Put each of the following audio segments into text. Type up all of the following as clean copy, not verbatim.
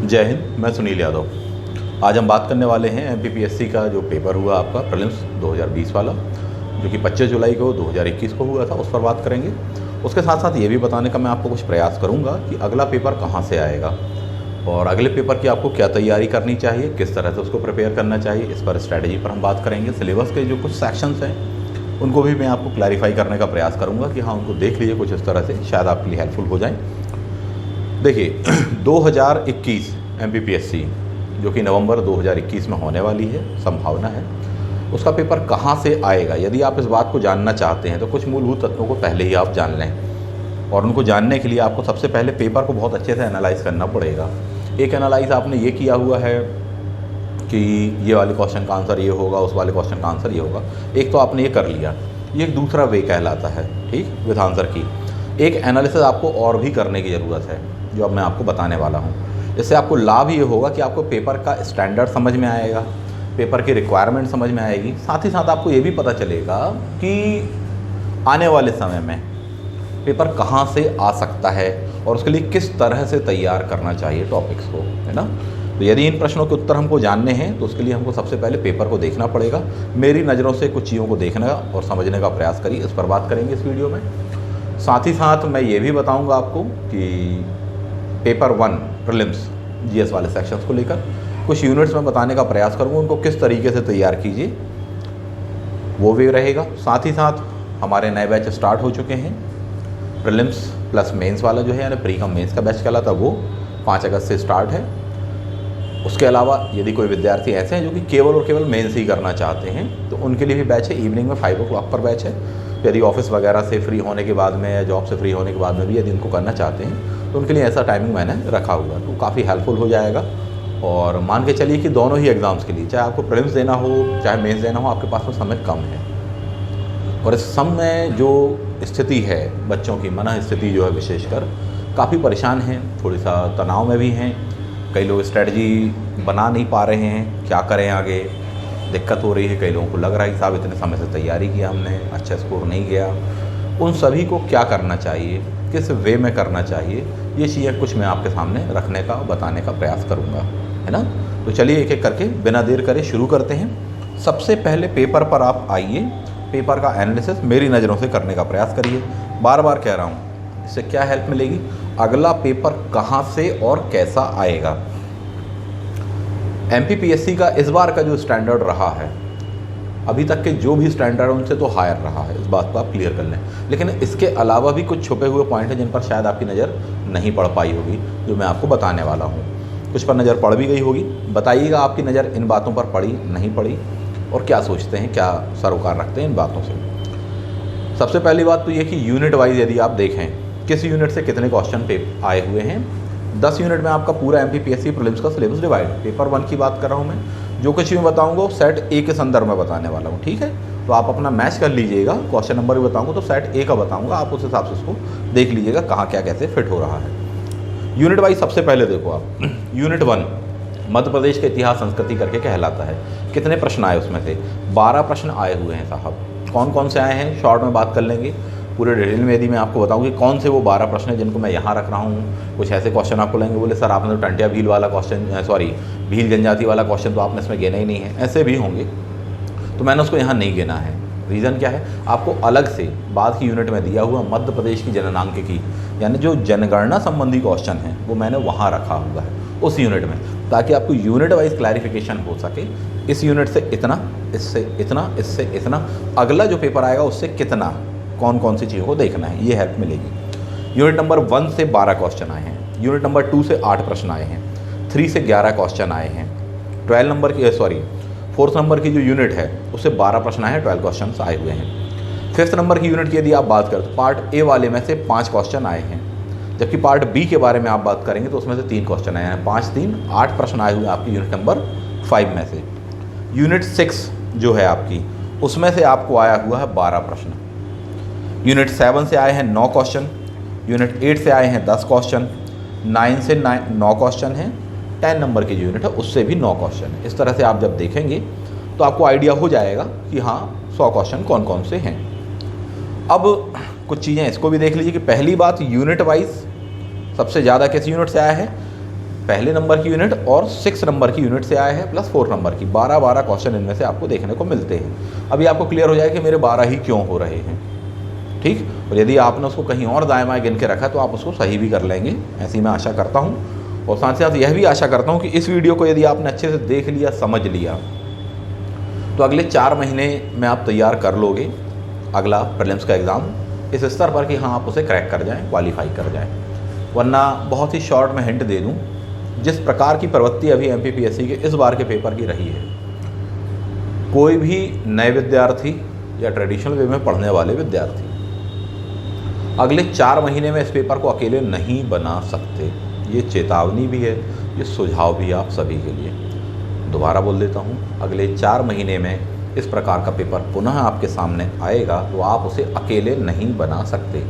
जय हिंद, मैं सुनील यादव। आज हम बात करने वाले हैं एमपीपीएससी का जो पेपर हुआ आपका प्रीलिम्स 2020 वाला, जो कि 25 जुलाई को 2021 को हुआ था, उस पर बात करेंगे। उसके साथ साथ ये भी बताने का मैं आपको कुछ प्रयास करूंगा कि अगला पेपर कहाँ से आएगा और अगले पेपर की आपको क्या तैयारी करनी चाहिए, किस तरह से उसको प्रिपेयर करना चाहिए, इस पर स्ट्रैटेजी पर हम बात करेंगे। सिलेबस के जो कुछ सेक्शंस हैं उनको भी मैं आपको क्लैरिफाई करने का प्रयास करूँगा कि हाँ, उनको देख लीजिए कुछ इस तरह से, शायद आपके लिए हेल्पफुल हो जाए। देखिए 2021 एमपीपीएससी जो कि नवंबर 2021 में होने वाली है, संभावना है, उसका पेपर कहाँ से आएगा। यदि आप इस बात को जानना चाहते हैं तो कुछ मूलभूत तत्वों को पहले ही आप जान लें, और उनको जानने के लिए आपको सबसे पहले पेपर को बहुत अच्छे से एनालाइज़ करना पड़ेगा। एक एनालाइज़ आपने ये किया हुआ है कि ये वाले क्वेश्चन का आंसर ये होगा, उस वाले क्वेश्चन का आंसर ये होगा, एक तो आपने ये कर लिया, ये एक दूसरा वे कहलाता है, ठीक, विद आंसर की। एक एनालिसिस आपको और भी करने की ज़रूरत है, जो अब मैं आपको बताने वाला हूँ। इससे आपको लाभ ये होगा कि आपको पेपर का स्टैंडर्ड समझ में आएगा, पेपर की रिक्वायरमेंट समझ में आएगी, साथ ही साथ आपको ये भी पता चलेगा कि आने वाले समय में पेपर कहाँ से आ सकता है और उसके लिए किस तरह से तैयार करना चाहिए टॉपिक्स को, है ना। तो यदि इन प्रश्नों के उत्तर हमको जानने हैं तो उसके लिए हमको सबसे पहले पेपर को देखना पड़ेगा। मेरी नज़रों से कुछ चीज़ों को देखने और समझने का प्रयास करिए, इस पर बात करेंगे इस वीडियो में। साथ ही साथ मैं ये भी बताऊंगा आपको कि पेपर 1 प्रीलिम्स जीएस वाले सेक्शंस को लेकर कुछ यूनिट्स में बताने का प्रयास करूंगा, उनको किस तरीके से तैयार कीजिए, वो भी रहेगा। साथ ही साथ हमारे नए बैच स्टार्ट हो चुके हैं। प्रीलिम्स प्लस मेंस वाला जो है, यानी प्री कम मेंस का बैच कहलाता, वो 5 अगस्त से स्टार्ट है। उसके अलावा यदि कोई विद्यार्थी ऐसे हैं जो कि केवल और केवल मेंस ही करना चाहते हैं तो उनके लिए भी बैच है, इवनिंग में 5 o'clock पर बैच है। यदि ऑफिस वगैरह से फ्री होने के बाद में या जॉब से फ्री होने के बाद में भी यदि इनको करना चाहते हैं तो उनके लिए ऐसा टाइमिंग मैंने रखा हुआ है, तो काफ़ी हेल्पफुल हो जाएगा। और मान के चलिए कि दोनों ही एग्ज़ाम्स के लिए, चाहे आपको प्रीलिम्स देना हो चाहे मेंस देना हो, आपके पास में समय कम है। और इस समय जो स्थिति है बच्चों की, मन स्थिति जो है विशेषकर, काफ़ी परेशान हैं, थोड़ी सा तनाव में भी हैं। कई लोग स्ट्रेटजी बना नहीं पा रहे हैं, क्या करें आगे, दिक्कत हो रही है। कई लोगों को लग रहा है कि साहब इतने समय से तैयारी किया हमने, अच्छा स्कोर नहीं गया। उन सभी को क्या करना चाहिए, किस वे में करना चाहिए, ये चीज़ें कुछ मैं आपके सामने रखने का, बताने का प्रयास करूँगा, है ना। तो चलिए एक एक करके बिना देर करे शुरू करते हैं। सबसे पहले पेपर पर आप आइए, पेपर का एनालिसिस मेरी नज़रों से करने का प्रयास करिए। बार बार कह रहा हूँ, इससे क्या हेल्प मिलेगी, अगला पेपर कहाँ से और कैसा आएगा। एमपीपीएससी का इस बार का जो स्टैंडर्ड रहा है, अभी तक के जो भी स्टैंडर्ड उनसे तो हायर रहा है, इस बात को आप क्लियर कर लें। लेकिन इसके अलावा भी कुछ छुपे हुए पॉइंट हैं जिन पर शायद आपकी नज़र नहीं पड़ पाई होगी, जो मैं आपको बताने वाला हूँ। कुछ पर नज़र पड़ भी गई होगी, बताइएगा आपकी नज़र इन बातों पर पड़ी नहीं पड़ी और क्या सोचते हैं, क्या सरोकार रखते हैं इन बातों से। सबसे पहली बात तो ये कि यूनिट वाइज यदि आप देखें किस यूनिट से कितने क्वेश्चन आए हुए हैं। 10 यूनिट में आपका पूरा एमपीपीएससी प्रीलिम्स का सिलेबस डिवाइड। पेपर 1 की बात कर रहा हूँ मैं, जो कुछ भी बताऊँगा वो सेट ए के संदर्भ में बताने वाला हूँ, ठीक है। तो आप अपना मैच कर लीजिएगा, क्वेश्चन नंबर भी बताऊँगा तो सेट ए का बताऊँगा, आप उस हिसाब से उसको देख लीजिएगा कहाँ क्या कैसे फिट हो रहा है। यूनिट वाइज सबसे पहले देखो आप, यूनिट 1 मध्य प्रदेश के इतिहास संस्कृति करके कहलाता है। कितने प्रश्न आए उसमें से, 12 प्रश्न आए हुए हैं साहब। कौन कौन से आए हैं शॉर्ट में बात कर लेंगे, पूरे डिटेल में यदि मैं आपको बताऊं कि कौन से वो 12 प्रश्न हैं जिनको मैं यहाँ रख रहा हूँ। कुछ ऐसे क्वेश्चन आपको लेंगे, बोले सर आपने तो टंटिया भील वाला क्वेश्चन, सॉरी भील जनजाति वाला क्वेश्चन तो आपने इसमें गिना ही नहीं है, ऐसे भी होंगे, तो मैंने उसको यहाँ नहीं गिना है। रीज़न क्या है, आपको अलग से बाद की यूनिट में दिया हुआ मध्य प्रदेश की जननांकिकी, यानी जो जनगणना संबंधी क्वेश्चन हैं, वो मैंने वहाँ रखा हुआ है उस यूनिट में, ताकि आपको यूनिट वाइज क्लैरिफिकेशन हो सके। इस यूनिट से इतना, इससे इतना, इससे इतना, अगला जो पेपर आएगा उससे कितना, कौन कौन सी चीज़ों को देखना है, ये हेल्प मिलेगी। यूनिट नंबर 1 से 12 क्वेश्चन आए हैं, यूनिट नंबर 2 से 8 प्रश्न आए हैं, 3 से 11 क्वेश्चन आए हैं, 4th नंबर की जो यूनिट है उससे 12 प्रश्न आए हैं, 12 क्वेश्चन आए हुए हैं। 5th नंबर की यूनिट की यदि आप बात करें तो पार्ट ए वाले में से 5 क्वेश्चन आए हैं, जबकि पार्ट बी के बारे में आप बात करेंगे तो उसमें से 3 क्वेश्चन आए हैं। 5, 3, 8 प्रश्न आए हुए हैं आपकी यूनिट नंबर 5 में से। यूनिट 6 जो है आपकी, उसमें से आपको आया हुआ है 12 प्रश्न। यूनिट 7 से आए हैं 9 क्वेश्चन, यूनिट 8 से आए हैं 10 क्वेश्चन, 9 से 9 क्वेश्चन हैं, 10 नंबर की जो यूनिट है उससे भी 9 क्वेश्चन है। इस तरह से आप जब देखेंगे तो आपको आइडिया हो जाएगा कि हाँ 100 क्वेश्चन कौन कौन से हैं। अब कुछ चीज़ें इसको भी देख लीजिए कि पहली बात यूनिट वाइज सबसे ज़्यादा किस यूनिट से आया है, पहले नंबर की यूनिट और 6 नंबर की यूनिट से आया है, प्लस 4 नंबर की 12 क्वेश्चन इनमें से आपको देखने को मिलते हैं। अभी आपको क्लियर हो जाए कि मेरे 12 ही क्यों हो रहे हैं, ठीक। और यदि आपने उसको कहीं और दाएं बाएं गिन के रखा तो आप उसको सही भी कर लेंगे, ऐसी मैं आशा करता हूँ। और साथ ही साथ यह भी आशा करता हूँ कि इस वीडियो को यदि आपने अच्छे से देख लिया, समझ लिया, तो अगले 4 महीने में आप तैयार कर लोगे अगला प्रीलिम्स का एग्ज़ाम इस स्तर पर कि हाँ आप उसे क्रैक कर जाएं, क्वालिफाई कर जाएं। वरना बहुत ही शॉर्ट में हिंट दे दूं, जिस प्रकार की प्रवृत्ति अभी MPPSC के इस बार के पेपर की रही है, कोई भी नए विद्यार्थी या ट्रेडिशनल वे में पढ़ने वाले विद्यार्थी अगले 4 महीने में इस पेपर को अकेले नहीं बना सकते। ये चेतावनी भी है, ये सुझाव भी है आप सभी के लिए। दोबारा बोल देता हूँ, अगले 4 महीने में इस प्रकार का पेपर पुनः आपके सामने आएगा तो आप उसे अकेले नहीं बना सकते।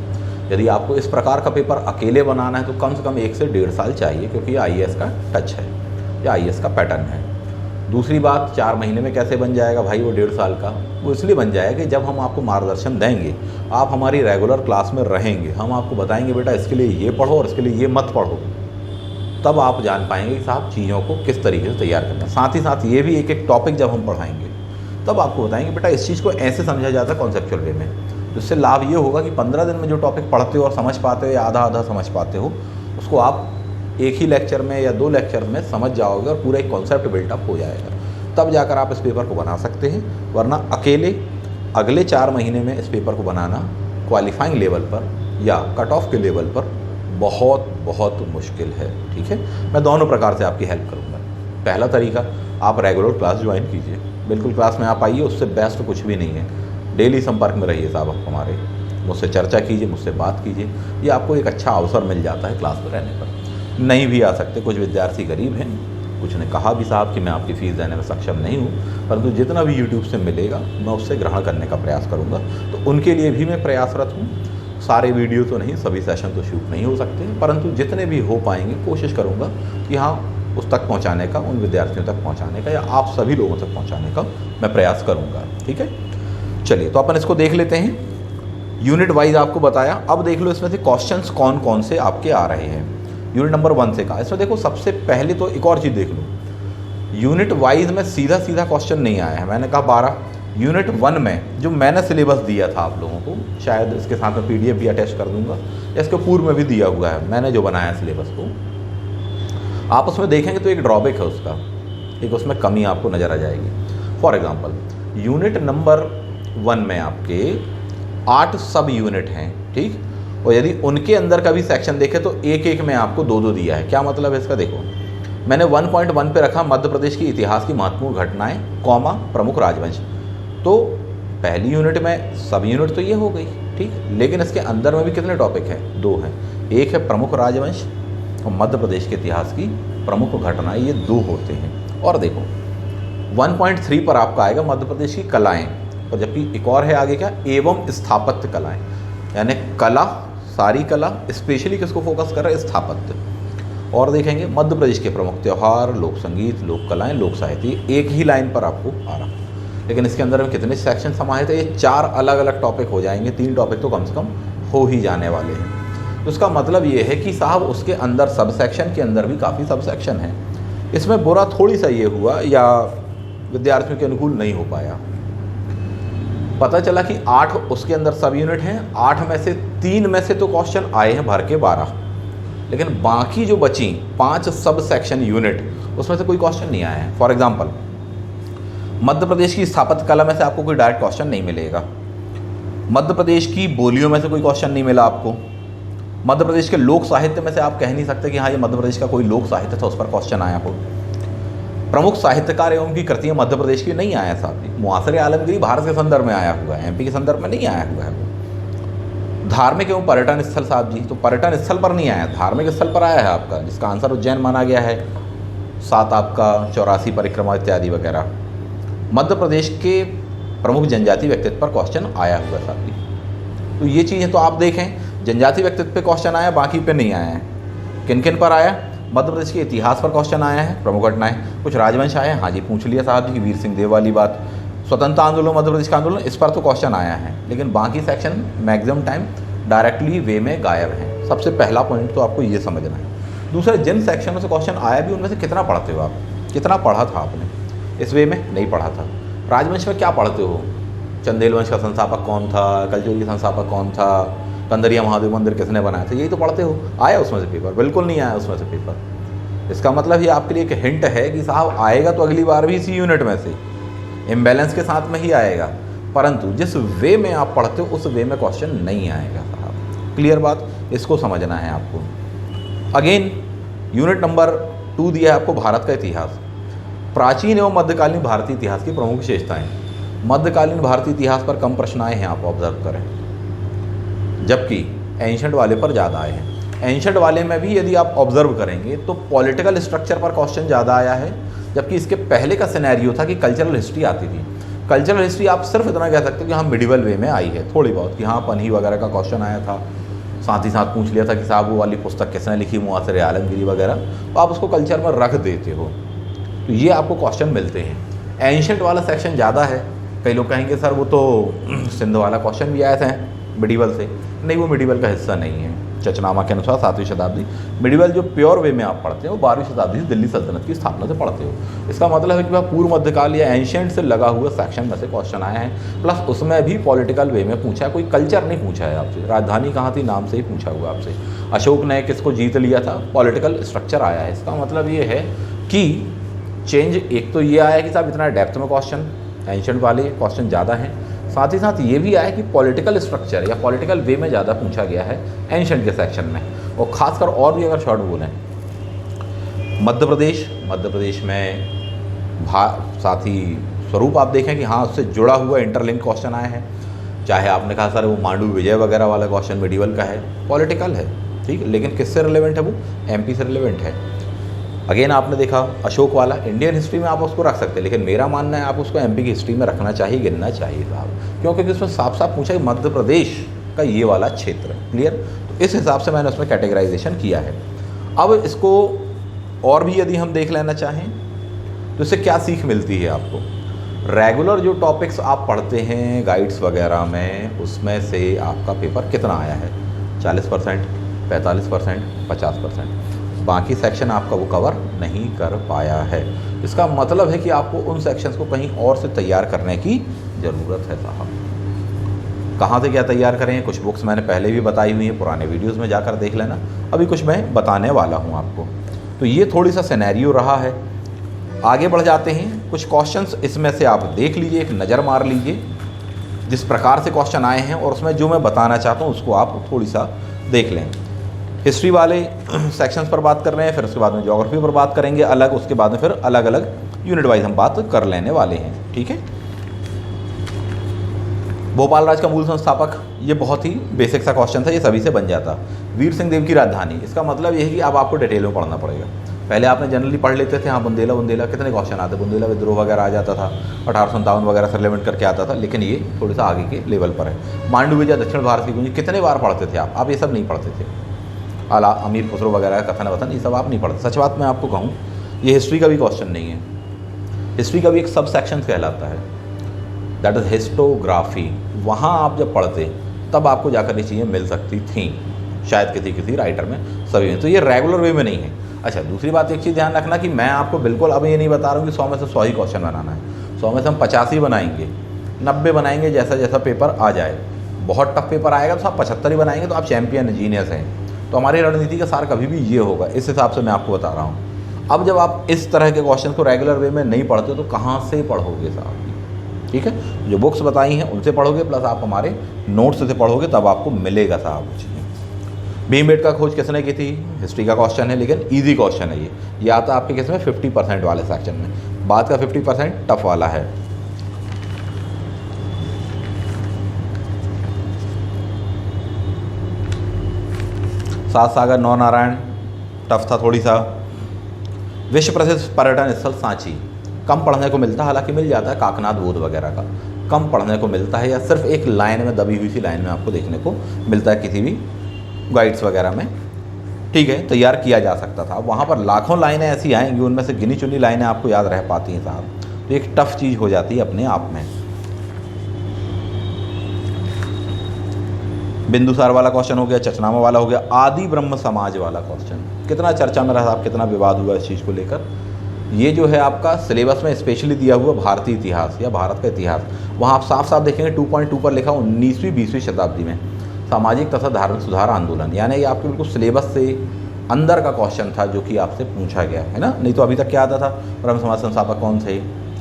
यदि आपको इस प्रकार का पेपर अकेले बनाना है तो कम से कम 1 से 1.5 साल चाहिए, क्योंकि ये IAS का टच है या IAS का पैटर्न है। दूसरी बात, 4 महीने में कैसे बन जाएगा भाई वो 1.5 साल का? वो इसलिए बन जाएगा कि जब हम आपको मार्गदर्शन देंगे, आप हमारी रेगुलर क्लास में रहेंगे, हम आपको बताएंगे बेटा इसके लिए ये पढ़ो और इसके लिए ये मत पढ़ो, तब आप जान पाएंगे कि साहब चीज़ों को किस तरीके से तैयार करना है। साथ ही साथ ये भी एक टॉपिक जब हम पढ़ाएंगे तब आपको बताएंगे बेटा इस चीज़ को ऐसे समझा जाता है कॉन्सेप्चुअल वे में। जिससे लाभ ये होगा कि 15 दिन में जो टॉपिक पढ़ते हो और समझ पाते हो या आधा आधा समझ पाते हो, उसको आप एक ही लेक्चर में या 2 लेक्चर में समझ जाओगे और पूरा एक कॉन्सेप्ट बिल्टअप हो जाएगा। तब जाकर आप इस पेपर को बना सकते हैं, वरना अकेले अगले 4 महीने में इस पेपर को बनाना क्वालिफाइंग लेवल पर या कट ऑफ के लेवल पर बहुत बहुत मुश्किल है, ठीक है। मैं दोनों प्रकार से आपकी हेल्प करूँगा। पहला तरीका, आप रेगुलर क्लास ज्वाइन कीजिए, बिल्कुल क्लास में आप आइए, उससे बेस्ट कुछ भी नहीं है। डेली संपर्क में रहिए साहब आप हमारे, मुझसे चर्चा कीजिए, मुझसे बात कीजिए, ये आपको एक अच्छा अवसर मिल जाता है क्लास में रहने पर। नहीं भी आ सकते, कुछ विद्यार्थी गरीब हैं, कुछ ने कहा भी साहब कि मैं आपकी फ़ीस देने में सक्षम नहीं हूँ, परंतु जितना भी यूट्यूब से मिलेगा मैं उससे ग्रहण करने का प्रयास करूँगा, तो उनके लिए भी मैं प्रयासरत हूँ। सारे वीडियो तो नहीं, सभी सेशन तो शूट नहीं हो सकते, परंतु जितने भी हो पाएंगे कोशिश करूँगा कि हाँ उस तक पहुँचाने का, उन विद्यार्थियों तक पहुँचाने का या आप सभी लोगों तक पहुँचाने का मैं प्रयास करूँगा, ठीक है। चलिए तो अपन इसको देख लेते हैं। यूनिट वाइज आपको बताया, अब देख लो इसमें से क्वेश्चंस कौन कौन से आपके आ रहे हैं। यूनिट नंबर 1 से कहा, इसमें देखो सबसे पहले तो एक और चीज़ देख लो, यूनिट वाइज में सीधा क्वेश्चन नहीं आया है। मैंने कहा 12, यूनिट 1 में जो मैंने सिलेबस दिया था आप लोगों को, शायद इसके साथ में PDF भी अटैच कर दूंगा, या इसके पूर्व में भी दिया हुआ है, मैंने जो बनाया सिलेबस को, आप उसमें देखेंगे तो एक ड्रॉबैक है उसका, एक उसमें कमी आपको नज़र आ जाएगी। फॉर एग्जाम्पल यूनिट नंबर 1 में आपके 8 सब यूनिट हैं, ठीक, और यदि उनके अंदर का भी सेक्शन देखें तो एक एक में आपको 2-2 दिया है। क्या मतलब है इसका? देखो मैंने 1.1 पे रखा मध्य प्रदेश की इतिहास की महत्वपूर्ण घटनाएं, कॉमा प्रमुख राजवंश। तो पहली यूनिट में सब यूनिट तो ये हो गई, ठीक, लेकिन इसके अंदर में भी कितने टॉपिक हैं? 2 हैं। एक है प्रमुख राजवंश और मध्य प्रदेश के इतिहास की प्रमुख घटनाएं, ये 2 होते हैं। और देखो 1.3 पर आपका आएगा मध्य प्रदेश की कलाएँ, और जबकि एक और है आगे क्या, एवं स्थापत्य कलाएँ, यानी कला, सारी कला, स्पेशली किसको फोकस कर रहा है? स्थापत्य। और देखेंगे मध्य प्रदेश के प्रमुख त्यौहार, लोक संगीत, लोक कलाएँ, लोक साहित्य, एक ही लाइन पर आपको आ रहा। लेकिन इसके अंदर में कितने सेक्शन समाहित है? ये 4 अलग अलग टॉपिक हो जाएंगे, 3 टॉपिक तो कम से कम हो ही जाने वाले हैं। तो इसका मतलब ये है कि साहब उसके अंदर सब सेक्शन के अंदर भी काफ़ी सब सेक्शन है। इसमें बुरा थोड़ी सा ये हुआ या विद्यार्थियों के अनुकूल नहीं हो पाया, पता चला कि 8 उसके अंदर सब यूनिट हैं, 8 में से 3 में से तो क्वेश्चन आए हैं भर के 12, लेकिन बाकी जो बची 5 सब सेक्शन यूनिट, उसमें से कोई क्वेश्चन नहीं आया है। फॉर एग्जांपल मध्य प्रदेश की स्थापत्य कला में से आपको कोई डायरेक्ट क्वेश्चन नहीं मिलेगा, मध्य प्रदेश की बोलियों में से कोई क्वेश्चन नहीं मिला आपको, मध्य प्रदेश के लोक साहित्य में से आप कह नहीं सकते कि हाँ ये मध्य प्रदेश का कोई लोक साहित्य था उस पर क्वेश्चन आया हो, प्रमुख साहित्यकार एवं की कृतियाँ मध्य प्रदेश की नहीं आया साहब जी, मुआसरे आलमगीरी भारत के संदर्भ में आया हुआ है, MP के संदर्भ में नहीं आया हुआ है। धार्मिक एवं पर्यटन स्थल साहब जी, तो पर्यटन स्थल पर नहीं आया, धार्मिक स्थल पर आया है आपका, जिसका आंसर उज्जैन माना गया है, 7 आपका 84 परिक्रमा इत्यादि वगैरह। मध्य प्रदेश के प्रमुख जनजाति व्यक्तित्व पर क्वेश्चन आया हुआ साहब जी। तो ये चीज़ें तो आप देखें, जनजाति व्यक्तित्व पे क्वेश्चन आया, बाकी पे नहीं आया है। किन किन पर आया? मध्य प्रदेश के इतिहास पर क्वेश्चन आया है, प्रमुख घटनाएं, कुछ राजवंश आए हैं, हाँ जी पूछ लिया साहब जी की वीर सिंह देव वाली बात, स्वतंत्रता आंदोलन, मध्य प्रदेश का आंदोलन, इस पर तो क्वेश्चन आया है, लेकिन बाकी सेक्शन मैक्सिमम टाइम डायरेक्टली वे में गायब हैं। सबसे पहला पॉइंट तो आपको ये समझना है। दूसरा, जिन सेक्शनों से क्वेश्चन आया भी उनमें से कितना पढ़ते हो आप, कितना पढ़ा था आपने, इस वे में नहीं पढ़ा था। राजवंश में क्या पढ़ते हो, चंदेल वंश का संस्थापक कौन था, कलचुगी का संस्थापक कौन था, कंदरिया महादेव मंदिर किसने बनाया था, यही तो पढ़ते हो। आया उसमें से पेपर? बिल्कुल नहीं आया उसमें से पेपर। इसका मतलब ये आपके लिए एक हिंट है कि साहब आएगा तो अगली बार भी इसी यूनिट में से, इम्बैलेंस के साथ में ही आएगा, परंतु जिस वे में आप पढ़ते हो उस वे में क्वेश्चन नहीं आएगा साहब। क्लियर बात, इसको समझना है आपको। अगेन यूनिट नंबर 2 दिया है आपको भारत का इतिहास। प्राचीन एवं मध्यकालीन भारतीय इतिहास की प्रमुख विशेषताएं। मध्यकालीन भारतीय इतिहास पर कम प्रश्न आए हैं, आप ऑब्जर्व करें, जबकि एंशंट वाले पर ज़्यादा आए हैं। एंशंट वाले में भी यदि आप ऑब्जर्व करेंगे तो पॉलिटिकल स्ट्रक्चर पर क्वेश्चन ज़्यादा आया है, जबकि इसके पहले का सिनेरियो था कि कल्चरल हिस्ट्री आती थी। कल्चरल हिस्ट्री आप सिर्फ इतना कह सकते हो कि हाँ मिडिवल वे में आई है थोड़ी बहुत, कि हाँ पन्ही वगैरह का क्वेश्चन आया था, साथ ही साथ पूछ लिया था कि साहब वो वाली पुस्तक किसने लिखी, मुआसर आलमगीरी वगैरह, तो आप उसको कल्चर में रख देते हो, तो ये आपको क्वेश्चन मिलते हैं। एंशंट वाला सेक्शन ज़्यादा है। कई लोग कहेंगे सर वो तो सिंध वाला क्वेश्चन भी आए थे मिडिवल से, नहीं वो मिडिवल का हिस्सा नहीं है। चचनामा के अनुसार 7वीं शताब्दी, मिडिवल जो प्योर वे में आप पढ़ते हो 12वीं शताब्दी से दिल्ली सल्तनत की स्थापना से पढ़ते हो। इसका मतलब है कि वह पूर्व मध्यकाल या एंशिएंट से लगा हुआ सेक्शन में से क्वेश्चन आया है, प्लस उसमें भी पॉलिटिकल वे में पूछा है, कोई कल्चर नहीं पूछा है आपसे। राजधानी कहाँ थी नाम से ही पूछा हुआ आपसे। अशोक ने किसको जीत लिया था, पॉलिटिकल स्ट्रक्चर आया है। इसका मतलब ये है कि चेंज एक तो ये आया कि साहब इतना डेप्थ में क्वेश्चन, एंशिएंट वाले क्वेश्चन ज़्यादा हैं, साथ ही साथ ये भी आया कि पॉलिटिकल स्ट्रक्चर या पॉलिटिकल वे में ज़्यादा पूछा गया है एंशिएंट के सेक्शन में। और ख़ासकर और भी अगर शॉर्ट बोलें, मध्य प्रदेश में साथ ही स्वरूप आप देखें कि हाँ उससे जुड़ा हुआ इंटरलिंक क्वेश्चन आए हैं। चाहे आपने कहा सर वो मांडू विजय वगैरह वाला क्वेश्चन मिडिवल का है, पॉलिटिकल है, ठीक है, लेकिन किससे रिलेवेंट है, वो एमपी से रिलेवेंट है। अगेन आपने देखा अशोक वाला, इंडियन हिस्ट्री में आप उसको रख सकते हैं, लेकिन मेरा मानना है आप उसको एमपी की हिस्ट्री में रखना चाहिए, गिनना चाहिए साहब, क्योंकि उसमें साफ साफ पूछा कि मध्य प्रदेश का ये वाला क्षेत्र है। क्लियर, तो इस हिसाब से मैंने उसमें कैटेगराइजेशन किया है। अब इसको और भी यदि हम देख लेना चाहें तो इससे क्या सीख मिलती है आपको। रेगुलर जो टॉपिक्स आप पढ़ते हैं गाइड्स वगैरह में, उसमें से आपका पेपर कितना आया है, 40%, 45%, 50%। बाकी सेक्शन आपका वो कवर नहीं कर पाया है। इसका मतलब है कि आपको उन सेक्शंस को कहीं और से तैयार करने की ज़रूरत है साहब। कहाँ से क्या तैयार करें, कुछ बुक्स मैंने पहले भी बताई हुई हैं, पुराने वीडियोस में जाकर देख लेना, अभी कुछ मैं बताने वाला हूँ आपको। तो ये थोड़ी सा सिनेरियो रहा है। आगे बढ़ जाते हैं, कुछ क्वेश्चंस इसमें से आप देख लीजिए, एक नज़र मार लीजिए जिस प्रकार से क्वेश्चन आए हैं, और उसमें जो मैं बताना चाहता हूँ उसको आप थोड़ी सा देख लें। हिस्ट्री वाले सेक्शंस पर बात कर रहे हैं, फिर उसके बाद में ज्योग्राफी पर बात करेंगे अलग, उसके बाद में फिर अलग अलग यूनिट वाइज हम बात कर लेने वाले हैं, ठीक है। भोपाल राज का मूल संस्थापक, ये बहुत ही बेसिक सा क्वेश्चन था, ये सभी से बन जाता। वीर सिंह देव की राजधानी, इसका मतलब ये है कि अब आपको डिटेल में पढ़ना पड़ेगा। पहले आपने जनरली पढ़ लेते थे, हाँ बुंदेला कितने क्वेश्चन आते, बुंदेला विद्रोह वगैरह आ जाता था, 1857 वगैरह से रिलेवेंट करके आता था, लेकिन ये थोड़ा सा आगे के लेवल पर है। मांडू विजय दक्षिण भारत की कुंजी, कितने बार पढ़ते थे आप ये सब नहीं पढ़ते थे। आला अमीर खुसरो वगैरह कथन वथन ये सब आप नहीं पढ़ते। सच बात मैं आपको कहूँ, ये हिस्ट्री का भी क्वेश्चन नहीं है, हिस्ट्री का भी एक सब सेक्शन कहलाता है, दैट इज़ हिस्टोग्राफी। वहाँ आप जब पढ़ते तब आपको जाकर ये चीज़ें मिल सकती थी, शायद किसी राइटर में, सभी में। तो ये रेगुलर वे में नहीं है। अच्छा, दूसरी बात एक चीज़ ध्यान रखना कि मैं आपको बिल्कुल अब ये नहीं बता रहा हूँ कि 100 में से 100 ही क्वेश्चन बनाना है। 100 में से हम 50 ही बनाएंगे, 90 बनाएंगे, जैसा जैसा पेपर आ जाए। बहुत टफ पेपर आएगा तो आप 75 ही बनाएंगे तो आप चैम्पियन जीनियस हैं। तो हमारी रणनीति का सार कभी भी ये होगा, इस हिसाब से मैं आपको बता रहा हूँ। अब जब आप इस तरह के क्वेश्चन को रेगुलर वे में नहीं पढ़ते तो कहाँ से पढ़ोगे साहब, ठीक है। जो बुक्स बताई हैं उनसे पढ़ोगे, प्लस आप हमारे नोट्स से पढ़ोगे, तब आपको मिलेगा साहब। भीमबेटका खोज किसने की थी, हिस्ट्री का क्वेश्चन है, लेकिन ईजी क्वेश्चन है ये। ये आता आपके किस में 50% वाले सेक्शन में, बाद का 50% टफ वाला है। सात सागर नौ नारायण टफ था थोड़ी सा। विश्व प्रसिद्ध पर्यटन स्थल सांची, कम पढ़ने को मिलता है, हालांकि मिल जाता है। काकनाथ बोध वगैरह का कम पढ़ने को मिलता है, या सिर्फ एक लाइन में दबी हुई सी लाइन में आपको देखने को मिलता है किसी भी गाइड्स वगैरह में, ठीक है। तैयार किया जा सकता था। वहाँ पर लाखों लाइनें ऐसी आएंगी, उनमें से गिनी चुनी लाइनें आपको याद रह पाती हैं साहब, तो एक टफ चीज़ हो जाती है अपने आप में। बिंदुसार वाला क्वेश्चन हो गया, चचनामा वाला हो गया, आदि ब्रह्म समाज वाला क्वेश्चन कितना चर्चा में रहा साहब, कितना विवाद हुआ इस चीज़ को लेकर। ये जो है आपका सिलेबस में स्पेशली दिया हुआ भारतीय इतिहास या भारत का इतिहास, वहाँ आप साफ साफ देखेंगे 2.2 पर लिखा 19वीं-20वीं शताब्दी में सामाजिक तथा धार्मिक सुधार आंदोलन, यानी ये आपके बिल्कुल सिलेबस से अंदर का क्वेश्चन था जो कि आपसे पूछा गया है ना। नहीं तो अभी तक क्या आता था, ब्रह्म समाज संस्थापक कौन थे,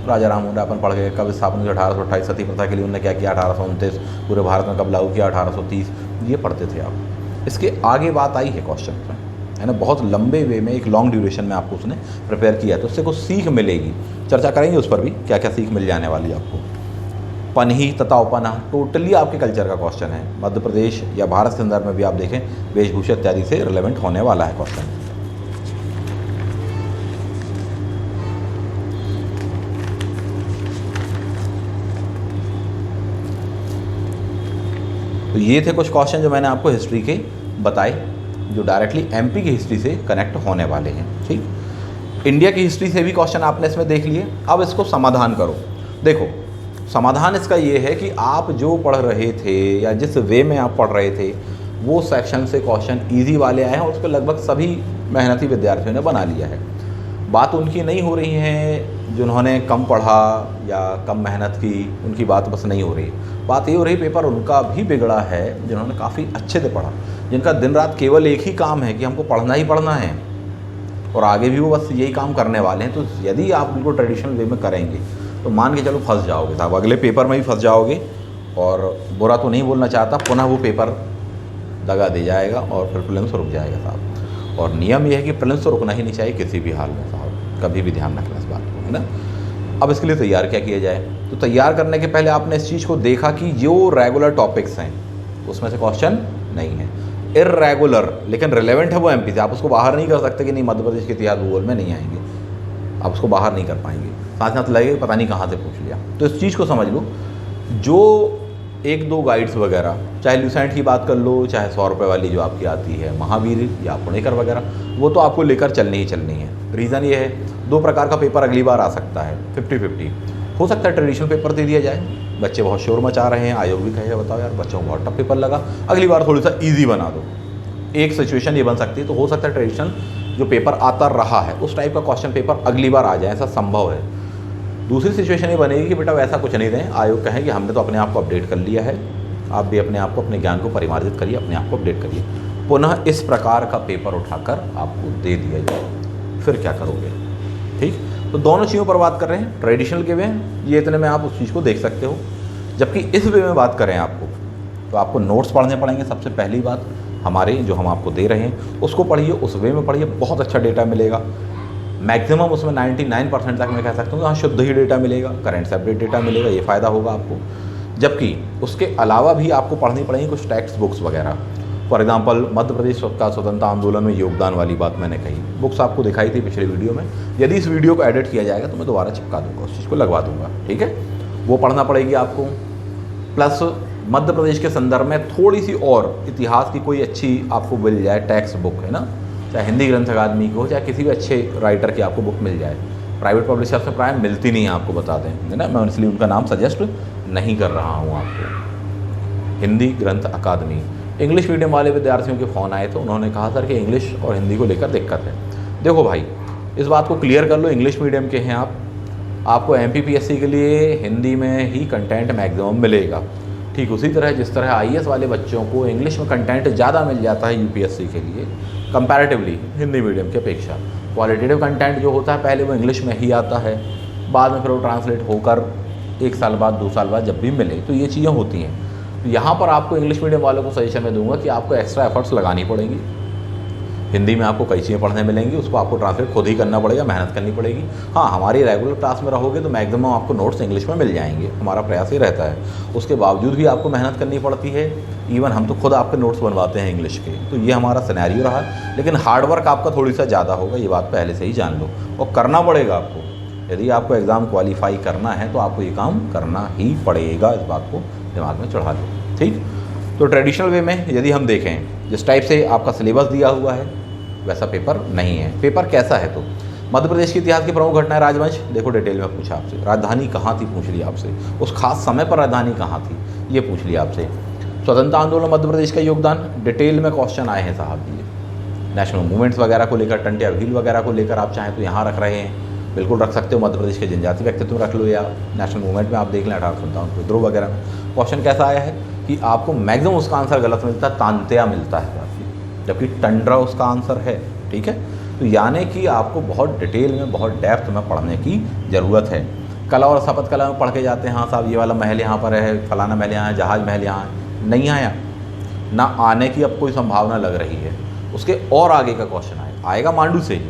राजा राम मोहन राय, अपन पढ़ गए। कब स्थापना हुई 1828, सती प्रथा के लिए उन्होंने क्या किया 1829, पूरे भारत में कब लागू किया 1830, ये पढ़ते थे आप। इसके आगे बात आई है क्वेश्चन में, है ना, बहुत लंबे वे में, एक लॉन्ग ड्यूरेशन में आपको उसने प्रिपेयर किया है, तो उससे कुछ सीख मिलेगी। चर्चा करेंगे उस पर भी, क्या क्या सीख मिल जाने वाली है आपको। पनही तथा उपना टोटली आपके कल्चर का क्वेश्चन है, मध्य प्रदेश या भारत के संदर्भ में भी आप देखें वेशभूषा इत्यादि से रिलेवेंट होने वाला है क्वेश्चन। तो ये थे कुछ क्वेश्चन जो मैंने आपको हिस्ट्री के बताए, जो डायरेक्टली एमपी की हिस्ट्री से कनेक्ट होने वाले हैं। ठीक, इंडिया की हिस्ट्री से भी क्वेश्चन आपने इसमें देख लिए। अब इसको समाधान करो। देखो, समाधान इसका ये है कि आप जो पढ़ रहे थे या जिस वे में आप पढ़ रहे थे वो सेक्शन से क्वेश्चन इजी वाले आए हैं और उस पर लगभग सभी मेहनती विद्यार्थियों ने बना लिया है। बात उनकी नहीं हो रही है जिन्होंने कम पढ़ा या कम मेहनत की, उनकी बात बस नहीं हो रही। बात ये हो रही पेपर उनका भी बिगड़ा है जिन्होंने काफ़ी अच्छे से पढ़ा, जिनका दिन रात केवल एक ही काम है कि हमको पढ़ना ही पढ़ना है और आगे भी वो बस यही काम करने वाले हैं। तो यदि आप बिल्कुल ट्रेडिशनल वे में करेंगे तो मान के चलो फंस जाओगे साहब, अगले पेपर में भी फंस जाओगे। और बुरा तो नहीं बोलना चाहता, पुनः वो पेपर दगा दे जाएगा और फिर प्रीलिम्स रुक जाएगा साहब। और नियम ये है कि प्रीलिम्स तो रुकना ही नहीं चाहिए किसी भी हाल में साहब, कभी भी ध्यान रखना इस बात को, है ना। अब इसके लिए तैयार क्या किया जाए, तो तैयार करने के पहले आपने इस चीज़ को देखा कि जो रेगुलर टॉपिक्स हैं उसमें से क्वेश्चन नहीं है, इर्रेगुलर लेकिन रिलेवेंट है वो एमपी से। आप उसको बाहर नहीं कर सकते कि नहीं मध्य प्रदेश के इतिहास भूगोल में नहीं आएंगे, आप उसको बाहर नहीं कर पाएंगे। साथ साथ लगेगा पता नहीं कहाँ से पूछ लिया। तो इस चीज़ को समझ लो, जो एक दो गाइड्स वगैरह, चाहे ल्यूसेंट की बात कर लो, चाहे 100 रुपये वाली जो आपकी आती है महावीर या पुणेकर वगैरह, वो तो आपको लेकर चलनी ही चलनी है। रीज़न ये है, दो प्रकार का पेपर अगली बार आ सकता है, 50-50 हो सकता है। ट्रेडिशनल पेपर दे दिया जाए, बच्चे बहुत शोर मचा रहे हैं, आयोग भी कहेगा बताओ यार बच्चों को बहुत टफ पेपर लगा, अगली बार थोड़ा सा ईजी बना दो। एक सिचुएशन ये बन सकती है। तो हो सकता है ट्रेडिशनल जो पेपर आता रहा है उस टाइप का क्वेश्चन पेपर अगली बार आ जाए, ऐसा संभव है। दूसरी सिचुएशन ये बनेगी कि बेटा वैसा कुछ नहीं दें, आयोग कहें कि हमने तो अपने आप को अपडेट कर लिया है, आप भी अपने आप को, अपने ज्ञान को परिमार्जित करिए, अपने आप को अपडेट करिए, पुनः इस प्रकार का पेपर उठाकर आपको दे दिया जाए, फिर क्या करोगे। ठीक, तो दोनों चीज़ों पर बात कर रहे हैं, ट्रेडिशनल के वे ये इतने में आप उस चीज़ को देख सकते हो। जबकि इस वे में बात करें आपको, तो आपको नोट्स पढ़ने पड़ेंगे। सबसे पहली बात, हमारे जो हम आपको दे रहे हैं उसको पढ़िए, उस वे में पढ़िए, बहुत अच्छा डेटा मिलेगा। मैक्सिमम उसमें 99% तक मैं कह सकता हूँ हाँ शुद्ध ही डेटा मिलेगा, करंट से अपडेट डेटा मिलेगा, ये फ़ायदा होगा आपको। जबकि उसके अलावा भी आपको पढ़नी पड़ेगी कुछ टेक्स्ट बुक्स वगैरह। फॉर एग्जांपल मध्य प्रदेश का स्वतंत्रता आंदोलन में योगदान वाली बात मैंने कही, बुक्स आपको दिखाई थी पिछले वीडियो में। यदि इस वीडियो को एडिट किया जाएगा तो मैं दोबारा चिपका दूंगा, उस चीज़ को लगवा दूंगा, ठीक है, वो पढ़ना पड़ेगी आपको। प्लस मध्य प्रदेश के संदर्भ में थोड़ी सी और इतिहास की कोई अच्छी आपको मिल जाए टेक्स्ट बुक, है ना, चाहे हिंदी ग्रंथ अकादमी की हो, चाहे किसी भी अच्छे राइटर की आपको बुक मिल जाए। प्राइवेट पब्लिशर्स में प्राय मिलती नहीं है, आपको बता दें, है ना, मैं इसलिए उनका नाम सजेस्ट नहीं कर रहा हूँ आपको। हिंदी ग्रंथ अकादमी, इंग्लिश मीडियम वाले विद्यार्थियों के फ़ोन आए तो उन्होंने कहा सर कि इंग्लिश और हिंदी को लेकर दिक्कत है। देखो भाई, इस बात को क्लियर कर लो, इंग्लिश मीडियम के हैं आप, आपको एमपीपीएससी के लिए हिंदी में ही कंटेंट मैक्सिमम मिलेगा। ठीक उसी तरह जिस तरह आईएएस वाले बच्चों को इंग्लिश में कंटेंट ज़्यादा मिल जाता है यूपीएससी के लिए कंपैरेटिवली हिंदी मीडियम की अपेक्षा। क्वालिटेटिव कंटेंट जो होता है पहले वो इंग्लिश में ही आता है, बाद में फिर वो ट्रांसलेट होकर 1 साल बाद 2 साल बाद जब भी मिले, तो ये चीज़ें होती हैं। तो यहाँ पर आपको इंग्लिश मीडियम वालों को सजेशन में दूंगा कि आपको एक्स्ट्रा एफर्ट्स लगानी पड़ेंगी। हिंदी में आपको कई चीज़ें पढ़ने मिलेंगी, उसको आपको ट्रांसलेट खुद ही करना पड़ेगा, मेहनत करनी पड़ेगी। हाँ, हमारी रेगुलर क्लास में रहोगे तो मैक्सिमम आपको नोट्स इंग्लिश में मिल जाएंगे, हमारा प्रयास ही रहता है। उसके बावजूद भी आपको मेहनत करनी पड़ती है, इवन हम तो खुद आपके नोट्स बनवाते हैं इंग्लिश के। तो ये हमारा सिनेरियो रहा, लेकिन हार्डवर्क आपका थोड़ी सा ज़्यादा होगा, ये बात पहले से ही जान लो, और करना पड़ेगा आपको। यदि आपको एग्ज़ाम क्वालिफाई करना है तो आपको ये काम करना ही पड़ेगा, इस बात को दिमाग में चढ़ा लो, ठीक। तो ट्रेडिशनल वे में यदि हम देखें, जिस टाइप से आपका सिलेबस दिया हुआ है वैसा पेपर नहीं है। पेपर कैसा है, तो मध्य प्रदेश के इतिहास की प्रमुख घटनाएं, राजवंश, देखो डिटेल में पूछा आपसे, राजधानी कहाँ थी पूछ लिया आपसे, उस खास समय पर राजधानी कहाँ थी ये पूछ लिया आपसे। स्वतंत्रता आंदोलन मध्य प्रदेश का योगदान, डिटेल में क्वेश्चन आए हैं साहब ये। नेशनल मूवमेंट्स वगैरह को लेकर, टंटिया व्हील वगैरह को लेकर आप चाहें तो यहाँ रख रहे हैं, बिल्कुल रख सकते हो। मध्य प्रदेश के जनजाति व्यक्तित्व रख लो, या नेशनल मूवमेंट में आप देख लें 1857 विद्रोह वगैरह में। क्वेश्चन कैसा आया है कि आपको मैक्सिमम उसका आंसर गलत मिलता है, तांत्या मिलता है काफ़ी, जबकि टंड्रा उसका आंसर है। ठीक है, तो यानी कि आपको बहुत डिटेल में, बहुत डेप्थ में पढ़ने की ज़रूरत है। कला और स्थापत्य कला में पढ़ के जाते हैं, हाँ साहब ये वाला महल यहाँ पर है, फलाना महल यहाँ है, जहाज महल यहाँ है, नहीं आया ना, आने की अब कोई संभावना लग रही है। उसके और आगे का क्वेश्चन आएगा मांडू से ही,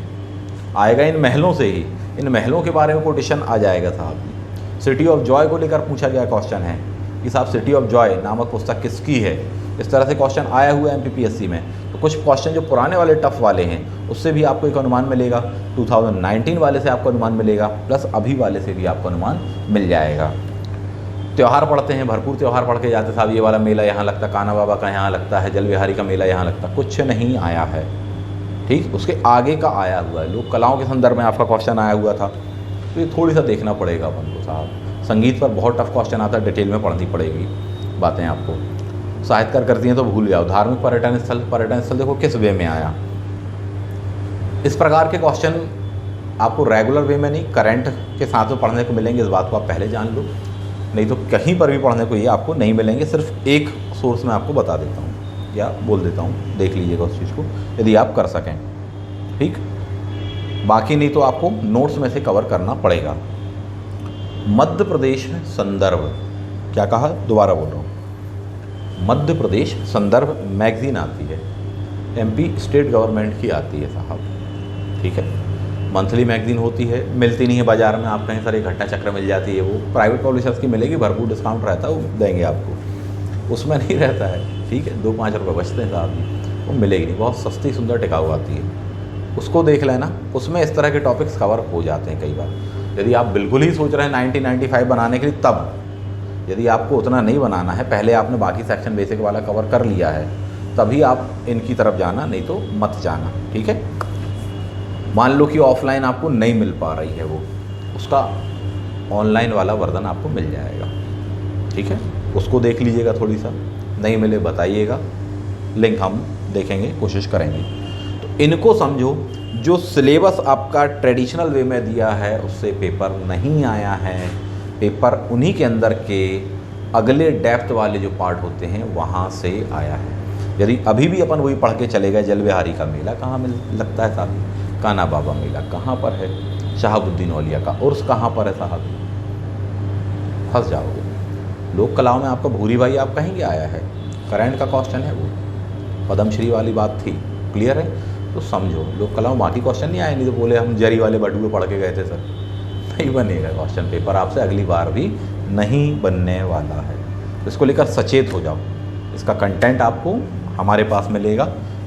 आएगा इन महलों से ही, इन महलों के बारे में कोटेशन आ जाएगा साहब। सिटी ऑफ जॉय को लेकर पूछा गया क्वेश्चन है कि साहब सिटी ऑफ जॉय नामक पुस्तक किसकी है, इस तरह से क्वेश्चन आया हुआ है MPPSC में। तो कुछ क्वेश्चन जो पुराने वाले टफ वाले हैं उससे भी आपको एक अनुमान मिलेगा, 2019 वाले से आपको अनुमान मिलेगा, प्लस अभी वाले से भी आपको अनुमान मिल जाएगा। त्यौहार पढ़ते हैं, भरपूर त्यौहार पढ़ के जाते साहब, ये वाला मेला यहाँ लगता, कान्हा बाबा का यहाँ लगता है, जल विहारी का मेला यहाँ लगता, कुछ नहीं आया है। ठीक, उसके आगे का आया हुआ है, लोक कलाओं के संदर्भ में आपका क्वेश्चन आया हुआ था, तो ये थोड़ी सा देखना पड़ेगा अपन को साहब। संगीत पर बहुत टफ क्वेश्चन आता है, डिटेल में पढ़नी पड़ेगी बातें आपको। साहित्यकार करती हैं तो भूल जाओ। धार्मिक पर्यटन स्थल देखो किस वे में आया। इस प्रकार के क्वेश्चन आपको रेगुलर वे में नहीं, करंट के साथ में पढ़ने को मिलेंगे, इस बात को आप पहले जान लो, नहीं तो कहीं पर भी पढ़ने को ये आपको नहीं मिलेंगे। सिर्फ एक सोर्स में आपको बता देता हूँ या बोल देता हूँ, देख लीजिएगा उस चीज़ को यदि आप कर सकें। ठीक, बाकी नहीं तो आपको नोट्स में से कवर करना पड़ेगा। मध्य प्रदेश संदर्भ, क्या कहा, दोबारा बोल रहा हूँ, मध्य प्रदेश संदर्भ मैगजीन आती है, MP स्टेट गवर्नमेंट की आती है साहब। ठीक है, मंथली मैगजीन होती है, मिलती नहीं है बाज़ार में, आप कहीं सारी घटना चक्र मिल जाती है, वो प्राइवेट पब्लिशर्स की मिलेगी, भरपूर डिस्काउंट रहता है, वो देंगे आपको, उसमें नहीं रहता है। ठीक है, 2-5 रुपये बचते हैं साहब, वो मिलेगी नहीं, बहुत सस्ती सुंदर टिकाऊ आती है, उसको देख लेना। उसमें इस तरह के टॉपिक्स कवर हो जाते हैं कई बार। यदि आप बिल्कुल ही सोच रहे हैं 1995 बनाने के लिए, तब यदि आपको उतना नहीं बनाना है, पहले आपने बाकी सेक्शन बेसिक वाला कवर कर लिया है, तभी आप इनकी तरफ जाना, नहीं तो मत जाना। ठीक है, मान लो कि ऑफलाइन आपको नहीं मिल पा रही है वो, उसका ऑनलाइन वाला वर्जन आपको मिल जाएगा। ठीक है, उसको देख लीजिएगा, थोड़ी सा नहीं मिले बताइएगा, लिंक हम देखेंगे, कोशिश करेंगे। तो इनको समझो, जो सिलेबस आपका ट्रेडिशनल वे में दिया है उससे पेपर नहीं आया है, पेपर उन्हीं के अंदर के अगले डेप्थ वाले जो पार्ट होते हैं वहाँ से आया है। यदि अभी भी अपन वही पढ़ के चले गए, जल विहारी का मेला कहाँ मिल लगता है साहब, कान्हा बाबा मेला कहाँ पर है, शहाबुद्दीन औलिया का उर्स कहाँ पर है साहब, फंस जाओगे। लोक कलाओं में आपका भूरी भाई आप कहेंगे आया है, करंट का क्वेश्चन है वो, पद्मश्री वाली बात थी, क्लियर है। तो समझो, लोक कलाओं बाकी क्वेश्चन नहीं आए, नहीं तो बोले हम जरी वाले बटुए पढ़ के गए थे सर, नहीं बनेगा क्वेश्चन पेपर आपसे, अगली बार भी नहीं बनने वाला है। तो इसको लेकर सचेत हो जाओ, इसका कंटेंट आपको हमारे पास मिलेगा,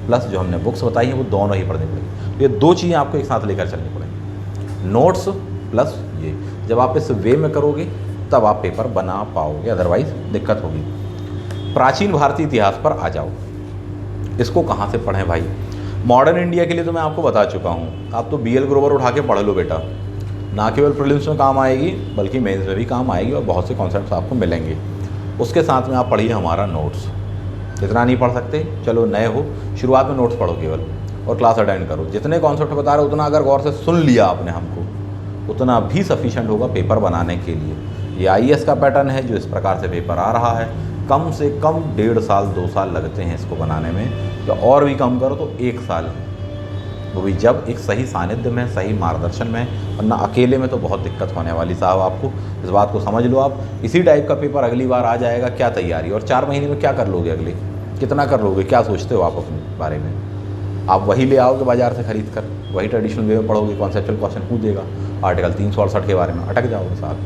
प्लस जो हमने बुक्स बताई हैं वो दोनों ही पढ़नी पड़ेगी। तो ये 2 चीज़ें आपको एक साथ लेकर चलनी पड़ेंगी, नोट्स प्लस ये। जब आप इस वे में करोगे तब आप पेपर बना पाओगे, अदरवाइज दिक्कत होगी। प्राचीन भारतीय इतिहास पर आ जाओ, इसको कहाँ से पढ़ें भाई। मॉडर्न इंडिया के लिए तो मैं आपको बता चुका हूँ, आप तो BL ग्रोवर उठा के पढ़ लो बेटा, ना केवल प्रीलिम्स में काम आएगी बल्कि मेंस में भी काम आएगी, और बहुत से कॉन्सेप्ट्स आपको मिलेंगे। उसके साथ में आप पढ़िए हमारा नोट्स, जितना नहीं पढ़ सकते चलो नए हो, शुरुआत में नोट्स पढ़ो केवल और क्लास अटेंड करो। जितने कॉन्सेप्ट बता रहे हो उतना अगर गौर से सुन लिया आपने हमको, उतना भी सफिशेंट होगा पेपर बनाने के लिए। ये IAS का पैटर्न है जो इस प्रकार से पेपर आ रहा है, कम से कम 1.5 साल 2 साल लगते हैं इसको बनाने में, तो और भी कम करो तो 1 साल, वो भी जब एक सही सानिध्य में, सही मार्गदर्शन में, वरना अकेले में तो बहुत दिक्कत होने वाली साहब आपको। इस बात को समझ लो आप, इसी टाइप का पेपर अगली बार आ जाएगा, क्या तैयारी, और 4 महीने में क्या कर लोगे, अगले कितना कर लोगे, क्या सोचते हो आप अपने बारे में। आप वही ले आओगे बाज़ार से खरीद कर, वही ट्रेडिशनल वे में पढ़ोगे, कॉन्सेप्चुअल क्वेश्चन पूछेगा, आर्टिकल 368 के बारे में अटक जाओगे साहब,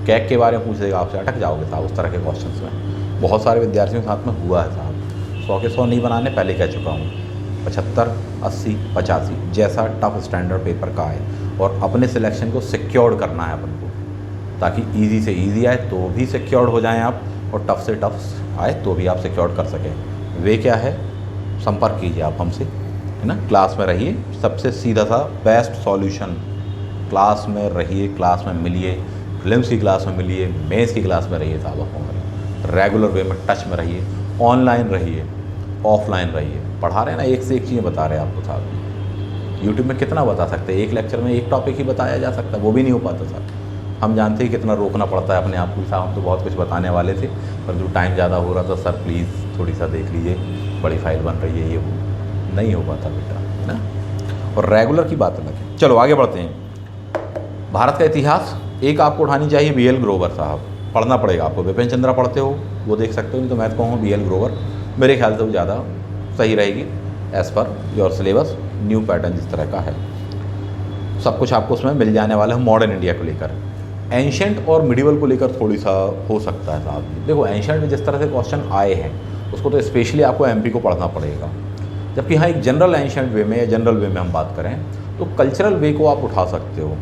कैग के बारे में पूछ देगा आपसे, अटक जाओगे साहब उस तरह के क्वेश्चन में। बहुत सारे विद्यार्थियों के साथ में हुआ है साहब, 100 के 100 नहीं बनाने, पहले कह चुका हूँ। 75, 80, 85 जैसा टफ स्टैंडर्ड पेपर का आए, और अपने सिलेक्शन को सिक्योर्ड करना है अपन को, ताकि इजी से इजी आए तो भी सिक्योर्ड हो जाएं आप, और टफ से टफ आए तो भी आप सिक्योर्ड कर सकें। वे क्या है, संपर्क कीजिए आप हमसे, है ना, क्लास में रहिए, सबसे सीधा सा बेस्ट सॉल्यूशन, क्लास में रहिए, क्लास में मिलिए, फिल्म्स की क्लास में मिलिए, मेंस की क्लास में रहिए साहब, आप हमारे रेगुलर वे में टच में रहिए, ऑनलाइन रहिए, ऑफलाइन रहिए। पढ़ा रहे हैं ना, एक से एक चीज़ें बता रहे हैं आपको साहब। यूट्यूब में कितना बता सकते हैं, एक लेक्चर में एक टॉपिक ही बताया जा सकता है, वो भी नहीं हो पाता साहब। हम जानते हैं कितना रोकना पड़ता है अपने आप को। साहब हम तो बहुत कुछ बताने वाले थे, पर जो टाइम ज़्यादा हो रहा था, सर प्लीज़ थोड़ी सा देख लीजिए, बड़ी फाइल बन रही है, ये वो नहीं हो पाता बेटा, है ना। और रेगुलर की बात अलग है। चलो आगे बढ़ते हैं। भारत का इतिहास एक आपको उठानी चाहिए, BL ग्रोवर साहब, पढ़ना पड़ेगा आपको। बिपिन चंद्रा पढ़ते हो वो देख सकते हो, नहीं तो मैं कहूँगा BL ग्रोवर, मेरे ख्याल से वो ज़्यादा सही रहेगी as per your syllabus, new pattern जिस तरह का है। सब कुछ आपको उसमें मिल जाने वाला है। मॉडर्न इंडिया को लेकर, एंशेंट और मिडिवल को लेकर थोड़ी सा हो सकता है साहब। देखो एंशेंट में जिस तरह से क्वेश्चन आए हैं उसको तो स्पेशली आपको MP को पढ़ना पड़ेगा, जबकि हाँ एक जनरल एंशेंट वे में या जनरल वे में हम बात करें तो कल्चरल वे को आप उठा सकते हो,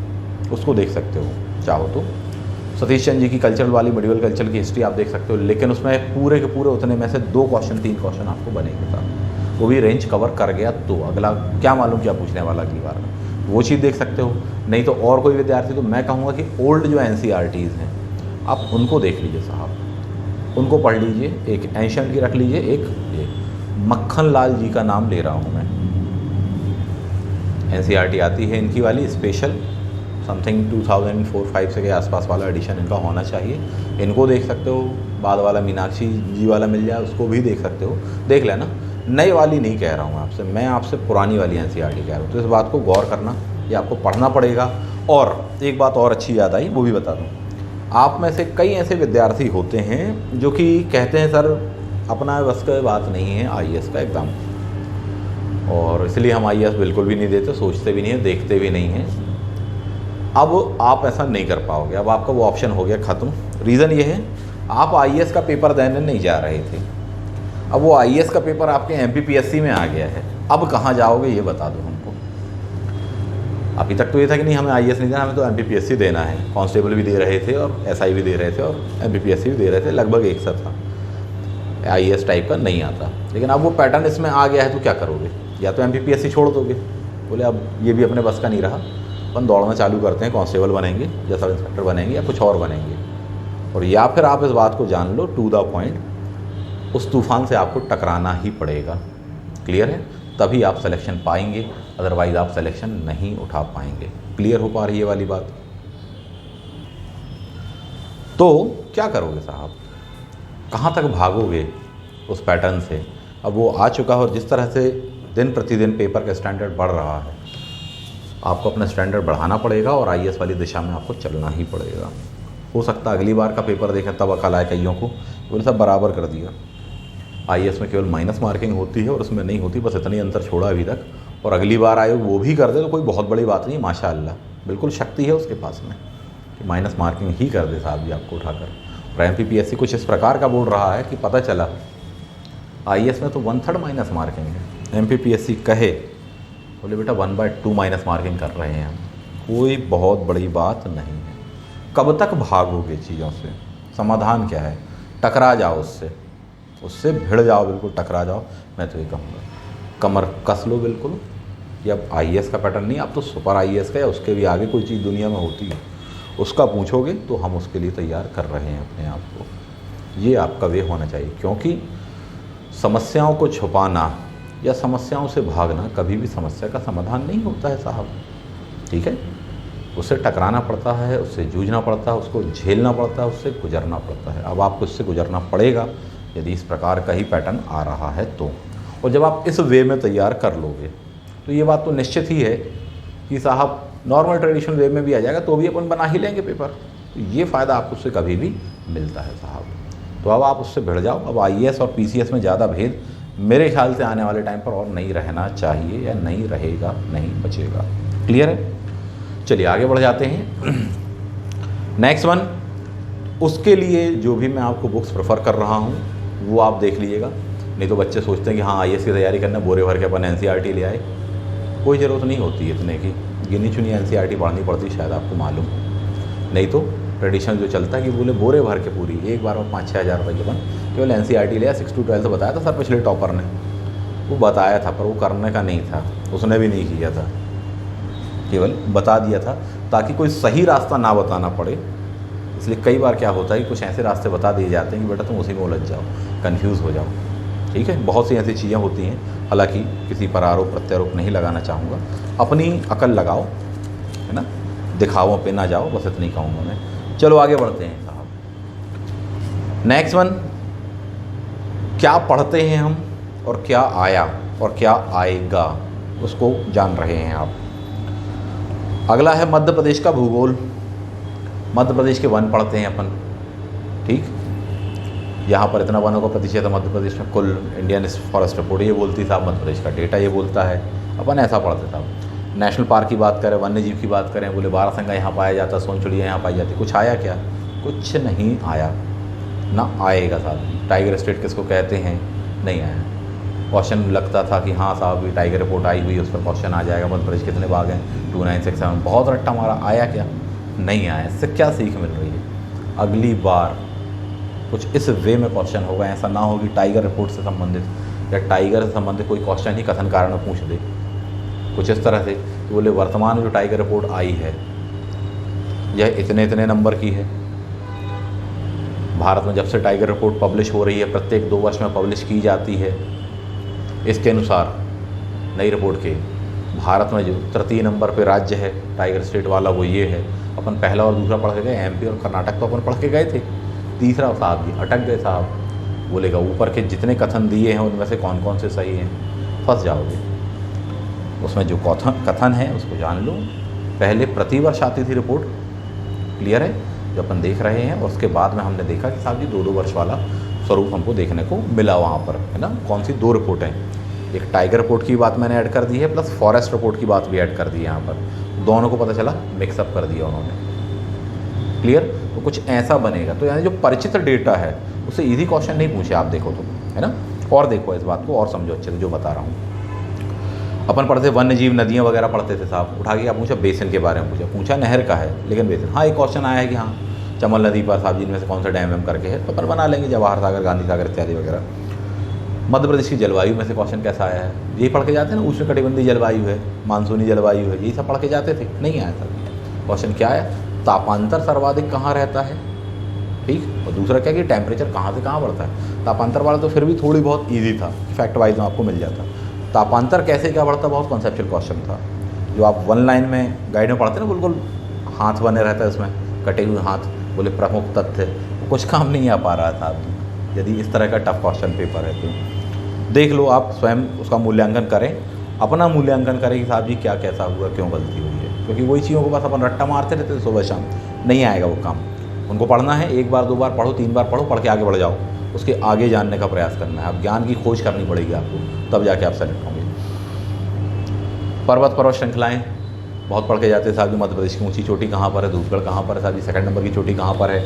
उसको देख सकते हो चाहो तो। सतीश चंद्र जी की कल्चरल वाली मिडिवल कल्चर की हिस्ट्री आप देख सकते हो, लेकिन उसमें पूरे के पूरे उतने में से 2 क्वेश्चन 3 क्वेश्चन आपको बनेंगे साहब, वो भी रेंज कवर कर गया तो अगला क्या मालूम क्या पूछने वाला अगली बार में, वो चीज़ देख सकते हो। नहीं तो और कोई विद्यार्थी, तो मैं कहूँगा कि ओल्ड जो NCERTs हैं आप उनको देख लीजिए साहब, उनको पढ़ लीजिए। एक एंशेंट की रख लीजिए, एक मक्खन लाल जी का नाम ले रहा हूँ मैं, NCERT आती है इनकी वाली स्पेशल, समथिंग 2004-05 से के आसपास वाला एडिशन इनका होना चाहिए, इनको देख सकते हो। बाद वाला मीनाक्षी जी वाला मिल जाए उसको भी देख सकते हो, देख लेना। नई वाली नहीं कह रहा हूँ आपसे, मैं आपसे पुरानी वाली NCERT कह रहा हूँ, तो इस बात को गौर करना, ये आपको पढ़ना पड़ेगा। और एक बात और अच्छी याद आई, वो भी बता दूँ, आप में से कई ऐसे विद्यार्थी होते हैं जो कि कहते हैं सर अपना बस का बात नहीं है IAS का एग्ज़ाम, और इसलिए हम IAS बिल्कुल भी नहीं देते, सोचते भी नहीं है, देखते भी नहीं हैं। अब आप ऐसा नहीं कर पाओगे, अब आपका वो ऑप्शन हो गया ख़त्म। रीज़न ये है आप IAS का पेपर देने नहीं जा रहे थे, अब वो IAS का पेपर आपके MPPSC में आ गया है, अब कहाँ जाओगे ये बता दो हमको। अभी तक तो ये था कि नहीं हमें IAS नहीं देना, हमें तो MPPSC देना है। कांस्टेबल भी दे रहे थे और SI भी दे रहे थे और MPPSC भी दे रहे थे, लगभग एक सा था। IAS टाइप का नहीं आता, लेकिन अब वो पैटर्न इसमें आ गया है तो क्या करोगे, या तो MPPSC छोड़ दोगे, बोले अब ये भी अपने बस का नहीं रहा, अपन दौड़ना चालू करते हैं, कांस्टेबल बनेंगे या सब इंस्पेक्टर बनेंगे या कुछ और बनेंगे, और या फिर आप इस बात को जान लो टू द पॉइंट, उस तूफान से आपको टकराना ही पड़ेगा। क्लियर है, तभी आप सिलेक्शन पाएंगे, अदरवाइज आप सिलेक्शन नहीं उठा पाएंगे। क्लियर हो पा रही है वाली बात। तो क्या करोगे साहब, कहाँ तक भागोगे उस पैटर्न से। अब वो आ चुका है और जिस तरह से दिन प्रतिदिन पेपर का स्टैंडर्ड बढ़ रहा है, आपको अपना स्टैंडर्ड बढ़ाना पड़ेगा और IAS वाली दिशा में आपको चलना ही पड़ेगा। हो सकता है अगली बार का पेपर देखें तब अकल आए कईयों को, बोले सब बराबर कर दिया। IAS में केवल माइनस मार्किंग होती है और उसमें नहीं होती, बस इतनी अंतर छोड़ा अभी तक, और अगली बार आयोग वो भी कर दे तो कोई बहुत बड़ी बात नहीं, माशाअल्लाह बिल्कुल शक्ति है उसके पास में कि माइनस मार्किंग ही कर दे साहब जी आपको उठाकर। और MPPSC कुछ इस प्रकार का बोल रहा है कि पता चला IAS में तो 1/3 माइनस मार्किंग है, MPPSC कहे बोले बेटा 1/2 माइनस मार्किंग कर रहे हैं हम, कोई बहुत बड़ी बात नहीं है। कब तक भागोगे चीज़ों से, समाधान क्या है, टकरा जाओ उससे भिड़ जाओ, बिल्कुल टकरा जाओ। मैं तो ये कहूँगा कमर कस लो बिल्कुल, कि अब IAS का पैटर्न नहीं, अब तो सुपर IAS का या उसके भी आगे कोई चीज़ दुनिया में होती है, उसका पूछोगे तो हम उसके लिए तैयार कर रहे हैं अपने आप को। ये आपका वे होना चाहिए, क्योंकि समस्याओं को छुपाना या समस्याओं से भागना कभी भी समस्या का समाधान नहीं होता है साहब। ठीक है, उससे टकराना पड़ता है, उससे जूझना पड़ता है, उसको झेलना पड़ता है, उससे गुजरना पड़ता है। अब आपको इससे गुजरना पड़ेगा यदि इस प्रकार का ही पैटर्न आ रहा है तो। और जब आप इस वे में तैयार कर लोगे तो ये बात तो निश्चित ही है कि साहब नॉर्मल ट्रेडिशनल वे में भी आ जाएगा तो भी अपन बना ही लेंगे पेपर, तो ये फ़ायदा आपको उससे कभी भी मिलता है साहब। तो अब आप उससे भिड़ जाओ। अब IAS और PCS में ज़्यादा भेद मेरे ख्याल से आने वाले टाइम पर और नहीं रहना चाहिए, या नहीं रहेगा, नहीं बचेगा। क्लियर है, चलिए आगे बढ़ जाते हैं। नेक्स्ट वन, उसके लिए जो भी मैं आपको बुक्स प्रेफर कर रहा हूँ वो आप देख लीजिएगा, नहीं तो बच्चे सोचते हैं कि हाँ IAS की तैयारी करना, बोरे भर के अपन NCERT ले आए। कोई ज़रूरत नहीं होती इतने की, गिनी चुनी NCERT पढ़नी पड़ती, शायद आपको मालूम। नहीं तो ट्रेडिशनल जो चलता है कि बोले बोरे भर के पूरी एक बार में 5-6 हज़ार रुपये के बन केवल NCERT लिया, 6 to 12 बताया था सर पिछले टॉपर ने, वो बताया था पर वो करने का नहीं था, उसने भी नहीं किया था, केवल बता दिया था ताकि कोई सही रास्ता ना बताना पड़े। इसलिए कई बार क्या होता है कि कुछ ऐसे रास्ते बता दिए जाते हैं कि बेटा तुम उसी में उलझ जाओ, कन्फ्यूज़ हो जाओ। ठीक है, बहुत सी ऐसी चीज़ें होती हैं, हालांकि किसी पर आरोप प्रत्यारोप नहीं लगाना चाहूँगा, अपनी अकल लगाओ, है ना, दिखावों पे ना जाओ, बस इतनी कहूँगा मैं। चलो आगे बढ़ते हैं साहब। नेक्स्ट वन, क्या पढ़ते हैं हम और क्या आया और क्या आएगा उसको जान रहे हैं आप। अगला है मध्य प्रदेश का भूगोल। मध्य प्रदेश के वन पढ़ते हैं अपन, ठीक। यहाँ पर इतना वनों का प्रतिशत है मध्य प्रदेश में, कुल इंडियन फॉरेस्ट रिपोर्ट ये बोलती साहब, मध्य प्रदेश का डेटा ये बोलता है, अपन ऐसा पढ़ते साहब। नेशनल पार्क की बात करें, वन्य जीव की बात करें, बोले बारहसिंगा यहाँ पाया जाता, सोनचिड़िया यहाँ पाई जाती, कुछ आया क्या? कुछ नहीं आया, ना आएगा साहब। टाइगर स्टेट किसको कहते हैं? नहीं आया। क्वेश्चन लगता था कि हाँ साहब ये टाइगर रिपोर्ट आई हुई है, उस पर क्वेश्चन आ जाएगा, मध्य प्रदेश कितने बाघ हैं, 2967, बहुत रट्टा मारा, आया क्या? नहीं आया। इससे क्या सीख मिल रही है? अगली बार कुछ इस वे में क्वेश्चन होगा, ऐसा ना हो कि टाइगर रिपोर्ट से संबंधित या टाइगर से संबंधित कोई क्वेश्चन ही कथन कारण में पूछ दे, कुछ इस तरह से कि बोले वर्तमान में जो टाइगर रिपोर्ट आई है यह इतने इतने नंबर की है। भारत में जब से टाइगर रिपोर्ट पब्लिश हो रही है, प्रत्येक 2 वर्ष में पब्लिश की जाती है, इसके अनुसार नई रिपोर्ट के भारत में जो तृतीय नंबर पे राज्य है टाइगर स्टेट वाला वो ये है। अपन पहला और दूसरा पढ़ के गए, एमपी और कर्नाटक तो अपन पढ़ के गए थे, तीसरा साहब जी अटक गए साहब। बोलेगा ऊपर के जितने कथन दिए हैं उनमें से कौन कौन से सही हैं, फंस जाओगे। उसमें जो कथन है उसको जान लो। पहले प्रतिवर्ष आती थी रिपोर्ट, क्लियर है, जो अपन देख रहे हैं, और उसके बाद में हमने देखा कि साहब जी 2-2 वर्ष वाला स्वरूप हमको देखने को मिला वहाँ पर, है ना। कौन सी 2 रिपोर्टें, एक टाइगर रिपोर्ट की बात मैंने ऐड कर दी है, प्लस फॉरेस्ट रिपोर्ट की बात भी ऐड कर दी है यहाँ पर, दोनों को पता चला, मिक्सअप कर दिया उन्होंने, क्लियर। तो कुछ ऐसा बनेगा, तो यानी जो परिचित डेटा है उससे ईजी क्वेश्चन नहीं पूछे आप, देखो तो, है ना। और देखो इस बात को और समझो अच्छे से जो बता रहा हूँ। अपन पढ़ते वन्य जीव, नदियाँ वगैरह पढ़ते थे साहब, उठा के क्या पूछा? बेसिन के बारे में पूछा नहर का है लेकिन बेसिन। हाँ एक क्वेश्चन आया है कि हाँ चमल नदी पर साहब जी इनमें से कौन सा डैम करके है, तो अपन बना लेंगे, जवाहर सागर, गांधी सागर इत्यादि वगैरह। मध्य प्रदेश की जलवायु में से क्वेश्चन कैसा आया है? यही पढ़ के जाते हैं ना, उष्णकटिबंधीय जलवायु है, मानसूनी जलवायु है, यही सब पढ़ के जाते थे, नहीं आया था। क्वेश्चन क्या आया? तापांतर सर्वाधिक कहाँ रहता है, ठीक। और दूसरा क्या कि टेम्परेचर कहाँ से कहाँ बढ़ता है। तापांतर वाला तो फिर भी थोड़ी बहुत ईजी था, फैक्ट वाइज में आपको मिल जाता। तापांतर कैसे क्या बढ़ता, बहुत कॉन्सेप्चुअल क्वेश्चन था, जो आप 1 लाइन में गाइड में पढ़ते ना, बिल्कुल हाथ बने रहता है उसमें, कटे हुए हाथ, बोले प्रमुख तथ्य, कुछ काम नहीं आ पा रहा था। यदि इस तरह का टफ क्वेश्चन पेपर है तो देख लो, आप स्वयं उसका मूल्यांकन करें, अपना मूल्यांकन करें कि साहब जी क्या कैसा हुआ, क्यों गलती हुई है, क्योंकि वही चीज़ों को बस अपन रट्टा मारते रहते थे सुबह शाम, नहीं आएगा वो काम। उनको पढ़ना है, 1 बार 2 बार पढ़ो, 3 बार पढ़ो, पढ़ के आगे बढ़ जाओ, उसके आगे जानने का प्रयास करना है। अब ज्ञान की खोज करनी पड़ेगी आपको, तब जाके आप सेलेक्ट होंगे। पर्वत श्रृंखलाएँ बहुत पढ़ के जाते हैं साहब जी, मध्य प्रदेश की ऊंची चोटी कहाँ पर है, धूपगढ़ कहाँ पर है साहब जी, 2nd नंबर की चोटी कहाँ पर है,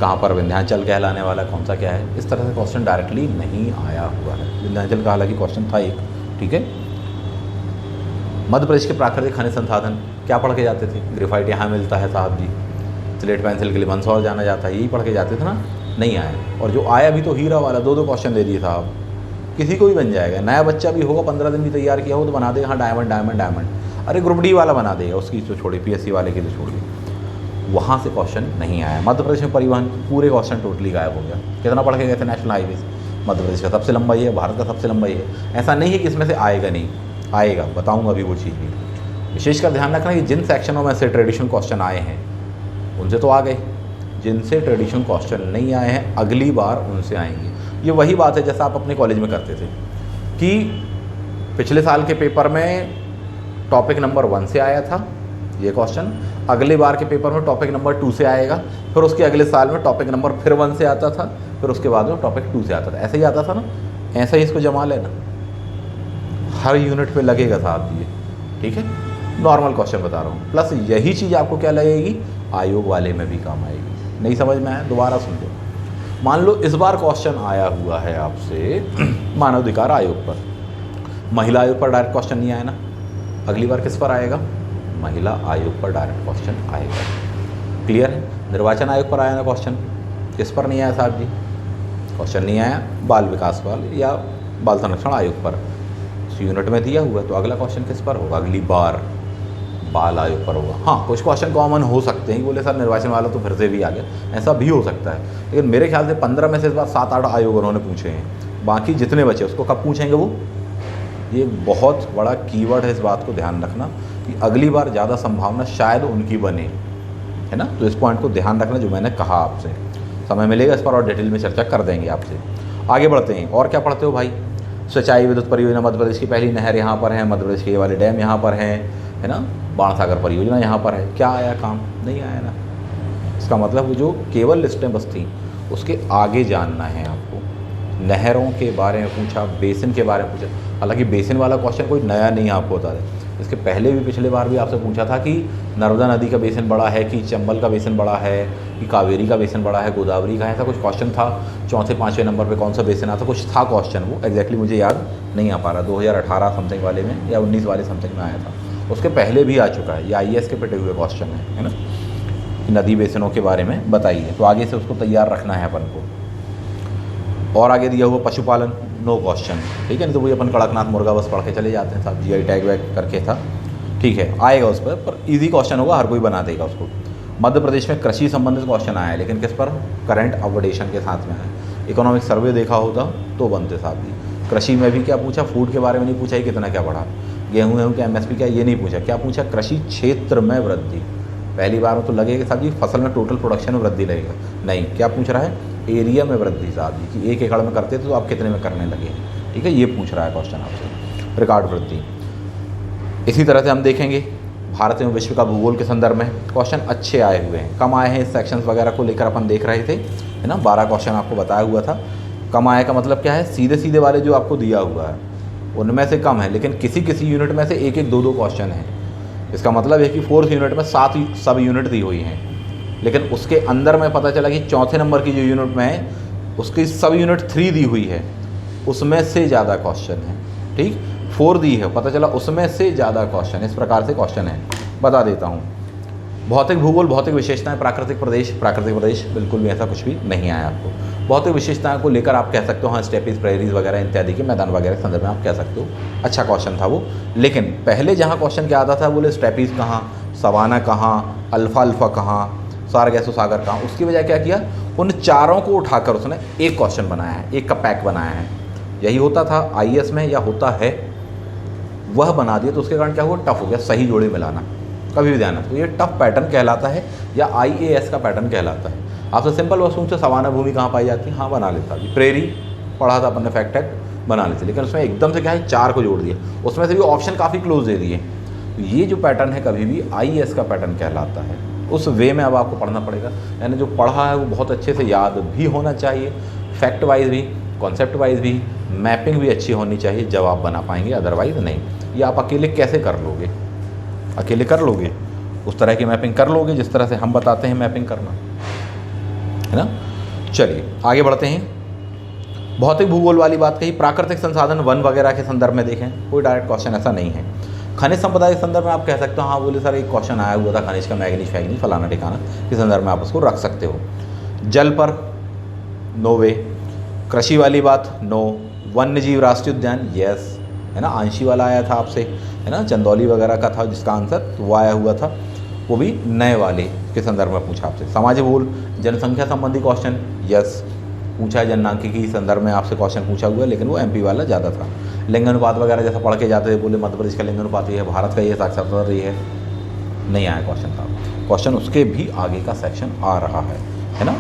कहाँ पर विंध्याचल कहलाने वाला कौन सा क्या है। इस तरह से क्वेश्चन डायरेक्टली नहीं आया हुआ है। विंध्याचल का हालांकि क्वेश्चन था एक, ठीक है। मध्य प्रदेश के प्राकृतिक खनिज संसाधन क्या पढ़ के जाते थे? ग्रेफाइट यहाँ मिलता है साहब जी, स्लेट पेंसिल के लिए मंदसौर जाना जाता है, यही पढ़ के जाते थे ना, नहीं आया। और जो आया भी तो हीरा वाला, 2-2 क्वेश्चन दे दिए साहब, किसी को भी बन जाएगा, नया बच्चा भी होगा, 15 दिन भी तैयार किया हो तो बना देगा हाँ डायमंड डायमंड डायमंड, अरे ग्रुप डी वाला बना देगा, उसकी तो छोड़िए, पीएससी वाले की तो छोड़िए, वहाँ से क्वेश्चन नहीं आया। मध्य प्रदेश में परिवहन पूरे क्वेश्चन टोटली गायब हो गया। कितना पढ़ के गए थे? नेशनल हाईवेज, मध्य प्रदेश का सबसे लंबा ही है, भारत का सबसे लंबा ही है। ऐसा नहीं है कि इसमें से आएगा नहीं, आएगा, बताऊँगा अभी वो चीज़ भी। विशेषकर ध्यान रखना कि जिन सेक्शनों में से ट्रेडिशनल क्वेश्चन आए हैं उनसे तो आ गए, जिनसे ट्रेडिशनल क्वेश्चन नहीं आए हैं अगली बार उनसे आएंगे। ये वही बात है जैसा आप अपने कॉलेज में करते थे कि पिछले साल के पेपर में टॉपिक नंबर 1 से आया था ये क्वेश्चन, अगले बार के पेपर में टॉपिक नंबर 2 से आएगा, फिर उसके अगले साल में टॉपिक नंबर फिर 1 से आता था, फिर उसके बाद में टॉपिक 2 से आता था, ऐसे ही आता था ना। ऐसा ही इसको जमा लेना, हर यूनिट पे लगेगा साहब ये, ठीक है। नॉर्मल क्वेश्चन बता रहा हूँ, प्लस यही चीज़ आपको क्या लगेगी, आयोग वाले में भी काम आएगी। नहीं समझ में आया, दोबारा सुन लो। मान लो इस बार क्वेश्चन आया हुआ है आपसे मानवाधिकार आयोग पर, महिला आयोग पर डायरेक्ट क्वेश्चन नहीं आया ना, अगली बार किस पर आएगा? महिला आयोग पर डायरेक्ट क्वेश्चन आएगा, क्लियर है। निर्वाचन आयोग पर आया ना क्वेश्चन, किस पर नहीं आया साहब जी? क्वेश्चन नहीं आया बाल विकास वाल या बाल संरक्षण आयोग पर, इस यूनिट में दिया हुआ है, तो अगला क्वेश्चन किस पर होगा? अगली बार बाल आयोग पर होगा। हाँ कुछ क्वेश्चन कॉमन हो सकते हैं, बोले सर निर्वाचन वाला तो फिर से भी आ गया, ऐसा भी हो सकता है, लेकिन मेरे ख्याल से 15 में से इस बार 7-8 आयोग उन्होंने पूछे हैं, बाकी जितने बचे उसको कब पूछेंगे वो। ये एक बहुत बड़ा कीवर्ड है, इस बात को ध्यान रखना कि अगली बार ज़्यादा संभावना शायद उनकी बने, है ना। तो इस पॉइंट को ध्यान रखना जो मैंने कहा आपसे। समय मिलेगा इस पर और डिटेल में चर्चा कर देंगे आपसे। आगे बढ़ते हैं। और क्या पढ़ते हो भाई? सिंचाई विद्युत परियोजना मध्य प्रदेश की पहली नहर यहाँ पर है, मध्य प्रदेश के ये वाले डैम यहाँ पर हैं, है ना। बाणसागर परियोजना यहाँ पर है। क्या आया काम? नहीं आया ना। इसका मतलब वो जो केवल लिस्टें बस थी उसके आगे जानना है आपको। नहरों के बारे में पूछा, बेसिन के बारे में पूछा। हालांकि बेसिन वाला क्वेश्चन कोई नया नहीं आपको बता दें, इसके पहले भी पिछले बार भी आपसे पूछा था कि नर्मदा नदी का बेसिन बड़ा है कि चंबल का बेसिन बड़ा है कि कावेरी का बेसिन बड़ा है, गोदावरी का है, ऐसा कुछ क्वेश्चन था। चौथे पाँचवें नंबर पे कौन सा बेसिन आता, कुछ था क्वेश्चन, वो एग्जैक्टली मुझे याद नहीं आ पा रहा। 2018 समथिंग वाले में या 19 वाले समथिंग में आया था। उसके पहले भी आ चुका है, ये IAS के पिटे हुए क्वेश्चन है ना। नदी बेसिनों के बारे में बताइए, तो आगे से उसको तैयार रखना है अपन को। और आगे दिया हुआ पशुपालन, नो क्वेश्चन, ठीक है। नहीं तो वही अपन कड़कनाथ मुर्गा बस पढ़ के चले जाते हैं साहब, GI टैग वैग करके था, ठीक है, आएगा उस पर इजी क्वेश्चन होगा, हर कोई बना देगा उसको। मध्य प्रदेश में कृषि संबंधित क्वेश्चन आया है, लेकिन किस पर? करंट अपडेशन के साथ में आया। इकोनॉमिक सर्वे देखा होता तो बनते साहब जी। कृषि में भी क्या पूछा? फूड के बारे में नहीं पूछा ही कितना क्या बढ़ा, गेहूँ के MSP क्या, ये नहीं पूछा। क्या पूछा? कृषि क्षेत्र में वृद्धि। पहली बार में तो लगेगा साहब जी फसल में टोटल प्रोडक्शन में वृद्धि लगेगा, नहीं। क्या पूछ रहा है? एरिया में वृद्धि साहब जी, कि 1 एकड़ में करते थे तो आप कितने में करने लगे, ठीक है, ये पूछ रहा है क्वेश्चन आपसे। रिकॉर्ड वृद्धि। इसी तरह से हम देखेंगे भारत एवं विश्व का भूगोल के संदर्भ में क्वेश्चन अच्छे आए हुए हैं। कम आए हैं इस सेक्शंस वगैरह को लेकर अपन देख रहे थे, है ना। 12 क्वेश्चन आपको बताया हुआ था। कम आए का मतलब क्या है? सीधे सीधे वाले जो आपको दिया हुआ है उनमें से कम है, लेकिन किसी किसी यूनिट में से 1-1, 2-2 क्वेश्चन हैं। इसका मतलब है कि 4th यूनिट में 7 सब यूनिट दी हुई हैं, लेकिन उसके अंदर में पता चला कि चौथे नंबर की जो यूनिट में है उसकी सब यूनिट 3 दी हुई है, उसमें से ज़्यादा क्वेश्चन है, ठीक। 4 दी है, पता चला उसमें से ज़्यादा क्वेश्चन, इस प्रकार से क्वेश्चन है। बता देता हूँ। भौतिक भूगोल, भौतिक विशेषताएं, प्राकृतिक प्रदेश, प्राकृतिक प्रदेश बिल्कुल भी ऐसा कुछ भी नहीं आया आपको। भौतिक विशेषताओं को लेकर आप कह सकते हो हाँ स्टेपीज, प्रेरीज वगैरह इत्यादि के मैदान वगैरह के संदर्भ में आप कह सकते हो। अच्छा क्वेश्चन था वो, लेकिन पहले जहाँ क्वेश्चन क्या आता था, बोले स्टेपीज कहाँ, सवाना कहाँ, अल्फा कहाँ, सारगैसो सागर कहाँ। उसकी वजह क्या किया, उन चारों को उठाकर उसने एक क्वेश्चन बनाया है, एक का पैक बनाया है। यही होता था IAS में, या होता है, वह बना दिया, तो उसके कारण क्या हुआ, टफ हो गया सही जोड़े मिलाना। कभी भी ध्यान रखो, ये टफ पैटर्न कहलाता है या IAS का पैटर्न कहलाता है। आपसे सिंपल बस पूछे सवाना भूमि कहाँ पाई जाती है, हाँ बना लेता। अभी प्रेरी पढ़ा था अपन ने, फैक्ट बना लेते, लेकिन उसमें एकदम से क्या है 4 को जोड़ दिया, उसमें से भी ऑप्शन काफ़ी क्लोज दे दिए। तो ये जो पैटर्न है कभी भी IAS का पैटर्न कहलाता है। उस वे में अब आपको पढ़ना पड़ेगा, यानी जो पढ़ा है वो बहुत अच्छे से याद भी होना चाहिए, फैक्ट वाइज भी, कॉन्सेप्ट वाइज भी, मैपिंग भी अच्छी होनी चाहिए, जब आप बना पाएंगे, अदरवाइज नहीं। ये आप अकेले कैसे कर लोगे, अकेले कर लोगे? उस तरह की मैपिंग कर लोगे जिस तरह से हम बताते हैं मैपिंग करना, है ना। चलिए आगे बढ़ते हैं। भौतिक भूगोल वाली बात कही, प्राकृतिक संसाधन वन वगैरह के संदर्भ में देखें, कोई डायरेक्ट क्वेश्चन ऐसा नहीं है। खनिज संपदा के संदर्भ में आप कह सकते हो हाँ बोले सर एक क्वेश्चन आया हुआ था खनिज का, मैग्नीज फलाना ठिकाना के संदर्भ में आप उसको रख सकते हो। जल पर नो वे, कृषि वाली बात नो, वन्य जीव राष्ट्रीय उद्यान यस, है ना। आंशी वाला आया था आपसे, है ना, चंदौली वगैरह का था जिसका आंसर, तो वो आया हुआ था, वो भी नए वाले के संदर्भ में पूछा आपसे। समाज भूगोल, जनसंख्या संबंधी क्वेश्चन यस पूछा है, जननांकिकी के संदर्भ में आपसे क्वेश्चन पूछा हुआ है, लेकिन वो MP वाला ज़्यादा था। लिंगानुपात वगैरह जैसा पढ़ के जाते थे, बोले मध्य प्रदेश का लिंगानुपात ये है, भारत का ये साक्षरता ये है, नहीं आया क्वेश्चन था। क्वेश्चन उसके भी आगे का सेक्शन आ रहा है ना।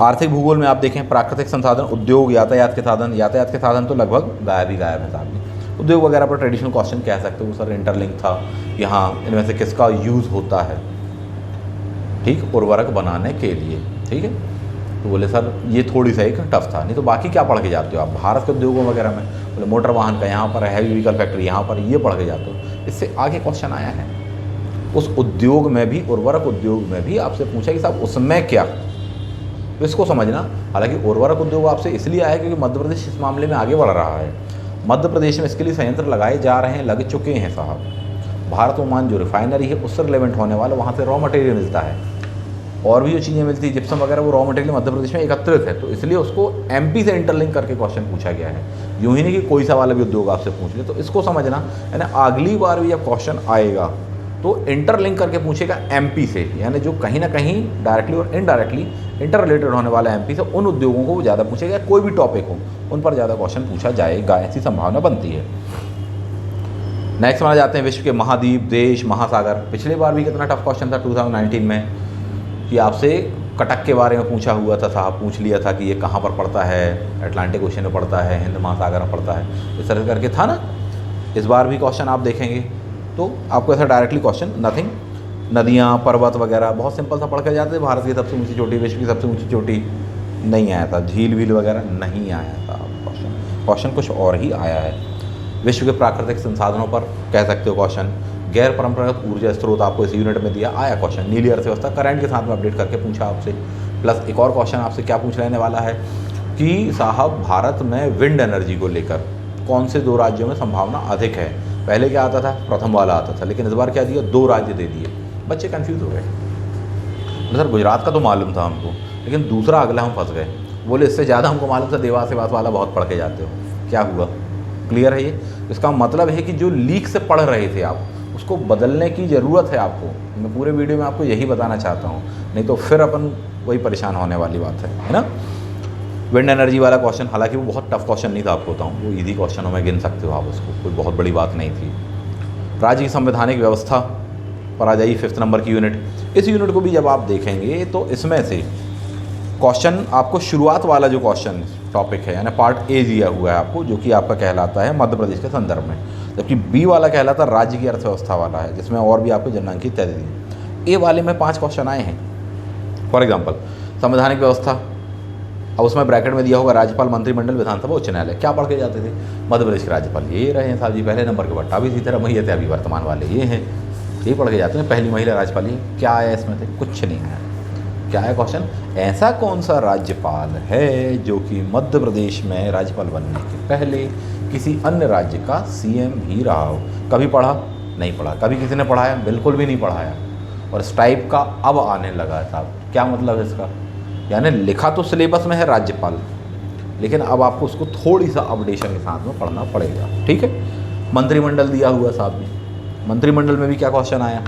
आर्थिक भूगोल में आप देखें, प्राकृतिक संसाधन, उद्योग, यातायात के साधन, यातायात के साधन तो लगभग गायब ही गायब है साहब। उद्योग वगैरह पर ट्रेडिशनल क्वेश्चन कह सकते हो सर, इंटरलिंक था यहाँ, इनमें से किसका यूज़ होता है, ठीक, उर्वरक बनाने के लिए, ठीक है। तो बोले सर ये थोड़ी सा एक टफ था, नहीं तो बाकी क्या पढ़ के जाते हो आप भारत के उद्योगों वगैरह में, बोले मोटर वाहन का यहाँ पर है, हैवी व्हीकल फैक्ट्री यहाँ पर, ये पढ़ के जाते हो। इससे आगे क्वेश्चन आया है, उस उद्योग में भी, उर्वरक उद्योग में भी आपसे पूछा कि साहब उसमें क्या, तो इसको समझना। हालांकि उर्वरक उद्योग आपसे इसलिए आया क्योंकि मध्य प्रदेश इस मामले में आगे बढ़ रहा है। मध्य प्रदेश में इसके लिए संयंत्र लगाए जा रहे हैं, लग चुके हैं साहब। भारत ओमान जो रिफाइनरी है उससे रिलेवेंट होने वाला, वहाँ से रॉ मटेरियल मिलता है, और भी जो चीज़ें मिलती है जिप्सम वगैरह, वो रॉ मटेरियल मध्य प्रदेश में एकत्रित है, तो इसलिए उसको MP से इंटरलिंक करके क्वेश्चन पूछा गया है। यूँ ही नहीं कि कोई सा वाला भी उद्योग आपसे पूछ ले, तो इसको समझना है ना। अगली बार भी जब क्वेश्चन आएगा, तो इंटरलिंक करके पूछेगा एमपी से, यानी जो कहीं ना कहीं डायरेक्टली और इनडायरेक्टली इंटर रिलेटेड होने वाला एमपी से उन उद्योगों को ज़्यादा पूछेगा, कोई भी टॉपिक हो उन पर ज़्यादा क्वेश्चन पूछा जाएगा, ऐसी संभावना बनती है। नेक्स्ट माना जाते हैं विश्व के महाद्वीप, देश, महासागर। पिछली बार भी कितना टफ क्वेश्चन था 2019 में कि आपसे कटक के बारे में पूछा हुआ था, साहब पूछ लिया था कि ये कहाँ पर पड़ता है, अटलांटिक ओशन में पड़ता है, हिंद महासागर में पड़ता है, इस तरह करके था ना। इस बार भी क्वेश्चन आप देखेंगे तो आपको ऐसा डायरेक्टली क्वेश्चन नथिंग, नदियाँ, पर्वत वगैरह बहुत सिंपल सा पढ़ के जाते थे। भारत की सबसे ऊंची चोटी, विश्व की सबसे ऊंची चोटी नहीं आया था, झील वील वगैरह नहीं आया था। क्वेश्चन कुछ और ही आया है। विश्व के प्राकृतिक संसाधनों पर कह सकते हो क्वेश्चन। गैर परंपरागत ऊर्जा स्रोत आपको इस यूनिट में दिया, आया क्वेश्चन। नीली अर्थव्यवस्था करंट के साथ में अपडेट करके पूछा आपसे। प्लस एक और क्वेश्चन आपसे क्या पूछ लेने वाला है कि साहब भारत में विंड एनर्जी को लेकर कौन से 2 राज्यों में संभावना अधिक है। पहले क्या आता था, प्रथम वाला आता था, लेकिन इस बार क्या दिया, 2 राज्य दे दिए। बच्चे कंफ्यूज हो गए। तो सर गुजरात का तो मालूम था हमको, लेकिन दूसरा अगला हम फंस गए। बोले इससे ज़्यादा हमको मालूम था, देवास सेवास वाला बहुत पढ़ के जाते हो। क्या हुआ, क्लियर है ये। इसका मतलब है कि जो लीक से पढ़ रहे थे आप, उसको बदलने की ज़रूरत है आपको। मैं पूरे वीडियो में आपको यही बताना चाहता हूँ, नहीं तो फिर अपन वही परेशान होने वाली बात है ना। विंड एनर्जी वाला क्वेश्चन, हालांकि वो बहुत टफ क्वेश्चन नहीं था, आपको बताऊँ, वो इजी क्वेश्चनों में गिन सकते हो आप उसको, कोई बहुत बड़ी बात नहीं थी। राज्य की संवैधानिक व्यवस्था पर आ जाइए, 5th नंबर की यूनिट। इस यूनिट को भी जब आप देखेंगे तो इसमें से क्वेश्चन आपको शुरुआत वाला जो क्वेश्चन टॉपिक है, यानी पार्ट ए दिया हुआ है आपको, जो कि आपका कहलाता है मध्य प्रदेश के संदर्भ में, जबकि बी वाला कहलाता राज्य की अर्थव्यवस्था वाला है, जिसमें और भी आपको जननांकी इत्यादि दी। ए वाले में 5 क्वेश्चन आए हैं। फॉर एग्जाम्पल संवैधानिक व्यवस्था, अब उसमें ब्रैकेट में दिया होगा राज्यपाल, मंत्रिमंडल, विधानसभा, उच्च न्यायालय। क्या पढ़ के जाते थे, मध्य प्रदेश के राज्यपाल ये रहे हैं साहब जी, पहले नंबर के बट्टा भी इसी तरह वही थे, अभी वर्तमान वाले ये हैं, ये पढ़ के जाते हैं। पहली महिला राज्यपाल ये, क्या आया इसमें से, कुछ नहीं आया। क्या है क्वेश्चन, ऐसा कौन सा राज्यपाल है जो कि मध्य प्रदेश में राज्यपाल बनने के पहले किसी अन्य राज्य का सीएम भी रहा हो। कभी पढ़ा, नहीं पढ़ा। कभी किसी ने पढ़ाया, बिल्कुल भी नहीं पढ़ाया। और इस टाइप का अब आने लगा है साहब। क्या मतलब है इसका, यानी लिखा तो सिलेबस में है राज्यपाल, लेकिन अब आपको उसको थोड़ी सा अपडेशन के साथ में पढ़ना पड़ेगा, ठीक है। मंत्रिमंडल दिया हुआ साहब जी, मंत्रिमंडल में भी क्या क्वेश्चन आया,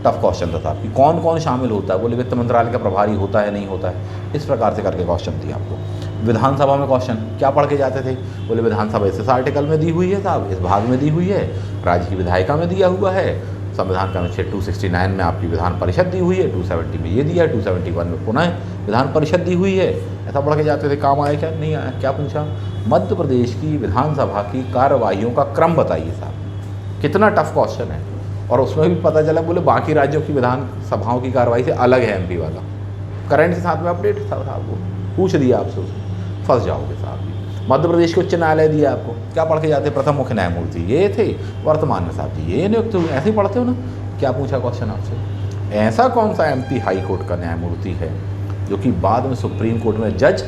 टफ क्वेश्चन था साहब कि कौन कौन शामिल होता है। बोले वित्त मंत्रालय का प्रभारी होता है, नहीं होता है, इस प्रकार से करके क्वेश्चन दिया आपको। विधानसभा में क्वेश्चन क्या पढ़ के जाते थे, बोले विधानसभा इस आर्टिकल में दी हुई है साहब, इस भाग में दी हुई है, राज्य की विधायिका में दिया हुआ है, संविधान का अनुच्छेद 269 में आपकी विधान परिषद दी हुई है, 270 में ये दिया है, 271 में पुनः विधान परिषद दी हुई है। ऐसा पढ़ के जाते थे। काम आया क्या, नहीं आया। क्या पूछा, मध्य प्रदेश की विधानसभा की कार्यवाहियों का क्रम बताइए साहब। कितना टफ क्वेश्चन है। और उसमें भी पता चला, बोले बाकी राज्यों की विधानसभाओं की कार्रवाई से अलग है एमपी वाला। करंट के साथ में अपडेट था साहब, वो पूछ दिया आपसे, उसमें फंस जाओगे साहब। मध्य प्रदेश के उच्च न्यायालय दिया आपको, क्या पढ़ के जाते, प्रथम मुख्य न्यायमूर्ति ये थे, वर्तमान में साहब जी ये नियुक्त हुए, ऐसे ही पढ़ते हो ना। क्या पूछा क्वेश्चन आपसे, ऐसा कौन सा एमपी हाई कोर्ट का न्यायमूर्ति है जो कि बाद में सुप्रीम कोर्ट में जज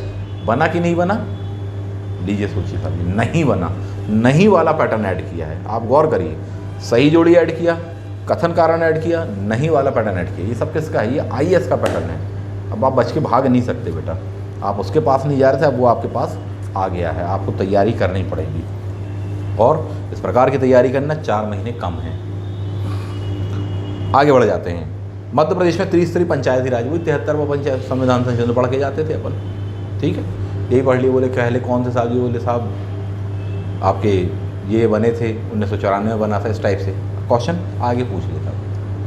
बना कि नहीं बना। लीजिए सोचिए साहब जी, नहीं बना। नहीं वाला पैटर्न ऐड किया है, आप गौर करिए। सही जोड़ी ऐड किया, कथन कारण ऐड किया, नहीं वाला पैटर्न ऐड किया। ये सब किसका है, ये आईएएस का पैटर्न है। अब आप बच के भाग नहीं सकते बेटा, आप उसके पास नहीं जा रहे थे, अब वो आपके पास आ गया है, आपको तैयारी करनी पड़ेगी। और इस प्रकार की तैयारी करना 4 महीने कम है। आगे बढ़ जाते हैं। मध्य प्रदेश में त्रिस्तरीय पंचायती राज, वही 73वां पंचायत संविधान संशोधन पढ़ के जाते थे अपन, ठीक है। यही पढ़ लिए। बोले पहले कौन थे साहब जी, बोले साहब आपके ये बने थे 1994 में बना था, इस टाइप से क्वेश्चन आगे पूछ लेता।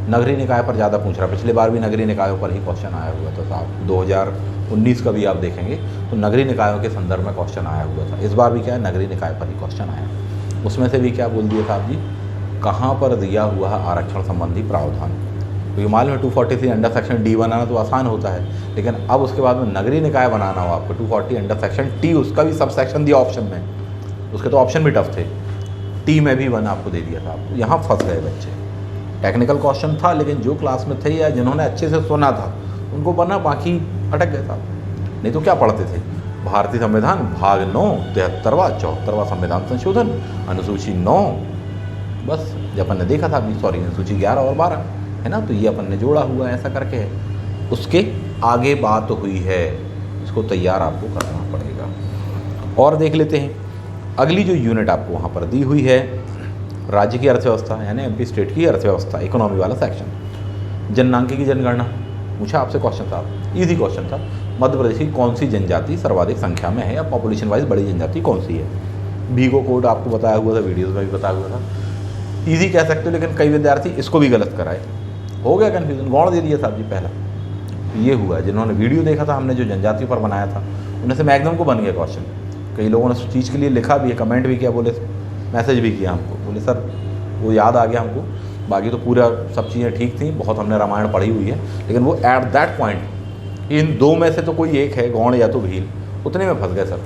नगरीय निकाय पर ज़्यादा पूछ रहा, पिछले बार भी नगरीय निकायों पर ही क्वेश्चन आया हुआ था साहब। 2019 का भी आप देखेंगे तो नगरीय निकायों के संदर्भ में क्वेश्चन आया हुआ था। इस बार भी क्या है, नगरीय निकाय पर ही क्वेश्चन आया। उसमें से भी क्या बोल दिया साहब जी, कहाँ पर दिया हुआ है आरक्षण संबंधी प्रावधान। क्योंकि मालूम है 240 अंडर सेक्शन डी बनाना तो आसान होता है, लेकिन अब उसके बाद में नगरीय निकाय बनाना हो आपको 240 अंडर सेक्शन टी, उसका भी सब सेक्शन दिया ऑप्शन में, उसके तो ऑप्शन भी टफ थे, टी में भी 1 आपको दे दिया था। आपको यहाँ फंस गए बच्चे। टेक्निकल क्वेश्चन था, लेकिन जो क्लास में थे या जिन्होंने अच्छे से सुना था उनको बना, बाकी अटक गए साहब। नहीं तो क्या पढ़ते थे, भारतीय संविधान भाग 9 73वां 74वां संविधान संशोधन अनुसूची 9, बस जब अपन ने देखा था, सॉरी अनुसूची 11 और 12 है ना, तो ये अपन ने जोड़ा हुआ ऐसा करके है। उसके आगे बात हुई है, इसको तैयार आपको करना पड़ेगा। और देख लेते हैं अगली जो यूनिट आपको वहाँ पर दी हुई है, राज्य की अर्थव्यवस्था यानी एमपी स्टेट की अर्थव्यवस्था, इकोनॉमी वाला सेक्शन। जननांकी की जनगणना पूछा आपसे क्वेश्चन था, ईजी क्वेश्चन था। मध्य प्रदेश की कौन सी जनजाति सर्वाधिक संख्या में है या पॉपुलेशन वाइज बड़ी जनजाति कौन सी है। भीगो कोड आपको बताया हुआ था, वीडियोज़ में भी बताया हुआ था। ईजी कह सकते हो, लेकिन कई विद्यार्थी इसको भी गलत कराए, हो गया कन्फ्यूजन, गौड़ दे दिया साहब जी पहला। ये हुआ जिन्होंने वीडियो देखा था हमने जो जनजातियों पर बनाया था, उनमें से मैक्सिमम को बन गया क्वेश्चन। कई लोगों ने उस चीज़ के लिए लिखा भी है, कमेंट भी किया, बोले मैसेज भी किया हमको, बोले सर वो याद आ गया हमको, बाकी तो पूरा सब चीज़ें ठीक थी, बहुत हमने रामायण पढ़ी हुई है, लेकिन वो एट दैट पॉइंट इन दो में से तो कोई एक है, गौड़ या तो भील, उतने में फंस गए सर।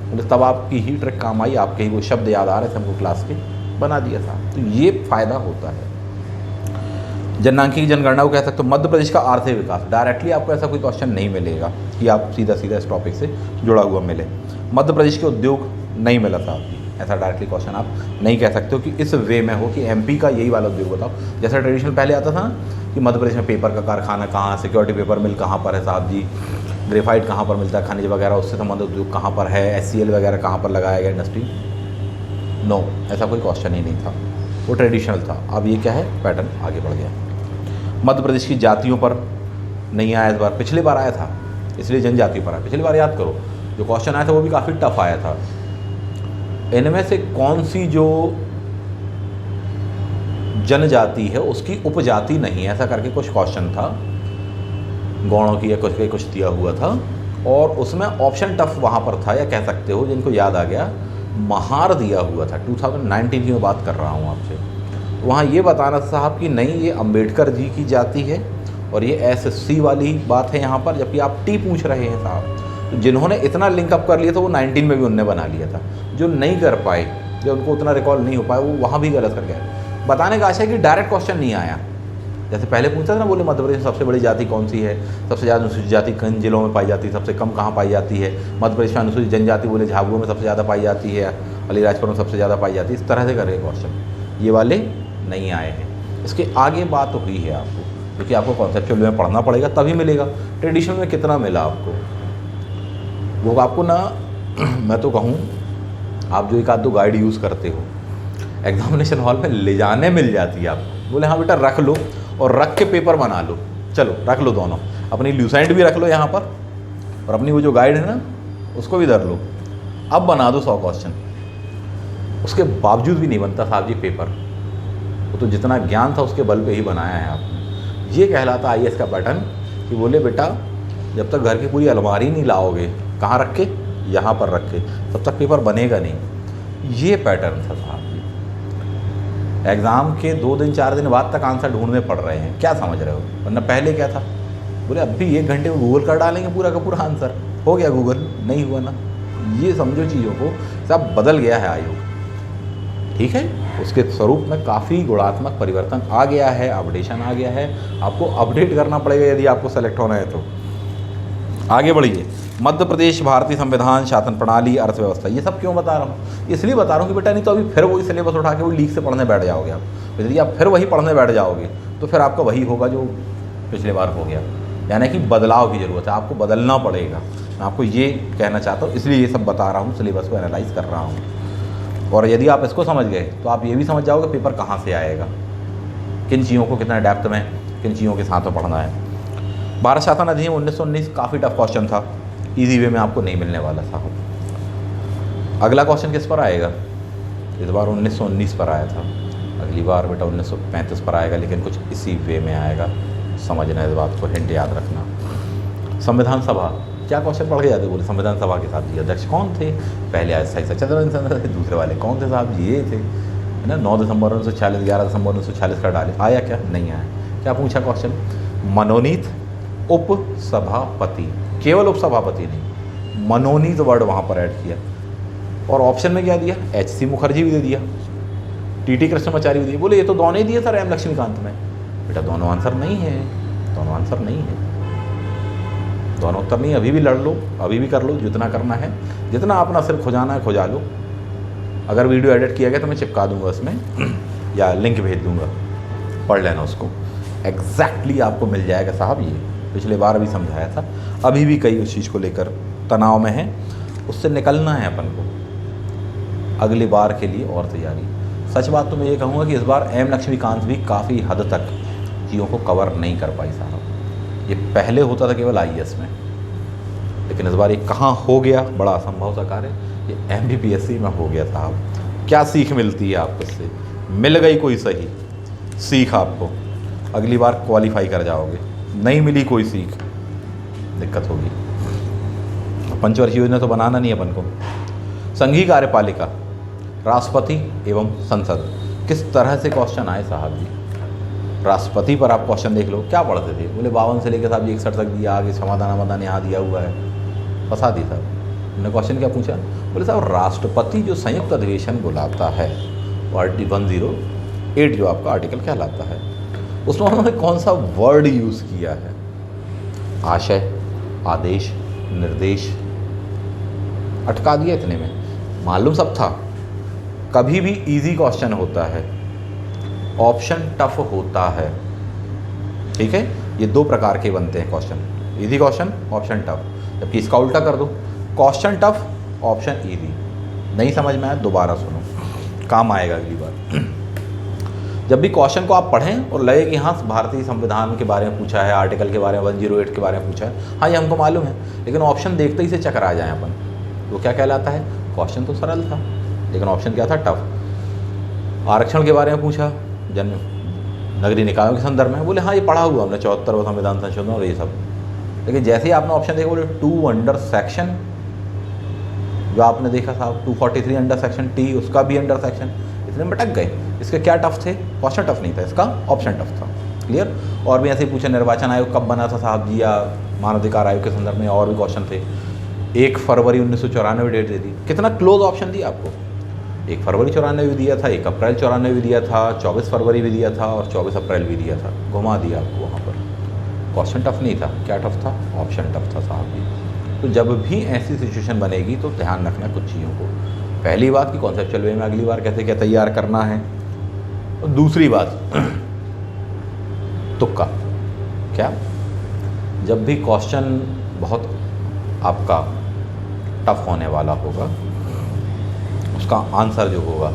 बोले तब आपकी ही ट्रिक काम आई, आपके ही वो शब्द याद आ रहे थे हमको क्लास के, बना दिया था। तो ये फ़ायदा होता है। जननांकी की जनगणना को कह सकते हो मध्य प्रदेश का आर्थिक विकास। डायरेक्टली आपको ऐसा कोई क्वेश्चन नहीं मिलेगा कि आप सीधा सीधा इस टॉपिक से जुड़ा हुआ मिले। मध्य प्रदेश के उद्योग नहीं मिला था, ऐसा डायरेक्टली क्वेश्चन आप नहीं कह सकते हो कि इस वे में हो कि एमपी का यही वाला उद्योग बताओ। जैसा ट्रेडिशनल पहले आता था ना कि मध्य प्रदेश में पेपर का कारखाना कहाँ, सिक्योरिटी पेपर मिल कहाँ पर है साहब जी, ग्रेफाइट कहाँ पर मिलता है, खनिज वगैरह उससे संबंधित उद्योग कहाँ पर है, SCL वगैरह कहाँ पर लगाया गया इंडस्ट्री। नो, ऐसा कोई क्वेश्चन ही नहीं था, वो ट्रेडिशनल था। अब ये क्या है, पैटर्न आगे बढ़ गया। मध्य प्रदेश की जातियों पर नहीं आया इस बार, पिछली बार आया था, इसलिए जनजातियों पर आया। पिछली बार याद करो जो क्वेश्चन आया था वो भी काफ़ी टफ आया था। इनमें से कौन सी जो जनजाति है उसकी उपजाति नहीं है, ऐसा करके कुछ क्वेश्चन था, गौड़ों की या कुछ दिया हुआ था, और उसमें ऑप्शन टफ वहाँ पर था, या कह सकते हो जिनको याद आ गया, महार दिया हुआ था। 2019 की मैं बात कर रहा हूँ आपसे। वहाँ ये बताना साहब कि नहीं ये अंबेडकर जी की जाति है और ये SSC वाली बात है यहाँ पर, जबकि आप टी पूछ रहे हैं साहब। तो जिन्होंने इतना लिंकअप कर लिया था वो 19 में भी उनने बना लिया था, जो नहीं कर पाए, जो उनको उतना रिकॉल नहीं हो पाया, वो वहाँ भी गलत कर गए। बताने का आशा है कि डायरेक्ट क्वेश्चन नहीं आया। जैसे पहले पूछा था ना, बोले मध्य प्रदेश में सबसे बड़ी जाति कौन सी है, सबसे ज़्यादा अनुसूचित जाति किन जिलों में पाई जाती है, सबसे कम कहाँ पाई जाती है। मध्य प्रदेश में अनुसूचित जनजाति बोले झाबुआ में सबसे ज़्यादा पाई जाती है, अलीराजपुर में सबसे ज़्यादा पाई जाती है, इस तरह से करें क्वेश्चन। ये वाले नहीं आए हैं। इसके आगे बात हुई है आपको, क्योंकि आपको कॉन्सेप्चुअल में पढ़ना पड़ेगा तभी मिलेगा। ट्रेडिशनल में कितना मिला आपको, वो आपको ना मैं तो कहूँ आप जो एक आध दो गाइड यूज़ करते हो एग्जामिनेशन हॉल में ले जाने मिल जाती है आपको। बोले हाँ बेटा रख लो, और रख के पेपर बना लो, चलो रख लो दोनों, अपनी ल्यूसेंट भी रख लो यहाँ पर और अपनी वो जो गाइड है ना उसको भी धर लो, अब बना दो 100 क्वेश्चन। उसके बावजूद भी नहीं बनता साहब जी पेपर, वो तो जितना ज्ञान था उसके बल पे ही बनाया है आपने। ये कहलाता IAS का पैटर्न कि बोले बेटा जब तक घर की पूरी अलमारी नहीं लाओगे, कहाँ रख के, यहाँ पर रख के, तब तक पेपर बनेगा नहीं। ये पैटर्न था साहब जी। एग्ज़ाम के 2 दिन 4 दिन बाद तक आंसर ढूंढने पड़ रहे हैं, क्या समझ रहे हो, वरना पहले क्या था, बोले अब भी 1 घंटे में गूगल कर डालेंगे पूरा का पूरा आंसर, हो गया गूगल, नहीं हुआ ना। ये समझो चीज़ों को, सब बदल गया है आयोग, ठीक है। उसके स्वरूप में काफ़ी गुणात्मक परिवर्तन आ गया है, अपडेशन आ गया है, आपको अपडेट करना पड़ेगा यदि आपको सेलेक्ट होना है तो। आगे बढ़िए। मध्य प्रदेश, भारतीय संविधान, शासन प्रणाली, अर्थव्यवस्था, ये सब क्यों बता रहा हूँ, इसलिए बता रहा हूँ कि बेटा नहीं तो अभी फिर वही सिलेबस उठा के वो लीक से पढ़ने बैठ जाओगे आप। यदि आप फिर वही पढ़ने बैठ जाओगे तो फिर आपका वही होगा जो पिछले बार हो गया, यानी कि बदलाव की ज़रूरत है, आपको बदलना पड़ेगा। मैं आपको ये कहना चाहता हूँ, इसलिए ये सब बता रहा हूँ, सिलेबस को एनालाइज कर रहा हूँ। और यदि आप इसको समझ गए तो आप ये भी समझ जाओगे पेपर कहाँ से आएगा, किन चीज़ों को कितना डेप्थ में, किन चीज़ों के साथ में पढ़ना है। भारत शासन अधिनियम 1919 काफ़ी टफ क्वेश्चन था, इजी वे में आपको नहीं मिलने वाला था। अगला क्वेश्चन किस पर आएगा, इस बार 1919 पर आया था, अगली बार बेटा 1935 पर आएगा, लेकिन कुछ इसी वे में आएगा, समझना इस बात को, हिंट याद रखना। संविधान सभा, क्या क्वेश्चन पढ़ के जाते, बोले संविधान सभा के साहब जी अध्यक्ष कौन थे, पहले आए सही सच्चिदानंद थे, दूसरे वाले कौन थे साहब जी, ये थे, है ना, 9 दिसंबर 1946, 11 दिसंबर 1946 कर डाले, आया क्या, नहीं आया। क्या पूछा क्वेश्चन, मनोनीत उपसभापति, केवल उपसभापति नहीं, मनोनीत वर्ड वहाँ पर ऐड किया, और ऑप्शन में क्या दिया, HC मुखर्जी भी दे दिया, TT कृष्णमाचारी भी दिए। बोले ये तो दोनों ही दिए सर M लक्ष्मीकांत में, बेटा दोनों आंसर नहीं है, दोनों आंसर नहीं है, दोनों उत्तर नहीं। अभी भी लड़ लो, अभी भी कर लो, जितना करना है, जितना अपना सिर खुजाना है खुजा लो। अगर वीडियो एडिट किया गया तो मैं चिपका दूंगा इसमें या लिंक भेज दूंगा, पढ़ लेना उसको, एग्जैक्टली आपको मिल जाएगा साहब। ये पिछले बार भी समझाया था, अभी भी कई उस चीज़ को लेकर तनाव में है, उससे निकलना है अपन को, अगली बार के लिए और तैयारी। सच बात तो मैं ये कहूँगा कि इस बार एम लक्ष्मीकांत भी काफ़ी हद तक चीज़ों को कवर नहीं कर पाई साहब। ये पहले होता था केवल आईएएस में, लेकिन इस बार ये कहाँ हो गया, बड़ा असंभव सा कार्य, ये एमपीपीएससी में हो गया साहब। क्या सीख मिलती है आपको इससे? मिल गई कोई सही सीख आपको, अगली बार क्वालिफाई कर जाओगे। नहीं मिली कोई सीख, दिक्कत होगी। पंचवर्षीय योजना तो बनाना नहीं अपन को। संघीय कार्यपालिका, राष्ट्रपति एवं संसद, किस तरह से क्वेश्चन आए साहब जी। राष्ट्रपति पर आप क्वेश्चन देख लो, क्या पढ़ते थे? बोले 52 से लेकर साहब जी 61 तक दिया, आगे समाधान यहाँ दिया हुआ है, फंसा दी साहब। उन्होंने क्वेश्चन क्या पूछा? बोले साहब राष्ट्रपति जो संयुक्त अधिवेशन बुलाता है, आर्टिकल 108 जो आपका आर्टिकल कहलाता है, उसमें उन्होंने कौन सा वर्ड यूज़ किया है? आशय, आदेश, निर्देश, अटका दिया इतने में, मालूम सब था। कभी भी इजी क्वेश्चन होता है, ऑप्शन टफ होता है, ठीक है। ये दो प्रकार के बनते हैं question, easy question, option tough. जबकि इसका उल्टा कर दो, क्वेश्चन टफ, ऑप्शन इजी। नहीं समझ में आया दोबारा सुनो, काम आएगा अगली बार। जब भी क्वेश्चन को आप पढ़ें और लगे कि हाँ भारतीय संविधान के बारे में पूछा है, आर्टिकल के बारे में, 108 के बारे में पूछा है, हाँ ये हमको मालूम है, लेकिन ऑप्शन देखते ही से चकरा जाए अपन, वो क्या कहलाता है? क्वेश्चन तो सरल था, लेकिन ऑप्शन क्या था? टफ। आरक्षण के बारे में पूछा, जन नगरीय निकायों के संदर्भ में, बोले हाँ ये पढ़ा हुआ हमने 74वां संविधान संशोधन और ये सब, लेकिन जैसे ही आपने ऑप्शन देखा, बोले 2 अंडर सेक्शन, जो आपने देखा साहब 243 अंडर सेक्शन टी, उसका भी अंडर सेक्शन, इतने में भटक गए। इसके क्या टफ थे? क्वेश्चन टफ नहीं था, इसका ऑप्शन टफ था। क्लियर? और भी ऐसे ही पूछा, निर्वाचन आयोग कब बना था साहब जी, या मानवाधिकार आयोग के संदर्भ में और भी क्वेश्चन थे। 1 फरवरी 1994 डेट दे दी, कितना क्लोज ऑप्शन दिया आपको। 1 फरवरी 94 भी दिया था, 1 अप्रैल 94 भी दिया था, 24 फरवरी भी दिया था और 24 अप्रैल भी दिया था, घुमा दिया आपको वहाँ पर। क्वेश्चन टफ नहीं था, क्या टफ था? ऑप्शन टफ था साहब जी। तो जब भी ऐसी सिचुएशन बनेगी तो ध्यान रखना कुछ चीज़ों को। पहली बात कि कॉन्सेप्चुअल वे में अगली बार कैसे क्या तैयार करना है, और दूसरी बात तुक्का। क्या? जब भी क्वेश्चन बहुत आपका टफ होने वाला होगा, उसका आंसर जो होगा,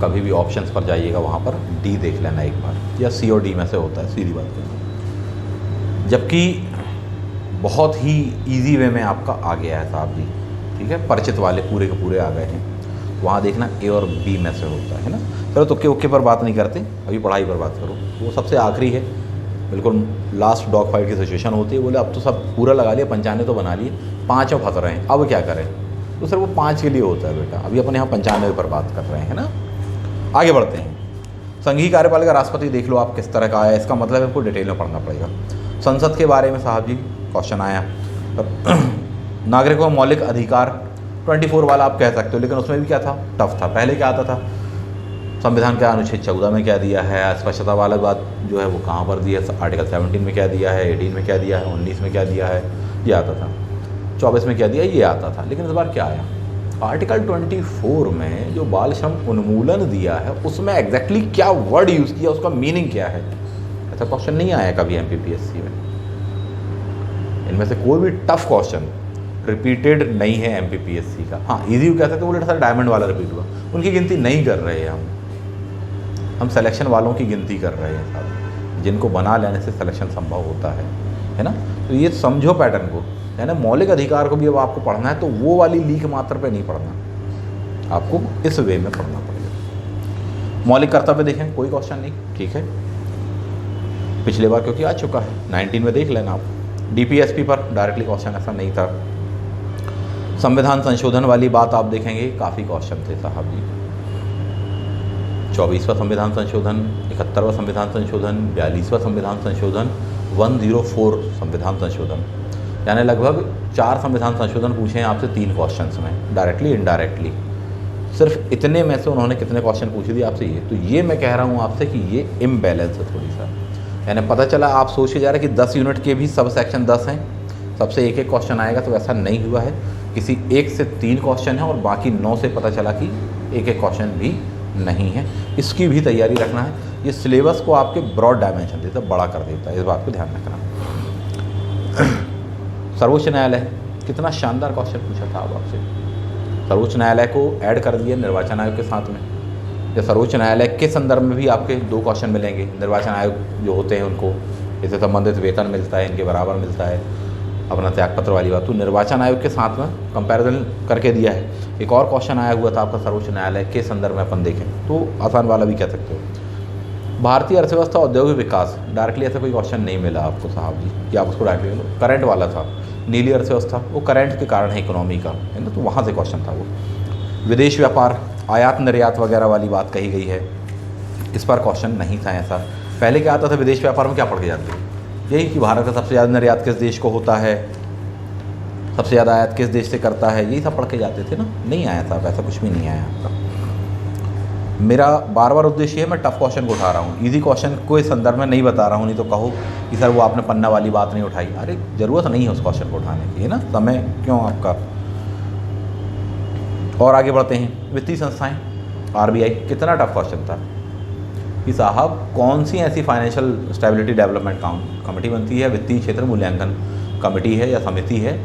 कभी भी ऑप्शंस पर जाइएगा, वहाँ पर डी देख लेना एक बार, या सी और डी में से होता है, सीधी बात करना। जबकि बहुत ही इजी वे में आपका आ गया है साहब जी, ठीक है, परिचित वाले पूरे के पूरे आ गए हैं, वहाँ देखना ए और बी में से होता है ना। चलो तुक्के उक्के पर बात नहीं करते, अभी पढ़ाई पर बात करो, वो सबसे आखिरी है, बिल्कुल लास्ट डॉग फाइट की सिचुएशन होती है। बोले अब तो सब पूरा लगा लिया, 95 तो बना लिए, 5 में फंस रहे हैं, अब क्या करें? तो सिर्फ वो 5 के लिए होता है बेटा, अभी अपन यहाँ 95 पर बात कर रहे हैं ना। आगे बढ़ते हैं। संघीय कार्यपालिका, राष्ट्रपति देख लो आप किस तरह का आया, इसका मतलब आपको डिटेल में पढ़ना पड़ेगा। संसद के बारे में साहब जी क्वेश्चन आया, नागरिकों का मौलिक अधिकार 24 वाला आप कह सकते हो, लेकिन उसमें भी क्या था? टफ था। पहले क्या आता था? संविधान के अनुच्छेद 14 में क्या दिया है, स्पष्टता वाला बात जो है वो कहाँ पर दिया है, आर्टिकल 17 में क्या दिया है, 18 में क्या दिया है, 19 में क्या दिया है, ये आता था। 24 में क्या दिया, ये आता था। लेकिन इस बार क्या आया? आर्टिकल 24 में जो बाल श्रम उन्मूलन दिया है, उसमें एग्जैक्टली क्या वर्ड यूज़ किया, उसका मीनिंग क्या है, ऐसा क्वेश्चन नहीं आया कभी एमपीपीएससी में। इनमें से कोई भी टफ क्वेश्चन रिपीटेड नहीं है एमपीपीएससी का। हाँ इजी कह सकते, बोले सर डायमंड वाला रिपीट हुआ, उनकी गिनती नहीं कर रहे हैं हम सिलेक्शन वालों की गिनती कर रहे हैं साहब, जिनको बना लेने से सिलेक्शन संभव होता है ना। तो ये समझो पैटर्न को, है ना। मौलिक अधिकार को भी अब आपको पढ़ना है तो वो वाली लीक मात्र पे नहीं पढ़ना, आपको इस वे में पढ़ना पड़ेगा। मौलिक कर्तव्य देखें, कोई क्वेश्चन नहीं, ठीक है, पिछले बार क्योंकि आ चुका है, 19 में देख लेना आप। डीपीएसपी पर डायरेक्टली क्वेश्चन ऐसा नहीं था। संविधान संशोधन वाली बात आप देखेंगे, काफ़ी क्वेश्चन थे साहब जी। 24वां संविधान संशोधन, 71वां संविधान संशोधन, 42वां संविधान संशोधन, 104 संविधान संशोधन, यानी लगभग 4 संविधान संशोधन पूछे हैं आपसे 3 क्वेश्चंस में, डायरेक्टली इनडायरेक्टली। सिर्फ इतने में से उन्होंने कितने क्वेश्चन पूछे दिए आपसे, ये तो ये मैं कह रहा हूँ आपसे कि ये इम्बैलेंस है थोड़ी सा। यानी पता चला आप सोच के जा रहे हैं कि 10 यूनिट के भी सब सेक्शन 10 हैं, सबसे एक एक क्वेश्चन आएगा, तो ऐसा नहीं हुआ है। किसी एक से 3 क्वेश्चन है और बाकी 9 से पता चला कि एक एक क्वेश्चन भी नहीं है। इसकी भी तैयारी रखना है। ये सिलेबस को आपके ब्रॉड डायमेंशन देता है, बड़ा कर देता है, इस बात को ध्यान रखना। सर्वोच्च न्यायालय, कितना शानदार क्वेश्चन पूछा था अब आपसे, सर्वोच्च न्यायालय को ऐड कर दिया निर्वाचन आयोग के साथ में। या सर्वोच्च न्यायालय के संदर्भ में भी आपके 2 क्वेश्चन मिलेंगे। निर्वाचन आयोग जो होते हैं उनको इससे संबंधित वेतन मिलता है, इनके बराबर मिलता है, अपना त्यागपत्र वाली बात, तो निर्वाचन आयोग के साथ में कंपैरिजन करके दिया है। एक और क्वेश्चन आया हुआ था आपका सर्वोच्च न्यायालय के संदर्भ में अपन देखें तो आसान वाला भी कह सकते हो। भारतीय अर्थव्यवस्था औद्योगिक विकास, डायरेक्टली ऐसा कोई क्वेश्चन नहीं मिला आपको साहब जी कि आप उसको डायरेक्टली लो। करंट वाला था, नीली अर्थव्यवस्था, वो करंट के कारण है इकोनॉमी का, है ना, तो वहाँ से क्वेश्चन था वो। विदेश व्यापार, आयात निर्यात वगैरह वाली बात कही गई है, इस पर क्वेश्चन नहीं था ऐसा। पहले क्या आता था विदेश व्यापार में, क्या पढ़ के जाते थे, यही कि भारत का सबसे ज़्यादा निर्यात किस देश को होता है, सबसे ज़्यादा आयात किस देश से करता है, यही सब पढ़ के जाते थे ना। नहीं आया साहब, ऐसा कुछ भी नहीं आया आपका। मेरा बार बार उद्देश्य है, मैं टफ क्वेश्चन को उठा रहा हूँ, इजी क्वेश्चन को इस संदर्भ में नहीं बता रहा हूँ, नहीं तो कहो कि सर वो आपने पन्ना वाली बात नहीं उठाई। अरे ज़रूरत नहीं है उस क्वेश्चन को उठाने की, है ना, समय क्यों आपका। और आगे बढ़ते हैं, वित्तीय संस्थाएं, आरबीआई, कितना टफ क्वेश्चन था कि साहब कौन सी ऐसी फाइनेंशियल स्टेबिलिटी डेवलपमेंट कमेटी बनती है, वित्तीय क्षेत्र मूल्यांकन कमेटी है या समिति है,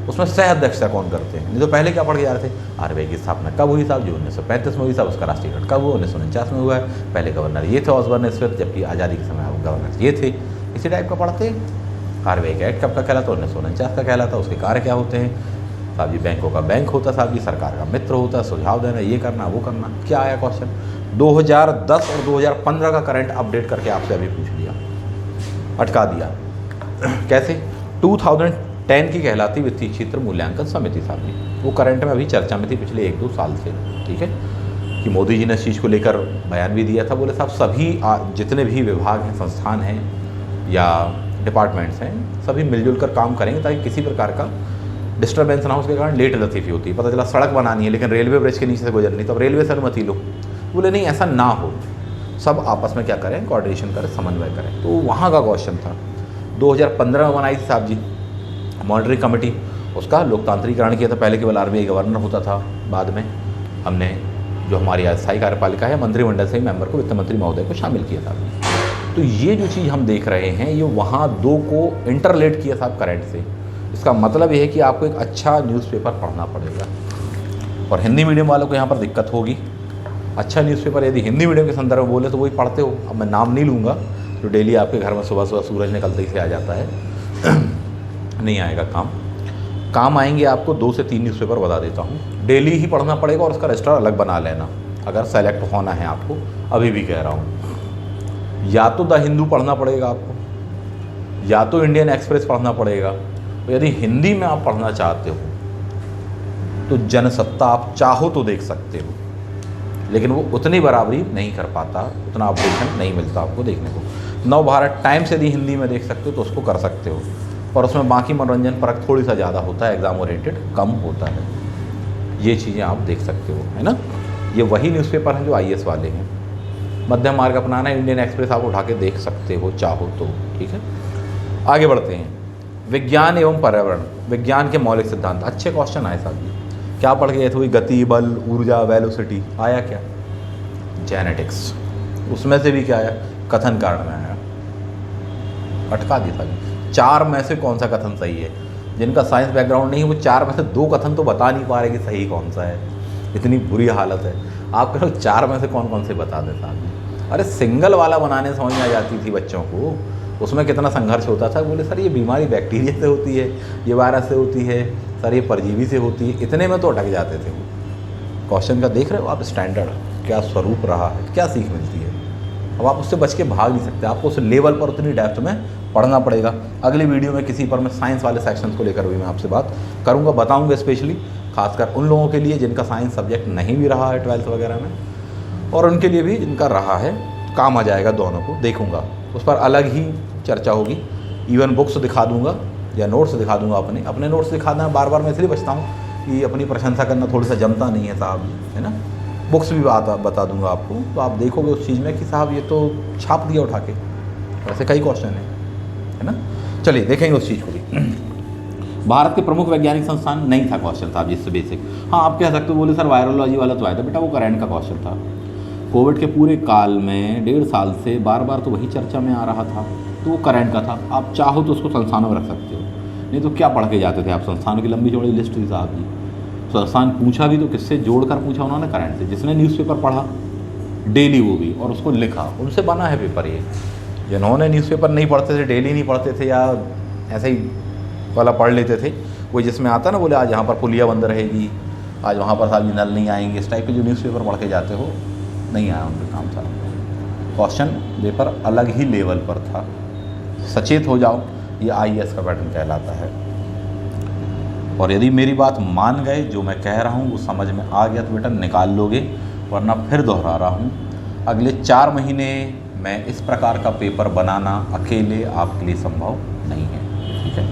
उसमें सह अध्यक्षता कौन करते हैं। नहीं तो पहले क्या पढ़ के जा रहे थे, आरबीआई की स्थापना कब हुई साहब, जो 1935 में हुई साहब, उसका राष्ट्रीयकरण कब हुआ, 1949 में हुआ है, पहले गवर्नर ये थे ऑसबर्न स्मिथ, जबकि आज़ादी के समय गवर्नर ये थे। इसी टाइप का पढ़ते। आरबीआई का एक्ट कब का कहलाता, 1949 का कहलाता, उसके कार्य क्या होते हैं साहब जी, बैंकों का बैंक होता साहब जी, सरकार का मित्र होता, सुझाव देना, ये करना वो करना। क्या आया क्वेश्चन, 2010 और 2015 का करंट अपडेट करके आपसे अभी पूछ लिया, अटका दिया। कैसे, 2010 की कहलाती वित्तीय क्षेत्र मूल्यांकन समिति साहब जी, वो करंट में अभी चर्चा में थी पिछले 1-2 साल से, ठीक है, कि मोदी जी ने इस चीज़ को लेकर बयान भी दिया था। बोले साहब सभी जितने भी विभाग हैं, संस्थान हैं या डिपार्टमेंट्स हैं, सभी मिलजुल कर काम करेंगे ताकि किसी प्रकार का डिस्टर्बेंस ना हो, उसके कारण लेट लतीफ़ी होती है। पता चला सड़क बनानी है लेकिन रेलवे ब्रिज के नीचे से गुजरनी, तो अब रेलवे से अनुमति लो। बोले नहीं ऐसा ना हो, सब आपस में क्या करें, कोऑर्डिनेशन करें, समन्वय करें। तो वहाँ का क्वेश्चन था। 2015 में बनाई थी साहब जी मॉनिटरिंग कमेटी, उसका लोकतांत्रिकरण किया था। पहले केवल आरबीआई गवर्नर होता था, बाद में हमने जो हमारी अस्थायी कार्यपालिका है, मंत्रिमंडल से ही मेंबर को, वित्त मंत्री महोदय को शामिल किया था। तो ये जो चीज़ हम देख रहे हैं, ये वहाँ 2 को इंटरलेट किया साहब करंट से। इसका मतलब ये है कि आपको एक अच्छा न्यूज़पेपर पढ़ना पड़ेगा, और हिंदी मीडियम वालों को यहाँ पर दिक्कत होगी। अच्छा न्यूज़पेपर यदि हिंदी मीडियम के संदर्भ में बोले तो वही पढ़ते हो, अब मैं नाम नहीं लूँगा, जो डेली आपके घर में सुबह सुबह सूरज निकलते ही से आ जाता है, नहीं आएगा काम आएंगे आपको 2 से 3 न्यूज़पेपर बता देता हूँ, डेली ही पढ़ना पड़ेगा, और उसका रजिस्टर अलग बना लेना अगर सेलेक्ट होना है आपको। अभी भी कह रहा हूँ, या तो द हिंदू पढ़ना पड़ेगा आपको, या तो इंडियन एक्सप्रेस पढ़ना पड़ेगा। तो यदि हिंदी में आप पढ़ना चाहते हो तो जनसत्ता आप चाहो तो देख सकते हो, लेकिन वो उतनी बराबरी नहीं कर पाता, उतना अपडेशन नहीं मिलता आपको देखने को। नव भारत टाइम्स यदि हिंदी में देख सकते हो तो उसको कर सकते हो, पर उसमें बाकी मनोरंजन परक थोड़ी सा ज़्यादा होता है, एग्ज़ाम ओरिएंटेड कम होता है। ये चीज़ें आप देख सकते हो, है ना। ये वही न्यूज़पेपर हैं जो आईएएस वाले हैं। मध्यम मार्ग अपनाना है, इंडियन एक्सप्रेस आप उठा के देख सकते हो चाहो तो, ठीक है। आगे बढ़ते हैं, विज्ञान एवं पर्यावरण, विज्ञान के मौलिक सिद्धांत। अच्छे क्वेश्चन आए साहब जी, क्या पढ़ के गए थे, गति, बल, ऊर्जा, वेलोसिटी, आया क्या, जेनेटिक्स, उसमें से भी क्या आया, कथन कारण में आया, अटका दिया था। 4 में से कौन सा कथन सही है, जिनका साइंस बैकग्राउंड नहीं है वो 4 में से 2 कथन तो बता नहीं पा रहे कि सही कौन सा है, इतनी बुरी हालत है। आप कहो 4 में से कौन कौन से बता देता साहब। अरे सिंगल वाला बनाने समझ में आ जाती थी बच्चों को, उसमें कितना संघर्ष होता था। बोले सर ये बीमारी बैक्टीरिया से होती है, ये वायरस से होती है, सर ये परजीवी से होती है, इतने में तो अटक जाते थे वो। क्वेश्चन का देख रहे हो आप स्टैंडर्ड, क्या स्वरूप रहा है, क्या सीख मिलती है। अब आप उससे बच के भाग नहीं सकते, आपको उस लेवल पर उतनी डेप्थ में पढ़ना पड़ेगा। अगली वीडियो में किसी पर मैं साइंस वाले सेक्शंस को लेकर भी मैं आपसे बात करूँगा, बताऊँगा, स्पेशली खासकर उन लोगों के लिए जिनका साइंस सब्जेक्ट नहीं भी रहा है 12th वगैरह में, और उनके लिए भी जिनका रहा है, काम आ जाएगा दोनों को, देखूँगा उस पर अलग ही चर्चा होगी। इवन बुक्स दिखा दूँगा या नोट्स दिखा दूँगा, अपने नोट्स दिखाना बार बार मैं इसलिए बचता हूँ कि अपनी प्रशंसा करना थोड़ा सा जमता नहीं है साहब, है ना। बुक्स भी बता दूंगा आपको, तो आप देखोगे उस चीज़ में कि साहब ये तो छाप दिया उठा के, ऐसे कई क्वेश्चन है ना। चलिए देखेंगे उस चीज़ को भी। भारत के प्रमुख वैज्ञानिक संस्थान नहीं था क्वेश्चन था जिससे बेसिक। हाँ आप कह सकते हो, बोले सर वायरोलॉजी वाला तो आया था, बेटा वो करंट का क्वेश्चन था। कोविड के पूरे काल में 1.5 साल से बार बार तो वही चर्चा में आ रहा था, तो वो करंट का था। आप चाहो तो उसको संस्थानों में रख सकते हो, नहीं तो क्या पढ़ के जाते थे आप, संस्थानों की लंबी चौड़ी लिस्ट थी साहब जी। तो आसान पूछा भी तो किससे जोड़कर पूछा उन्होंने? करंट से। जिसने न्यूज़पेपर पढ़ा डेली वो भी और उसको लिखा, उनसे बना है पेपर ये। जिन्होंने न्यूज़पेपर नहीं पढ़ते थे, डेली नहीं पढ़ते थे या ऐसे ही वाला पढ़ लेते थे, वो जिसमें आता ना बोले आज यहाँ पर पुलिया बंद रहेगी, आज वहाँ पर साहब नल नहीं आएंगे, इस टाइप के जो न्यूज़पेपर पढ़ के जाते हो, नहीं आया उनका काम सारा। क्वेश्चन पेपर अलग ही लेवल पर था। सचेत हो जाओ, ये IAS का पैटर्न कहलाता है। और यदि मेरी बात मान गए, जो मैं कह रहा हूँ वो समझ में आ गया तो बेटा निकाल लोगे, वरना फिर दोहरा रहा हूँ, अगले 4 महीने में इस प्रकार का पेपर बनाना अकेले आपके लिए संभव नहीं है। ठीक है।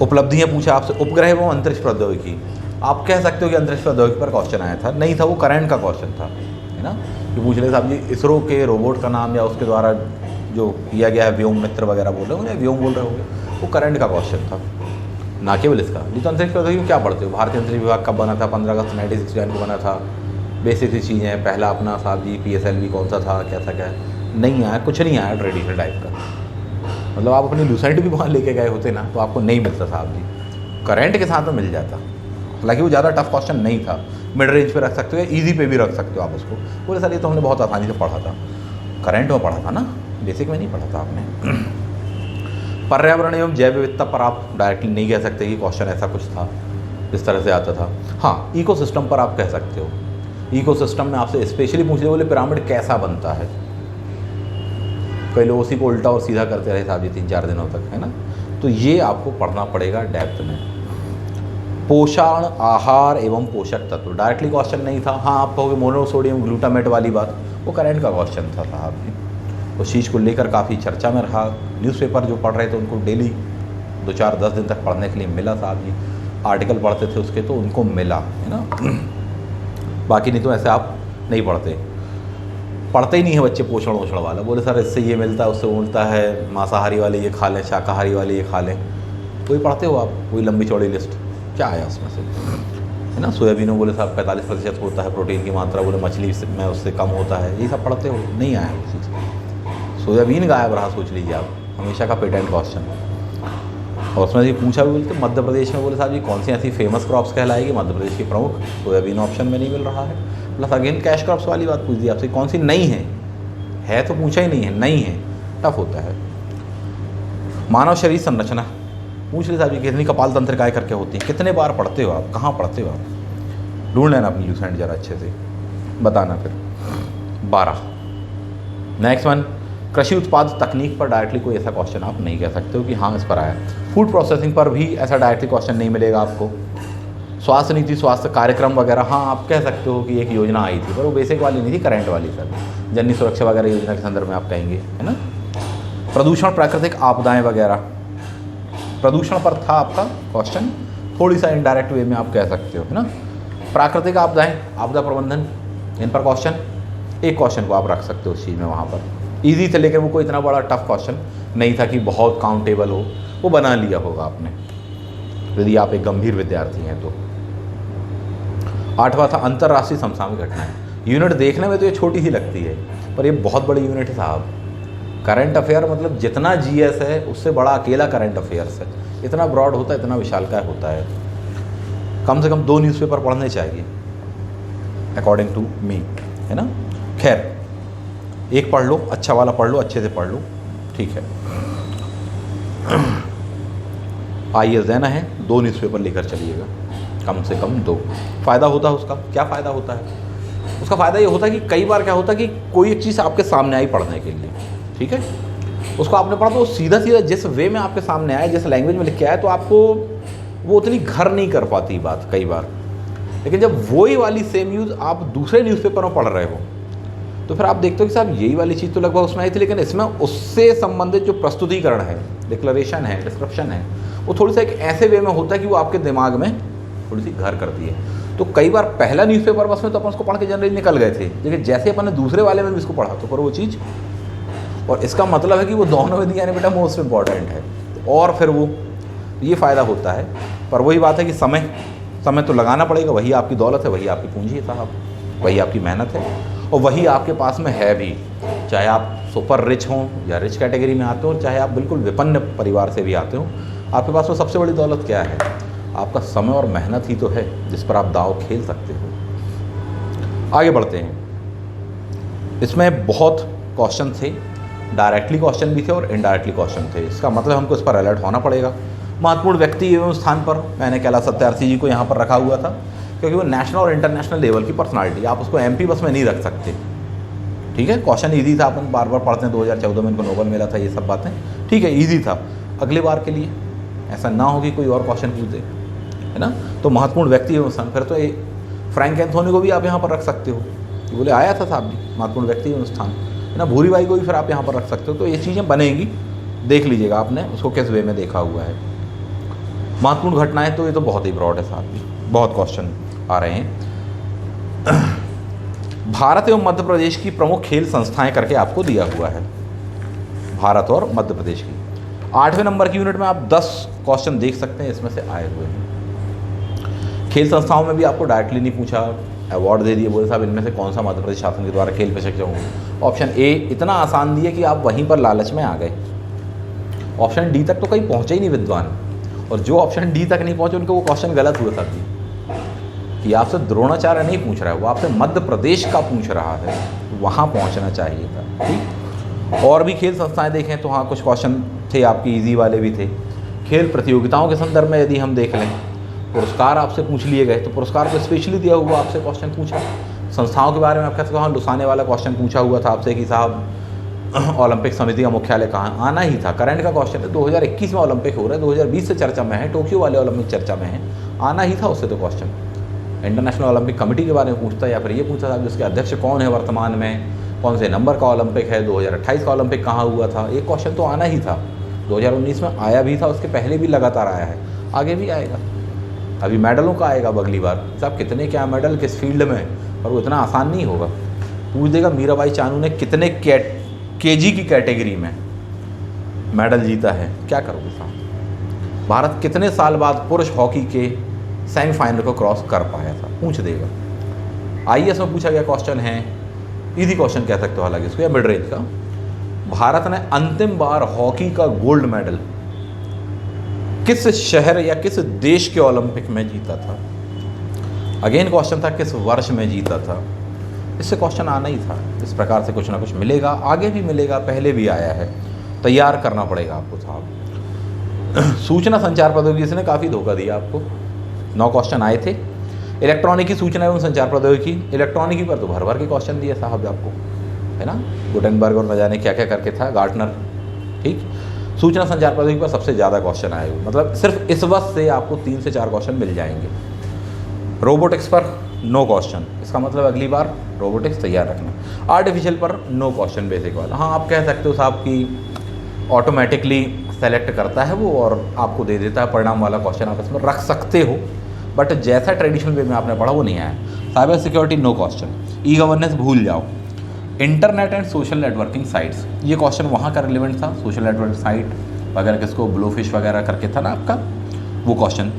उपलब्धियाँ पूछा आपसे, उपग्रह एवं अंतरिक्ष प्रौद्योगिकी। आप कह सकते हो कि अंतरिक्ष प्रौद्योगिकी पर क्वेश्चन आया था, नहीं था, वो करंट का क्वेश्चन था, है ना। कि पूछ रहे साहब जी इसरो के रोबोट का नाम या उसके द्वारा जो किया गया है व्योम मित्र वगैरह बोल रहे हो, व्योम बोल रहे होंगे, वो करंट का क्वेश्चन था, ना केवल इसका। जी तो अंतरिक्ष प्रौद्योगिकी क्या पढ़ते हो? भारतीय अंतरिक्ष विभाग कब बना था? 15 अगस्त 1969 को बना था। बेसिक सी चीज़ें, पहला अपना साहब जी PSLV कौन सा था, कैसा क्या नहीं आया, कुछ नहीं आया ट्रेडिशनल टाइप का। मतलब आप अपनी लूसेंट भी वहाँ लेके गए होते ना तो आपको नहीं मिलता साहब जी, करंट के साथ में मिल जाता। हालांकि वो ज़्यादा टफ क्वेश्चन नहीं था, मिड रेंज पे रख सकते हो या ईजी पे भी रख सकते हो आप उसको। बोले सर ये तो हमने बहुत आसानी से पढ़ा था, करंट में पढ़ा था ना, बेसिक में नहीं पढ़ा था आपने। पर्यावरण एवं जैव विविधता पर आप डायरेक्टली नहीं कह सकते कि क्वेश्चन ऐसा कुछ था, इस तरह से आता था। हाँ, इकोसिस्टम पर आप कह सकते हो। इकोसिस्टम में आपसे स्पेशली पूछ रहे, बोले पिरामिड कैसा बनता है। कई लोग उसी को उल्टा और सीधा करते रहे साहब जी 3-4 दिनों तक, है ना। तो ये आपको पढ़ना पड़ेगा डेप्थ में। पोषण, आहार एवं पोषक तत्व, डायरेक्टली क्वेश्चन नहीं था। हाँ, आप कहोगे मोनोसोडियम ग्लूटामेट वाली बात, वो करंट का क्वेश्चन था साहब जी। उस चीज़ को लेकर काफ़ी चर्चा में रहा। न्यूज़पेपर जो पढ़ रहे थे उनको डेली 2-4-10 दिन तक पढ़ने के लिए मिला साहब जी। आर्टिकल पढ़ते थे उसके तो उनको मिला, है ना। बाकी नहीं तो ऐसे आप नहीं पढ़ते ही नहीं है बच्चे पोषण वोषण वाला। बोले सर इससे ये मिलता है, उससे वो मिलता है, मांसाहारी वाले ये खा लें, शाकाहारी वाले ये खा लें। वही पढ़ते हो आप, वही लंबी चौड़ी लिस्ट, क्या आया उसमें से, है ना। सोयाबीन बोले साहब 45% होता है प्रोटीन की मात्रा, बोले मछली में उससे कम होता है, ये सब पढ़ते हो, नहीं आया उस चीज़। सोयाबीन गायब रहा, सोच लीजिए आप, हमेशा का पेटेंट क्वेश्चन। और उसमें ये पूछा भी, बोलते मध्य प्रदेश में, बोले साहब जी कौन सी ऐसी फेमस क्रॉप्स कहलाएगी मध्य प्रदेश की प्रमुख, सोयाबीन ऑप्शन में नहीं मिल रहा है। प्लस अगेन कैश क्रॉप्स वाली बात पूछ दी आपसे, कौन सी नहीं है तो पूछा ही नहीं है, नहीं है, टफ होता है। मानव शरीर संरचना पूछ रहे साहब जी कितनी कपाल तंत्रिकाएं करके होती हैं, कितने बार पढ़ते हो आप, कहाँ पढ़ते हो आप, ढूंढ लेना अपनी लूसेंट जरा अच्छे से, बताना फिर। 12 नेक्स्ट वन, कृषि उत्पाद तकनीक पर डायरेक्टली कोई ऐसा क्वेश्चन आप नहीं कह सकते हो कि हाँ इस पर आया। फूड प्रोसेसिंग पर भी ऐसा डायरेक्टली क्वेश्चन नहीं मिलेगा आपको। स्वास्थ्य नीति, स्वास्थ्य कार्यक्रम वगैरह, हाँ आप कह सकते हो कि एक योजना आई थी, पर वो बेसिक वाली नहीं थी, करंट वाली सर, जननी सुरक्षा वगैरह योजना के संदर्भ में आप कहेंगे, है ना। प्रदूषण, प्राकृतिक आपदाएं वगैरह, प्रदूषण पर था आपका क्वेश्चन, थोड़ी सा इनडायरेक्ट वे में आप कह सकते हो, है ना। प्राकृतिक आपदाएं, आपदा प्रबंधन, इन पर क्वेश्चन, एक क्वेश्चन को आप रख सकते हो उस चीज़ में, वहाँ पर ईजी थे, लेकिन वो कोई इतना बड़ा टफ क्वेश्चन नहीं था कि बहुत काउंटेबल हो, वो बना लिया होगा आपने यदि आप एक गंभीर विद्यार्थी हैं तो। 8वां था अंतर्राष्ट्रीय समसामयिक घटनाएं। यूनिट देखने में तो ये छोटी सी लगती है, पर ये बहुत बड़ी यूनिट है साहब। करंट अफेयर मतलब जितना GS है उससे बड़ा अकेला करंट अफेयर्स है, इतना ब्रॉड होता है, इतना विशालकाय होता है। कम से कम 2 न्यूज़पेपर पढ़ने चाहिए अकॉर्डिंग टू मी, है ना। खैर, एक पढ़ लो, अच्छा वाला पढ़ लो, अच्छे से पढ़ लो, ठीक है। IAS देना है, 2 न्यूज़पेपर लेकर चलिएगा, कम से कम 2। फ़ायदा होता है उसका, क्या फ़ायदा होता है उसका? फ़ायदा ये होता है कि कई बार क्या होता है कि कोई एक चीज़ आपके सामने आई पढ़ने के लिए, ठीक है, उसको आपने पढ़ा तो सीधा जिस वे में आपके सामने आया, जिस लैंग्वेज में लिख के आया, तो आपको वो उतनी घर नहीं कर पाती बात कई बार। लेकिन जब वही वाली सेम यूज़ आप दूसरे न्यूज़पेपर में पढ़ रहे हो तो फिर आप देखते हो कि साहब यही वाली चीज़ तो लगभग उसमें आई थी, लेकिन इसमें उससे संबंधित जो प्रस्तुतिकरण है, डिक्लेरेशन है, डिस्क्रिप्शन है, वो थोड़ी सा एक ऐसे वे में होता है कि वो आपके दिमाग में थोड़ी सी घर करती है। तो कई बार पहला न्यूज़पेपर बस में तो अपन उसको पढ़ के जनरली निकल गए थे, लेकिन जैसे अपन ने दूसरे वाले में भी इसको पढ़ा तो पर वो चीज़, और इसका मतलब है कि वो दोनों में दिया नहीं बेटा मोस्ट इम्पॉर्टेंट है, और फिर वो ये फ़ायदा होता है। पर वही बात है कि समय तो लगाना पड़ेगा, वही आपकी दौलत है, वही आपकी पूंजी है साहब, वही आपकी मेहनत है, और वही आपके पास में है भी। चाहे आप सुपर रिच हों या रिच कैटेगरी में आते हो, चाहे आप बिल्कुल विपन्न परिवार से भी आते हो, आपके पास में सबसे बड़ी दौलत क्या है? आपका समय और मेहनत ही तो है जिस पर आप दाव खेल सकते हो। आगे बढ़ते हैं। इसमें बहुत क्वेश्चन थे, डायरेक्टली क्वेश्चन भी थे और इनडायरेक्टली क्वेश्चन थे। इसका मतलब हमको इस पर अलर्ट होना पड़ेगा। महत्वपूर्ण व्यक्ति एवं स्थान पर मैंने कैलाश सत्यार्थी जी को यहाँ पर रखा हुआ था, क्योंकि वो नेशनल और इंटरनेशनल लेवल की पर्सनालिटी, आप उसको एमपी बस में नहीं रख सकते। ठीक है, क्वेश्चन ईजी था, अपन बार बार पढ़ते हैं, 2014 में इनको नोबेल मिला था, ये सब बातें ठीक है, ईजी था। अगली बार के लिए ऐसा ना हो कि कोई और क्वेश्चन पूछ दे, है ना। तो महत्वपूर्ण व्यक्ति एवं स्थान, फिर तो फ्रैंक एंथोनी को भी आप यहाँ पर रख सकते हो, बोले आया था साहब जी, महत्वपूर्ण व्यक्ति एवं स्थान, है ना। भूरी बाई को भी फिर आप यहाँ पर रख सकते हो। तो ये चीज़ें बनेंगी, देख लीजिएगा आपने उसको किस वे में देखा हुआ है। महत्वपूर्ण घटनाएं तो ये तो बहुत ही ब्रॉड है साहब जी, बहुत क्वेश्चन आ रहे हैं। भारत एवं मध्य प्रदेश की प्रमुख खेल संस्थाएं करके आपको दिया हुआ है, भारत और मध्य प्रदेश की। 8वें नंबर की यूनिट में आप 10 क्वेश्चन देख सकते हैं, इसमें से आए हुए हैं। खेल संस्थाओं में भी आपको डायरेक्टली नहीं पूछा, अवार्ड दे दिए, बोले साहब इनमें से कौन सा मध्य प्रदेश शासन के द्वारा खेल प्रशिक्षक होंगे। ऑप्शन ए इतना आसान दिए कि आप वहीं पर लालच में आ गए। ऑप्शन डी तक तो कहीं पहुँचे ही नहीं विद्वान, और जो ऑप्शन डी तक नहीं पहुँचे उनके वो क्वेश्चन गलत हुए साहब जी, कि आपसे द्रोणाचार्य नहीं पूछ रहा है, वो आपसे मध्य प्रदेश का पूछ रहा है, वहाँ पहुँचना चाहिए था। ठीक, और भी खेल संस्थाएं देखें तो हाँ कुछ क्वेश्चन थे आपके, इजी वाले भी थे। खेल प्रतियोगिताओं के संदर्भ में यदि हम देख लें, पुरस्कार आपसे पूछ लिए गए, तो पुरस्कार को स्पेशली दिया हुआ आपसे क्वेश्चन पूछा। संस्थाओं के बारे में आपका कहाँ लुसाने वाला क्वेश्चन पूछा हुआ था आपसे कि साहब ओलंपिक समिति का मुख्यालय कहाँ, आना ही था। करंट का क्वेश्चन है, 2021 में ओलंपिक हो रहा है, 2020 से चर्चा में है, टोक्यो वाले ओलंपिक चर्चा में है, आना ही था उससे तो क्वेश्चन। इंटरनेशनल ओलंपिक कमेटी के बारे में पूछता, या फिर ये पूछता था जिसके अध्यक्ष कौन है वर्तमान में, कौन से नंबर का ओलंपिक है, 2028 का ओलंपिक कहाँ हुआ था, एक क्वेश्चन तो आना ही था। 2019 में आया भी था, उसके पहले भी लगातार आया है, आगे भी आएगा। अभी मेडलों का आएगा अगली बार, साहब कितने क्या मेडल किस फील्ड में, और वो इतना आसान नहीं होगा। पूछ देगा मीराबाई चानू ने कितने केजी की कैटेगरी में मेडल जीता है, क्या करोगे साहब। भारत कितने साल बाद पुरुष हॉकी के सेमीफाइनल को क्रॉस कर पाया था, पूछ देगा। आईएएस में पूछा गया क्वेश्चन है, इजी क्वेश्चन कह सकते हो हालांकि इसको, या मिड रेंज का। भारत ने अंतिम बार हॉकी का गोल्ड मेडल किस शहर या किस देश के ओलंपिक में जीता था। अगेन क्वेश्चन था किस वर्ष में जीता था, इससे क्वेश्चन आना ही था। इस प्रकार से कुछ ना कुछ मिलेगा, आगे भी मिलेगा, पहले भी आया है, तैयार करना पड़ेगा आपको साहब। सूचना संचार प्रौद्योगिकी ने काफ़ी धोखा दिया आपको, 9 क्वेश्चन आए थे। इलेक्ट्रॉनिकी सूचना एवं संचार प्रौद्योगिकी, इलेक्ट्रॉनिकी पर तो भर भर के क्वेश्चन दिए साहब आपको, है ना। गुटेनबर्ग और न जाने क्या क्या करके था, गार्टनर। ठीक, सूचना संचार प्रौद्योगिकी पर सबसे ज़्यादा क्वेश्चन आए हुए, मतलब सिर्फ इस वर्ष से आपको 3 से 4 क्वेश्चन मिल जाएंगे। रोबोटिक्स पर 9 क्वेश्चन, इसका मतलब अगली बार रोबोटिक्स तैयार रखना। आर्टिफिशियल पर 9 क्वेश्चन बेसिक वाला। हाँ, आप कह सकते हो साहब कि ऑटोमेटिकली सेलेक्ट करता है वो और आपको दे देता है परिणाम वाला क्वेश्चन, आप इसमें रख सकते हो, बट जैसा ट्रेडिशनल वे में आपने पढ़ा वो नहीं आया। Cyber security 9 question. E governance भूल जाओ। Internet and social networking sites, ये क्वेश्चन वहाँ का रिलेवेंट था, सोशल नेटवर्क साइट वगैरह किसको ब्लोफिश वगैरह करके था ना आपका वो क्वेश्चन।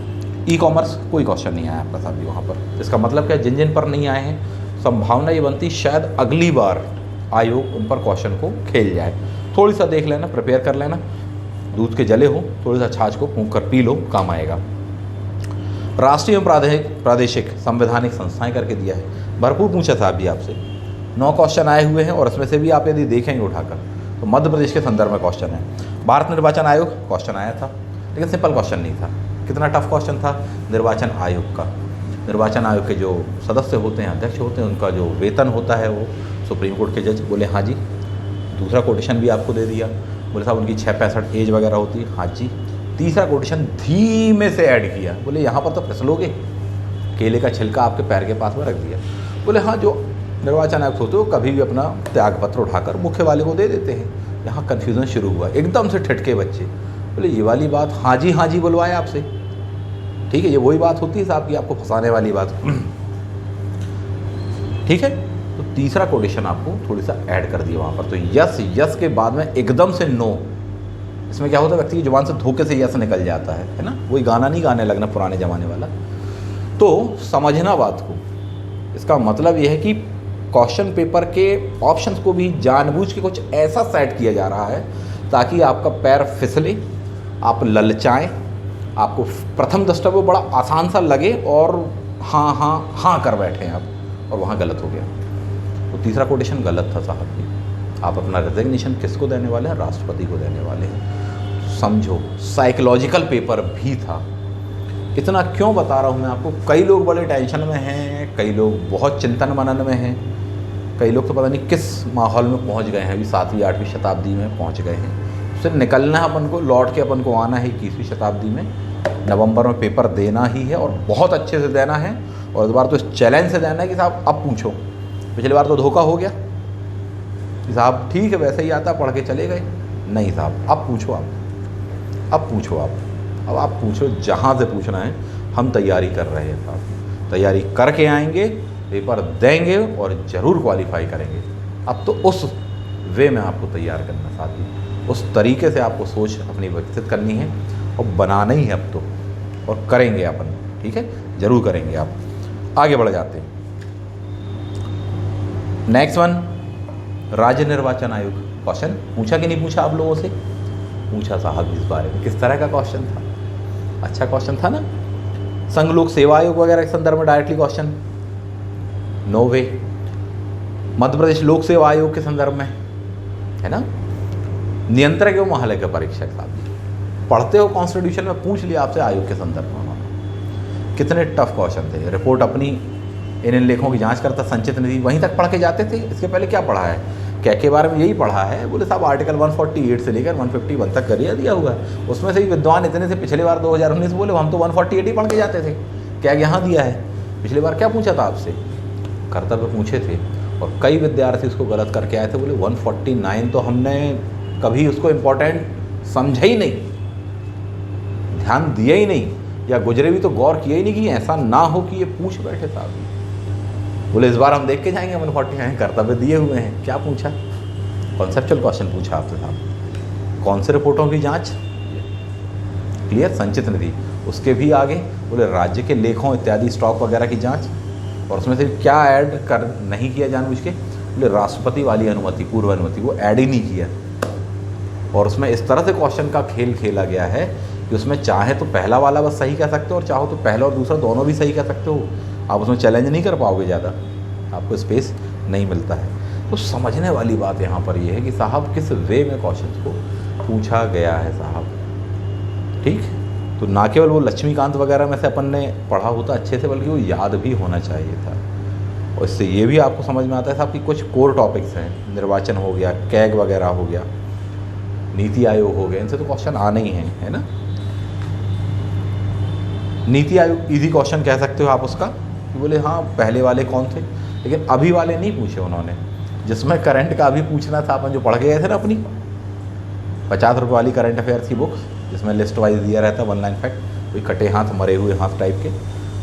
ई कॉमर्स कोई क्वेश्चन नहीं आया आपका साहब वहाँ पर। इसका मतलब क्या, जिन जिन पर नहीं आए हैं संभावना ये बनती शायद अगली बार आयोग उन पर क्वेश्चन को खेल जाए। थोड़ी सा देख लेना, प्रिपेयर कर लेना, दूध के जले हो थोड़ी सा छाछ को फूंक कर पी लो, काम आएगा। राष्ट्रीय एवं प्रादेशिक संवैधानिक संस्थाएं करके दिया है, भरपूर पूछा था अभी आपसे। 9 क्वेश्चन आए हुए हैं और इसमें से भी आप यदि देखेंगे उठाकर तो मध्य प्रदेश के संदर्भ में क्वेश्चन है। भारत निर्वाचन आयोग क्वेश्चन आया था, लेकिन सिंपल क्वेश्चन नहीं था। कितना टफ क्वेश्चन था, निर्वाचन आयोग का। निर्वाचन आयोग के जो सदस्य होते हैं, अध्यक्ष होते हैं, उनका जो वेतन होता है वो सुप्रीम कोर्ट के जज बोले हाँ जी। दूसरा कोटेशन भी आपको दे दिया, बोले साहब उनकी 665 एज वगैरह होती है, हाँ जी। तीसरा कोटेशन धीमे से ऐड किया, बोले यहाँ पर तो फिसलोगे, केले का छिलका आपके पैर के पास में रख दिया। बोले हाँ, जो निर्वाचन आयुक्त होते हो कभी भी अपना त्यागपत्र उठाकर मुख्य वाले को दे देते हैं। यहाँ कन्फ्यूज़न शुरू हुआ, एकदम से ठिठके बच्चे। बोले ये वाली बात हाँ जी बुलवाए आपसे, ठीक है, ये वही बात होती है साहब की आपको फंसाने वाली बात। ठीक है, तो तीसरा कोटेशन आपको थोड़ी सा ऐड कर दिया वहाँ पर। तो यस के बाद में एकदम से नो, इसमें क्या होता है व्यक्ति की जुबान से धोखे से यस निकल जाता है ना, वही गाना नहीं गाने लगना पुराने ज़माने वाला। तो समझना बात को, इसका मतलब यह है कि क्वेश्चन पेपर के ऑप्शंस को भी जानबूझ के कुछ ऐसा सेट किया जा रहा है ताकि आपका पैर फिसले, आप ललचाएं, आपको प्रथम दृष्टया वो बड़ा आसान सा लगे और हाँ हाँ हाँ कर बैठे हैं आप, और वहाँ गलत हो गया। तो तीसरा कोटेशन गलत था साहब जी। आप अपना रेजिग्नेशन किसको देने वाले हैं? राष्ट्रपति को देने वाले हैं। समझो, साइकोलॉजिकल पेपर भी था। इतना क्यों बता रहा हूँ मैं आपको? कई लोग बड़े टेंशन में हैं, कई लोग बहुत चिंतन मनन में हैं, कई लोग तो पता नहीं किस माहौल में पहुँच गए हैं, अभी 7वीं 8वीं शताब्दी में पहुँच गए हैं। उससे निकलना है अपन को, लौट के अपन को आना है 21वीं शताब्दी में। नवंबर में पेपर देना ही है और बहुत अच्छे से देना है, और इस बार तो इस चैलेंज से देना है कि साहब अब पूछो। पिछली बार तो धोखा हो गया कि साहब ठीक है वैसे ही आता, पढ़ के चले गए। नहीं साहब, अब पूछो आप, अब पूछो आप, अब आप पूछो जहाँ से पूछना है। हम तैयारी कर रहे हैं साहब, तैयारी करके आएंगे, पेपर देंगे और ज़रूर क्वालिफाई करेंगे। अब तो उस वे में आपको तैयार करना साथी, उस तरीके से आपको सोच अपनी विकसित करनी है और बनाना ही है अब तो, और करेंगे अपन, ठीक है, ज़रूर करेंगे। आप आगे बढ़ जाते हैं। नेक्स्ट वन, राज्य निर्वाचन आयोग। क्वेश्चन पूछा कि नहीं पूछा आप लोगों से? पूछा साहब इस बारे में। किस तरह का क्वेश्चन था? अच्छा क्वेश्चन था ना? संघ लोक सेवा आयोग वगैरह के संदर्भ में डायरेक्टली क्वेश्चन? नो वे। मध्य प्रदेश लोक सेवा आयोग के संदर्भ में है ना? नियंत्रक एवं महालेखा परीक्षक साहब जी, पढ़ते हो कॉन्स्टिट्यूशन में पूछ लिया आपसे आयोग के संदर्भ में उन्होंने। कितने टफ क्वेश्चन थे। रिपोर्ट अपनी इन लेखों की जांच करता संचित निधि, वहीं तक पढ़ के जाते थे। इसके पहले क्या पढ़ा है? क्या के बारे में यही पढ़ा है? बोले साहब आर्टिकल 148 से लेकर 151 तक करिए दिया हुआ है। उसमें से ही विद्वान इतने थे, पिछली बार 2019 बोले हम तो 148 ही पढ़ के जाते थे। क्या यहाँ दिया है? पिछली बार क्या पूछा था आपसे? कर्तव्य पूछे थे, और कई विद्यार्थी उसको गलत करके आए थे। बोले 149 तो हमने कभी उसको इम्पोर्टेंट समझा ही नहीं, ध्यान दिया ही नहीं, या गुजरे भी तो गौर किया ही नहीं कि ऐसा ना हो कि ये पूछ बैठे साहब। बोले इस बार हम देख के जाएंगे 149 कर्तव्य दिए हुए हैं। क्या पूछा? कॉन्सेप्चुअल क्वेश्चन पूछा आपसे साहब। कौन से रिपोर्टों की जांच? क्लियर, संचित निधि। उसके भी आगे बोले राज्य के लेखों इत्यादि स्टॉक वगैरह की जांच, और उसमें से क्या ऐड कर नहीं किया जानबूझ के? बोले राष्ट्रपति वाली अनुमति, पूर्व अनुमति, वो ऐड ही नहीं किया। और उसमें इस तरह से क्वेश्चन का खेल खेला गया है कि उसमें चाहे तो पहला वाला बस सही कह सकते हो, और चाहो तो पहला और दूसरा दोनों भी सही कह सकते हो। आप उसमें चैलेंज नहीं कर पाओगे, ज़्यादा आपको स्पेस नहीं मिलता है। तो समझने वाली बात यहाँ पर ये है कि साहब किस वे में क्वेश्चन को पूछा गया है साहब, ठीक। तो ना केवल वो लक्ष्मीकांत वगैरह में से अपन ने पढ़ा होता अच्छे से, बल्कि वो याद भी होना चाहिए था। और इससे ये भी आपको समझ में आता है साहब कि कुछ कोर टॉपिक्स हैं, निर्वाचन हो गया, कैग वगैरह हो गया, नीति आयोग हो गया, इनसे तो क्वेश्चन आने ही हैं, है ना। नीति आयोग इजी क्वेश्चन कह सकते हो आप उसका, कि बोले हाँ पहले वाले कौन थे, लेकिन अभी वाले नहीं पूछे उन्होंने। जिसमें करंट का अभी पूछना था, अपन जो पढ़ गए थे ना अपनी 50 रुपये वाली करंट अफेयर्स की बुक्स, जिसमें लिस्ट वाइज दिया रहता है, 1 लाइन फैक्ट, कोई कटे हाथ मरे हुए हाथ टाइप के।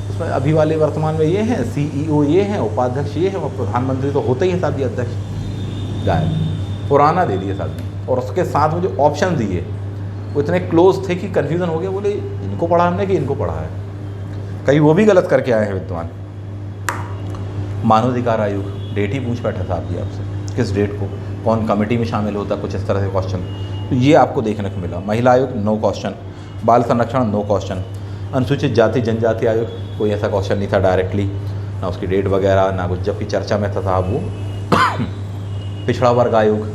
उसमें अभी वाले वर्तमान में ये हैं, CEO ये हैं, उपाध्यक्ष ये हैं, और प्रधानमंत्री तो होते ही हैं साहब जी, अध्यक्ष गायब, पुराना दे दिए साहब जी। और उसके साथ में जो ऑप्शन दिए वो इतने क्लोज थे कि कन्फ्यूज़न हो गया, बोले इनको पढ़ा हमने कि इनको पढ़ा है। कई वो भी गलत करके आए हैं विद्वान। मानवाधिकार आयोग, डेट ही पूछ बैठा साहब जी आपसे, किस डेट को, कौन कमेटी में शामिल होता, कुछ इस तरह से क्वेश्चन, तो ये आपको देखने को मिला। महिला आयोग नो क्वेश्चन, बाल संरक्षण नो क्वेश्चन, अनुसूचित जाति जनजाति आयोग कोई ऐसा क्वेश्चन नहीं था डायरेक्टली, ना उसकी डेट वगैरह ना कुछ, जबकि चर्चा में था साहब वो। पिछड़ा वर्ग आयोग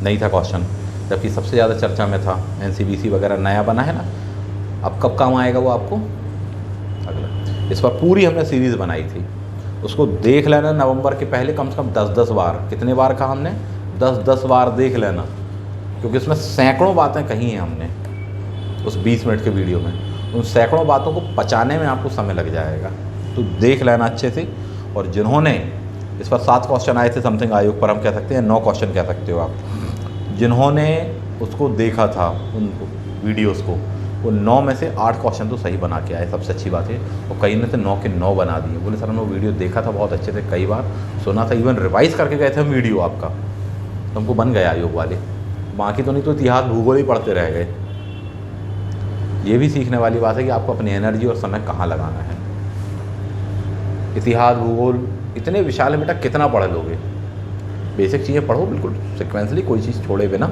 नहीं था क्वेश्चन, जबकि सबसे ज़्यादा चर्चा में था। NCBC वगैरह नया बना है ना, अब कब काम आएगा वो आपको अगला। इस पर पूरी हमने सीरीज़ बनाई थी, उसको देख लेना नवंबर के पहले कम से कम 10-10 बार। कितने बार कहा हमने? 10-10 बार देख लेना, क्योंकि उसमें सैकड़ों बातें कही हैं हमने उस 20 मिनट के वीडियो में। उन सैकड़ों बातों को पचाने में आपको समय लग जाएगा, तो देख लेना अच्छे से। और जिन्होंने इस पर 7 क्वेश्चन आए थे समथिंग आयोग पर, हम कह सकते हैं 9 क्वेश्चन कह सकते हो आप, जिन्होंने उसको देखा था उन वीडियोस को, वो 9 में से 8 क्वेश्चन तो सही बना के आए, सबसे अच्छी बात है। और कई ने तो 9 के 9 बना दिए। बोले सर हमने वो वीडियो देखा था बहुत अच्छे से, कई बार सुना था, इवन रिवाइज़ करके गए थे हम वीडियो आपका, तो हमको बन गया आयोग वाले। बाकी तो नहीं तो इतिहास भूगोल ही पढ़ते रह गए। ये भी सीखने वाली बात है कि आपको अपनी एनर्जी और समय कहाँ लगाना है। इतिहास भूगोल इतने विशाल है बेटा, कितना पढ़ लोगे। बेसिक चीज़ें पढ़ो बिल्कुल सिक्वेंसली, कोई चीज़ छोड़े बिना,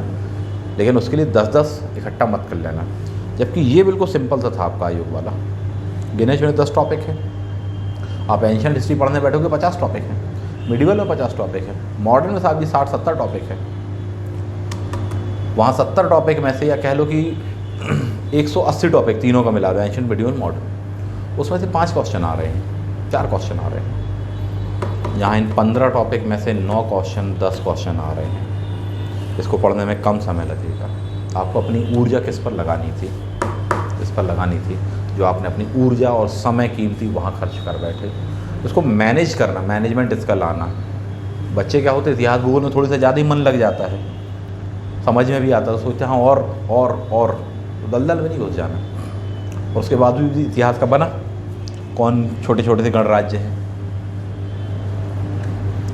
लेकिन उसके लिए 10-10 इकट्ठा मत कर लेना। जबकि ये बिल्कुल सिंपल सा था आपका आयोग वाला। गिने चुने 10 टॉपिक है। आप एंशियंट हिस्ट्री पढ़ने बैठोगे 50 टॉपिक है, मिडिवल में 50 टॉपिक है, मॉडर्न में साहब जी 60-70 टॉपिक है। वहाँ 70 टॉपिक में से या कह लो कि 180 टॉपिक तीनों का मिला रहा है, एंशियंट, मिडिवल, मॉडर्न, उसमें से 5 क्वेश्चन आ रहे हैं, 4 क्वेश्चन आ रहे हैं। यहाँ इन 15 टॉपिक में से 9 क्वेश्चन, 10 क्वेश्चन आ रहे हैं। इसको पढ़ने में कम समय लगेगा। आपको अपनी ऊर्जा किस पर लगानी थी? इस पर लगानी थी जो आपने अपनी ऊर्जा और समय कीमती वहाँ खर्च कर बैठे। उसको मैनेज करना, मैनेजमेंट इसका लाना। बच्चे क्या होते हैं, इतिहास भूगोल में थोड़ी सा ज़्यादा ही मन लग जाता है, समझ में भी आता है, सोचते हैं हाँ और तो दलदल में नहीं घुस जाना। और उसके बाद भी इतिहास का बना कौन छोटे छोटे से गणराज्य हैं,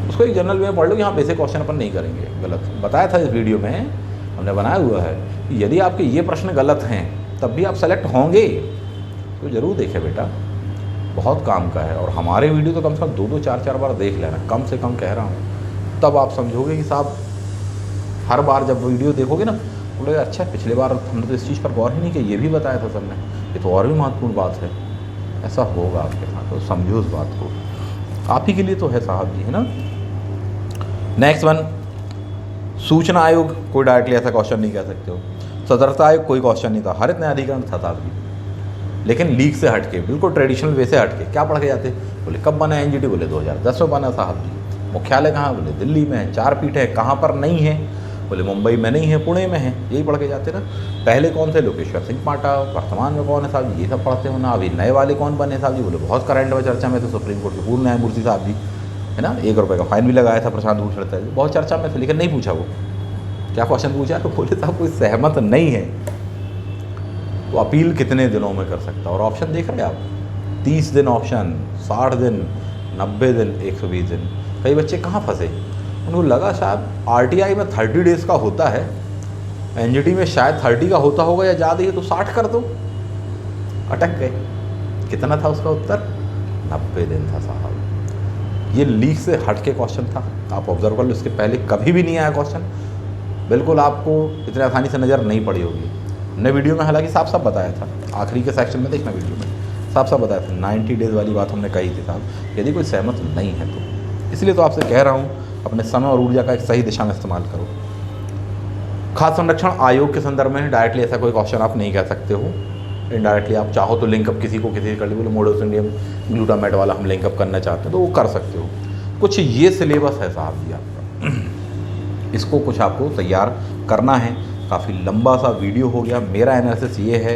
उसको एक जनरल वे में पढ़ लो कि हाँ बेसिक क्वेश्चन अपन नहीं करेंगे, गलत बताया था इस वीडियो में, हमने बनाया हुआ है कि यदि आपके ये प्रश्न गलत हैं तब भी आप सेलेक्ट होंगे, तो ज़रूर देखें बेटा, बहुत काम का है। और हमारे वीडियो तो कम से कम 2-2, 4-4 बार देख लेना, कम से कम कह रहा हूँ, तब आप समझोगे कि साहब हर बार जब वीडियो देखोगे ना बोले अच्छा पिछले बार हमने तो इस चीज़ पर गौर ही नहीं किया, ये भी बताया था सर ने, ये तो और भी महत्वपूर्ण बात है। ऐसा होगा आपके साथ, तो समझो उस बात को, आप ही के लिए तो है साहब जी, है ना। नेक्स्ट वन, सूचना आयोग, कोई डायरेक्टली ऐसा क्वेश्चन नहीं कह सकते हो। सतर्कता आयोग कोई क्वेश्चन नहीं था, हरित न्यायाधिकरण था साहब जी, लेकिन लीग से हटके, बिल्कुल ट्रेडिशनल वे से हटके। क्या पढ़ के जाते? बोले कब बना एनजीटी? बोले 2010 में बना साहब जी। मुख्यालय कहाँ? बोले दिल्ली में है। 4 पीठ है, कहाँ पर नहीं है? बोले मुंबई में नहीं है, पुणे में है। यही पढ़ के जाते ना। पहले कौन थे? लोकेश्वर सिंह पाटा। वर्तमान में कौन है साहब जी? ये सब पढ़ते हो ना। अभी नए वाले कौन बने साहब जी? बोले बहुत करंट में चर्चा में थे, सुप्रीम कोर्ट के पूर्व न्यायमूर्ति साहब जी, है ना। 1 रुपये का फाइन भी लगाया था प्रशांत भूषण तक, बहुत चर्चा में थे, लेकिन नहीं पूछा वो। क्या क्वेश्चन पूछा? तो बोले साहब कोई सहमत नहीं है तो अपील कितने दिनों में कर सकता? और ऑप्शन देख रहे हैं आप, 30 दिन ऑप्शन, 60 दिन, 90 दिन, 120 दिन। कई बच्चे कहाँ फंसे, उनको लगा शायद आरटीआई में 30 डेज़ का होता है, एनजीटी में शायद 30 का होता होगा या ज़्यादा ही, तो 60 कर दो। अटक गए। कितना था उसका उत्तर? 90 दिन था साहब। ये लीक से हट के क्वेश्चन था, आप ऑब्जर्व कर लो, इसके पहले कभी भी नहीं आया क्वेश्चन। बिल्कुल आपको इतने आसानी से नज़र नहीं पड़ी होगी। हमने वीडियो में हालांकि साफ साफ बताया था, आखिरी के सेक्शन में देखना वीडियो में, साफ साफ बताया था। 90 डेज़ वाली बात हमने कही थी साहब, यदि कोई सहमत नहीं है तो। इसलिए तो आपसे कह रहा हूँ अपने समय और ऊर्जा का एक सही दिशा में इस्तेमाल करो। खाद्य संरक्षण आयोग के संदर्भ में डायरेक्टली ऐसा कोई क्वेश्चन आप नहीं कह सकते हो। इनडायरेक्टली आप चाहो तो लिंकअप किसी को किसी कर ली, बोले मोडोसिंडियम ग्लूटामेट वाला हम लिंकअप करना चाहते हैं तो वो कर सकते हो। कुछ ये सिलेबस है साहब जी आपका, इसको कुछ आपको तैयार करना है। काफ़ी लंबा सा वीडियो हो गया। मेरा एनालिसिस ये है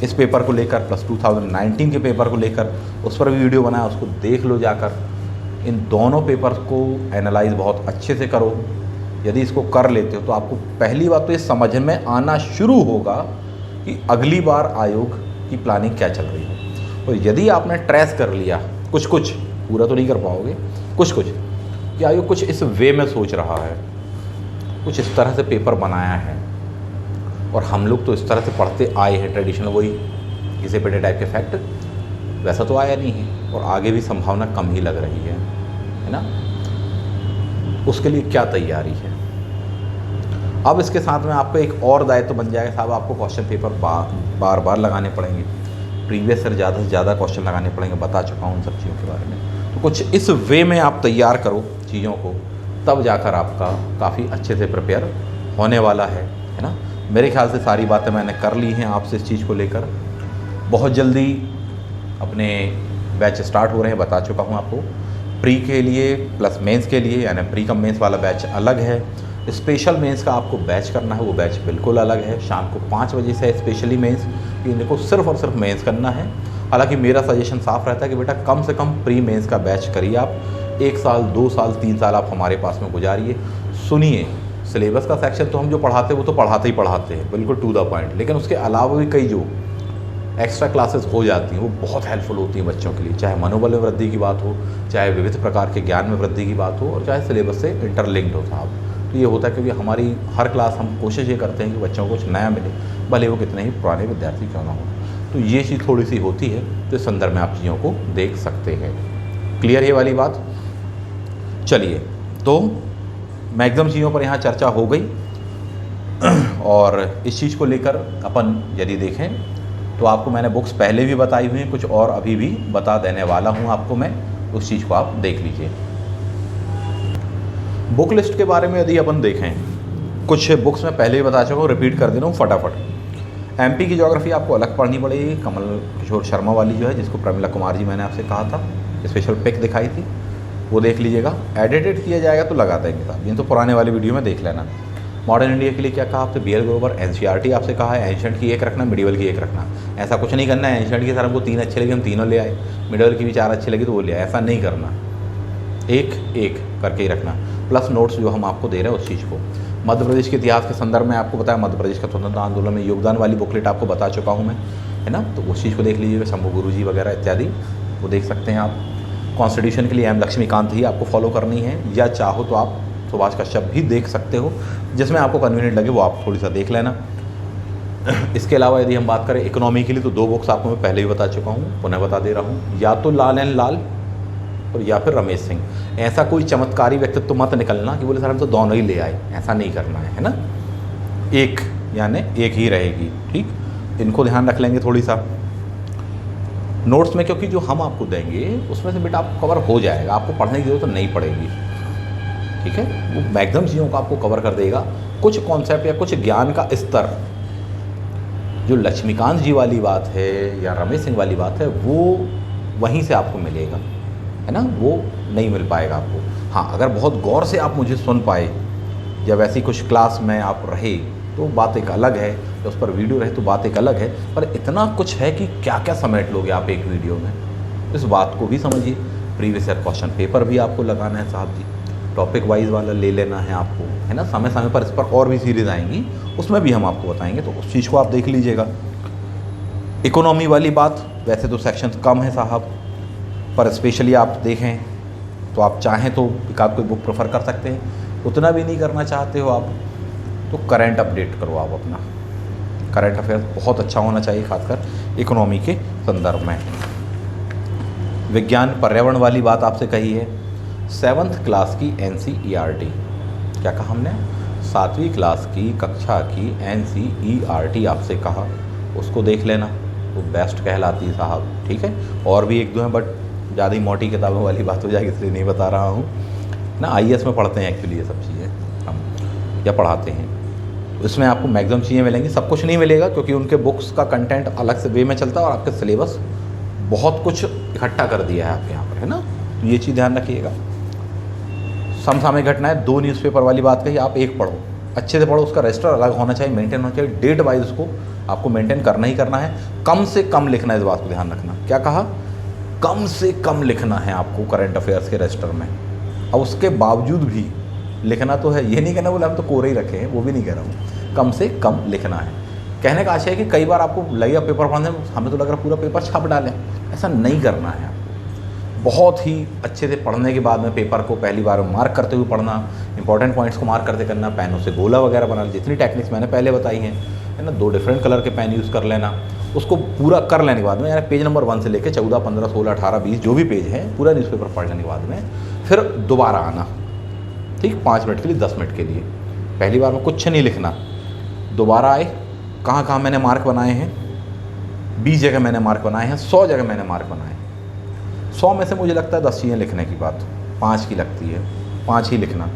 इस पेपर को लेकर, प्लस 2019 के पेपर को लेकर, उस पर भी वीडियो बनाया, उसको देख लो जाकर। इन दोनों पेपर्स को एनालाइज बहुत अच्छे से करो। यदि इसको कर लेते हो तो आपको पहली बात तो ये समझ में आना शुरू होगा कि अगली बार आयोग की प्लानिंग क्या चल रही है। और यदि आपने ट्रेस कर लिया कुछ कुछ, पूरा तो नहीं कर पाओगे, कुछ कुछ कि आयोग कुछ इस वे में सोच रहा है, कुछ इस तरह से पेपर बनाया है, और हम लोग तो इस तरह से पढ़ते आए हैं, ट्रेडिशनल वही घिसे पिटे टाइप के फैक्ट, वैसा तो आया नहीं है, और आगे भी संभावना कम ही लग रही है ना। उसके लिए क्या तैयारी है? अब इसके साथ में आपको एक और दायित्व बन जाएगा साहब, आपको क्वेश्चन पेपर बार बार लगाने पड़ेंगे, प्रीवियस से ज़्यादा क्वेश्चन लगाने पड़ेंगे। बता चुका हूँ उन सब चीज़ों के बारे में। तो कुछ इस वे में आप तैयार करो चीज़ों को, तब जाकर आपका काफ़ी अच्छे से प्रिपेयर होने वाला है ना। मेरे ख्याल से सारी बातें मैंने कर ली हैं आपसे इस चीज़ को लेकर। बहुत जल्दी अपने बैच स्टार्ट हो रहे हैं, बता चुका हूँ आपको। प्री के लिए प्लस मेंस के लिए, यानी प्री का मेंस वाला बैच अलग है, स्पेशल मेंस का आपको बैच करना है वो बैच बिल्कुल अलग है। शाम को 5 बजे से स्पेशली मेंस, इनको सिर्फ और सिर्फ मेंस करना है। हालांकि मेरा सजेशन साफ रहता है कि बेटा कम से कम प्री मेंस का बैच करिए आप। 1 साल 2 साल 3 साल आप हमारे पास में गुजारिए। सुनिए, सिलेबस का सेक्शन तो हम जो पढ़ाते हैं वो तो पढ़ाते ही पढ़ाते हैं, बिल्कुल टू द पॉइंट, लेकिन उसके अलावा भी कई जो एक्स्ट्रा क्लासेस हो जाती हैं वो बहुत हेल्पफुल होती हैं बच्चों के लिए। चाहे मनोबल में वृद्धि की बात हो, चाहे विविध प्रकार के ज्ञान में वृद्धि की बात हो, और चाहे सिलेबस से इंटरलिंक्ड हो साहब। तो ये होता है क्योंकि हमारी हर क्लास हम कोशिश ये करते हैं कि बच्चों को कुछ नया मिले, भले वो कितने ही पुराने विद्यार्थी क्यों ना हो। तो ये चीज़ थोड़ी सी होती है, तो इस संदर्भ में आप चीज़ों को देख सकते हैं। क्लियर ये वाली बात? चलिए, तो मैक्सिमम चीज़ों पर यहाँ चर्चा हो गई। और इस चीज़ को लेकर अपन यदि देखें तो आपको मैंने बुक्स पहले भी बताई हुई हैं, कुछ और अभी भी बता देने वाला हूं आपको मैं, उस चीज़ को आप देख लीजिए। बुक लिस्ट के बारे में यदि अपन देखें, कुछ बुक्स मैं पहले ही बता चुका हूँ, रिपीट कर दे रहा हूँ फटाफट। एमपी की ज्योग्राफी आपको अलग पढ़नी पड़ेगी, कमल किशोर शर्मा वाली जो है, जिसको प्रमिला कुमार जी मैंने आपसे कहा था, स्पेशल पिक दिखाई थी, वो देख लीजिएगा। एडिटेड किया जाएगा तो लगा देंगे साहब, ये तो पुराने वाली वीडियो में देख लेना। मॉडर्न इंडिया के लिए क्या कहा आपसे, BL ग्रोवर। एनसीईआरटी आपसे कहा है एंशिएंट की एक रखना, मिडिवल की एक रखना। ऐसा कुछ नहीं करना है एंशिएंट की सर हमको 3 अच्छे लगे हम तीनों ले आए, मिडिवल की भी 4 अच्छी लगी तो वो ले आए, ऐसा नहीं करना, एक एक करके ही रखना। प्लस नोट्स जो हम आपको दे रहे हैं उस चीज़ को। मध्य प्रदेश के इतिहास के संदर्भ में आपको बताया, मध्य प्रदेश का स्वतंत्रता आंदोलन में योगदान वाली बुकलेट आपको बता चुका हूँ मैं, है ना, तो उस चीज़ को देख लीजिएगा। शंभू गुरु जी वगैरह इत्यादि वो देख सकते हैं आप। कॉन्स्टिट्यूशन के लिए एम लक्ष्मीकांत ही आपको फॉलो करनी है, या चाहो तो आप सुभाष कश्यप भी देख सकते हो, जिसमें आपको कन्वीनियंट लगे वो आप थोड़ी सा देख लेना। इसके अलावा यदि हम बात करें इकोनॉमी के लिए, तो 2 बुक्स आपको मैं पहले ही बता चुका हूँ, पुनः बता दे रहा हूँ, या तो लाल एंड लाल और या फिर रमेश सिंह। ऐसा कोई चमत्कारी व्यक्तित्व मत निकलना कि बोले सर हम तो दोनों ही ले आए, ऐसा नहीं करना है ना, एक यानी एक ही रहेगी, ठीक। इनको ध्यान रख लेंगे थोड़ी सा नोट्स में, क्योंकि जो हम आपको देंगे उसमें से बेटा आपको कवर हो जाएगा, आपको पढ़ने की जरूरत तो नहीं पड़ेगी, ठीक है। वो मैक्सिमम चीज़ों को आपको कवर कर देगा। कुछ कॉन्सेप्ट या कुछ ज्ञान का स्तर जो लक्ष्मीकांत जी वाली बात है या रमेश सिंह वाली बात है, वो वहीं से आपको मिलेगा, है ना, वो नहीं मिल पाएगा आपको। हाँ, अगर बहुत गौर से आप मुझे सुन पाए या वैसी कुछ क्लास में आप रहे तो बात एक अलग है, या उस पर वीडियो रहे तो बात एक अलग है, पर इतना कुछ है कि क्या क्या समेट लोगे आप एक वीडियो में, इस बात को भी समझिए। प्रीवियस ईयर क्वेश्चन पेपर भी आपको लगाना है साहब जी, टॉपिक वाइज वाला ले लेना है आपको, है ना। समय समय पर इस पर और भी सीरीज़ आएंगी, उसमें भी हम आपको बताएंगे, तो उस चीज़ को आप देख लीजिएगा। इकोनॉमी वाली बात, वैसे तो सेक्शन कम है साहब, पर स्पेशली आप देखें तो आप चाहें तो एक आप कोई बुक प्रेफर कर सकते हैं। उतना भी नहीं करना चाहते हो आप तो करंट अपडेट करो आप अपना, करंट अफेयर्स बहुत अच्छा होना चाहिए, खासकर इकोनॉमी के संदर्भ में। विज्ञान पर्यावरण वाली बात आपसे कही है। 7th क्लास की NCERT, क्या कहा हमने, 7वीं क्लास की कक्षा की NCERT आपसे कहा, उसको देख लेना, वो बेस्ट कहलाती है साहब, ठीक है। और भी 1-2 हैं, बट ज़्यादा ही मोटी किताबों वाली बात हो जाएगी इसलिए नहीं बता रहा हूँ ना। IAS में पढ़ते हैं एक्चुअली ये सब चीज़ें हम, या पढ़ाते हैं, इसमें आपको मैक्सिमम चीज़ें मिलेंगी, सब कुछ नहीं मिलेगा क्योंकि उनके बुक्स का कंटेंट अलग से वे में चलता है, और आपके सिलेबस बहुत कुछ इकट्ठा कर दिया है आपके यहाँ पर, है ना, तो ये चीज़ ध्यान रखिएगा। समसामयिक घटनाएं 2 न्यूज़पेपर वाली बात कही, आप एक पढ़ो, अच्छे से पढ़ो, उसका रजिस्टर अलग होना चाहिए, मेंटेन होना चाहिए, डेट वाइज उसको आपको मेंटेन करना ही करना है। कम से कम लिखना है, इस बात को ध्यान रखना, क्या कहा, कम से कम लिखना है आपको करंट अफेयर्स के रजिस्टर में। अब उसके बावजूद भी लिखना तो है, ये नहीं कहना बोले हम तो कोरे ही रखे हैं, वो भी नहीं कह रहा हूँ, कम से कम लिखना है। कहने का आशय है कि कई बार आपको लगेगा पेपर पढ़ने में हमें तो लग रहा पूरा पेपर छाप डालें, ऐसा नहीं करना है आपको। बहुत ही अच्छे से पढ़ने के बाद में पेपर को पहली बार मार्क करते हुए पढ़ना, इंपॉर्टेंट पॉइंट्स को मार्क करते करना, पेनों से गोला वगैरह बनाना, जितनी टेक्निक्स मैंने पहले बताई हैं, है ना, 2 डिफरेंट कलर के पेन यूज़ कर लेना, उसको पूरा कर लेने के बाद में, यानी पेज नंबर 1 से लेकर 14, 15, 16, 18, 20 जो भी पेज है पूरा न्यूज़पेपर पढ़ लेने के बाद में फिर दोबारा आना, ठीक, 5 मिनट के लिए, 10 मिनट के लिए। पहली बार में कुछ नहीं लिखना, दोबारा आए, कहाँ कहाँ मैंने मार्क बनाए हैं, 20 जगह मैंने मार्क बनाए हैं, 100 जगह मैंने मार्क बनाए हैं। 100 में से मुझे लगता है 10 चीज़ें लिखने की बात 5 की लगती है, 5 ही लिखना,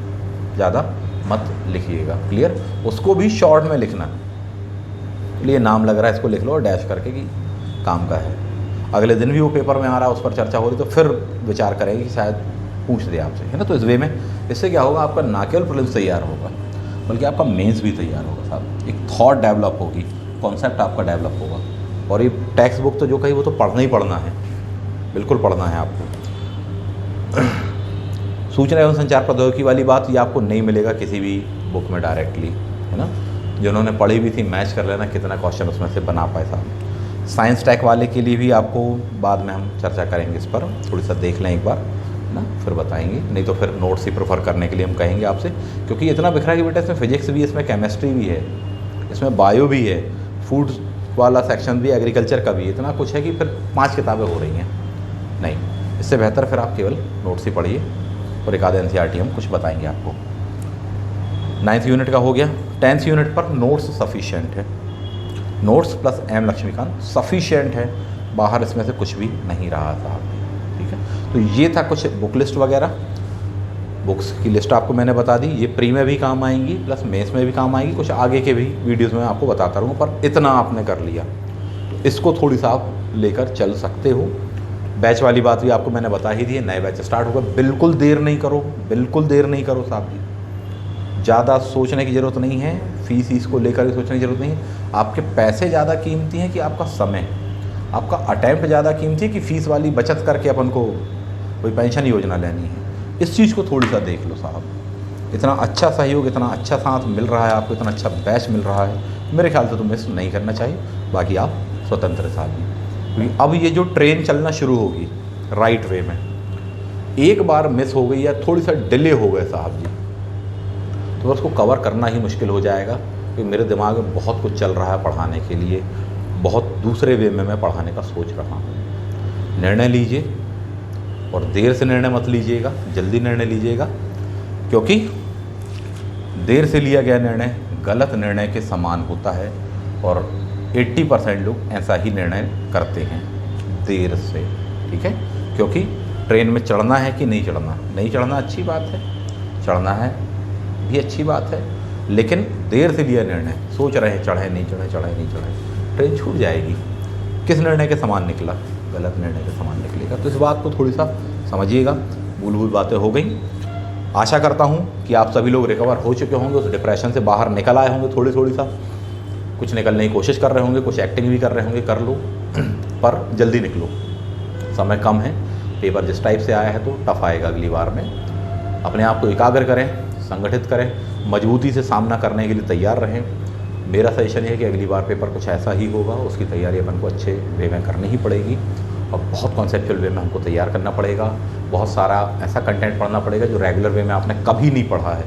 ज़्यादा मत लिखिएगा, क्लियर। उसको भी शॉर्ट में लिखना, लिए नाम लग रहा है इसको लिख लो और डैश करके कि काम का है। अगले दिन भी वो पेपर में आ रहा है, उस पर चर्चा हो रही, तो फिर विचार करेंगे कि शायद पूछ दे आपसे, है ना। तो इस वे में इससे क्या होगा, आपका ना केवल प्रीलिम्स तैयार होगा बल्कि आपका मेंस भी तैयार होगा साहब, एक थॉट डेवलप होगी, कॉन्सेप्ट आपका डेवलप होगा। और ये टेक्स्ट बुक तो जो कही वो तो पढ़ना ही पढ़ना है, बिल्कुल पढ़ना है आपको। सूचना एवं संचार प्रौद्योगिकी वाली बात ये आपको नहीं मिलेगा किसी भी बुक में डायरेक्टली, है ना। जिन्होंने पढ़ी भी थी मैच कर लेना कितना क्वेश्चन उसमें से बना पाए साहब। साइंस टेक वाले के लिए भी आपको बाद में हम चर्चा करेंगे, इस पर थोड़ी सा देख लें एक बार ना, फिर बताएंगे, नहीं तो फिर नोट्स ही प्रेफर करने के लिए हम कहेंगे आपसे, क्योंकि इतना बिखरा कि बेटा इसमें फिजिक्स भी है, इसमें केमिस्ट्री भी है, इसमें बायो भी है, फूड वाला सेक्शन भी, एग्रीकल्चर का भी, इतना कुछ है कि फिर 5 किताबें हो रही हैं। नहीं, इससे बेहतर फिर आप केवल नोट्स ही पढ़िए और एक आधे NCERT हम कुछ बताएंगे आपको। 9th यूनिट का हो गया 10th यूनिट पर नोट्स सफिशिएंट है, notes plus M Laxmikanth sufficient है, बाहर इसमें से कुछ भी नहीं रहा साहब। ठीक है, तो ये था कुछ बुक लिस्ट वगैरह। बुक्स की लिस्ट आपको मैंने बता दी, ये प्री में भी काम आएंगी प्लस मेंस में भी काम आएंगी, कुछ आगे के भी वीडियोस में आपको बताता रहूँगा, पर इतना आपने कर लिया तो इसको थोड़ी सा आप लेकर चल सकते हो। बैच वाली बात भी आपको मैंने बता ही दी है, नए बैच स्टार्ट होगा, बिल्कुल देर नहीं करो, बिल्कुल देर नहीं करो साहब जी। ज़्यादा सोचने की ज़रूरत नहीं है, फीस को लेकर भी सोचने की ज़रूरत नहीं है। आपके पैसे ज़्यादा कीमती हैं कि आपका समय, आपका अटैम्प्ट ज़्यादा कीमती है कि फ़ीस वाली बचत करके अपन को कोई पेंशन योजना लेनी है। इस चीज़ को थोड़ी सा देख लो साहब। इतना अच्छा सहयोग, इतना अच्छा साथ मिल रहा है आपको, इतना अच्छा बैच मिल रहा है, मेरे ख्याल से तो मिस नहीं करना चाहिए। बाकी आप स्वतंत्र साहब जी, क्योंकि अब ये जो ट्रेन चलना शुरू होगी राइट वे में, एक बार मिस हो गई या थोड़ी सा डिले हो गए साहब जी, तो उसको कवर करना ही मुश्किल हो जाएगा। क्योंकि मेरे दिमाग में बहुत कुछ चल रहा है पढ़ाने के लिए, बहुत दूसरे वे में मैं पढ़ाने का सोच रहा हूँ। निर्णय लीजिए और देर से निर्णय मत लीजिएगा, जल्दी निर्णय लीजिएगा, क्योंकि देर से लिया गया निर्णय गलत निर्णय के समान होता है और 80% लोग ऐसा ही निर्णय करते हैं देर से। ठीक है, क्योंकि ट्रेन में चढ़ना है कि नहीं चढ़ना, नहीं चढ़ना अच्छी बात है, चढ़ना है भी अच्छी बात है, लेकिन देर से लिया निर्णय, सोच रहे हैं चढ़े नहीं चढ़े, चढ़े नहीं चढ़े, ट्रेन छूट जाएगी। किस निर्णय के समान निकला? गलत निर्णय के समान निकलेगा। तो इस बात को थोड़ी सा समझिएगा। मूलभूत बातें हो गई। आशा करता हूँ कि आप सभी लोग रिकवर हो चुके होंगे, उस डिप्रेशन से बाहर निकल आए होंगे, थोड़ी सा कुछ निकलने की कोशिश कर रहे होंगे, कुछ एक्टिंग भी कर रहे होंगे, कर लो पर जल्दी निकलो, समय कम है। पेपर जिस टाइप से आया है तो टफ आएगा अगली बार में। अपने आप को एकाग्र करें, संगठित करें, मजबूती से सामना करने के लिए तैयार रहें। मेरा सजेशन है कि अगली बार पेपर कुछ ऐसा ही होगा, उसकी तैयारी अपन को अच्छे वे में करनी ही पड़ेगी और बहुत कॉन्सेप्चुअल वे में हमको तैयार करना पड़ेगा। बहुत सारा ऐसा कंटेंट पढ़ना पड़ेगा जो रेगुलर वे में आपने कभी नहीं पढ़ा है,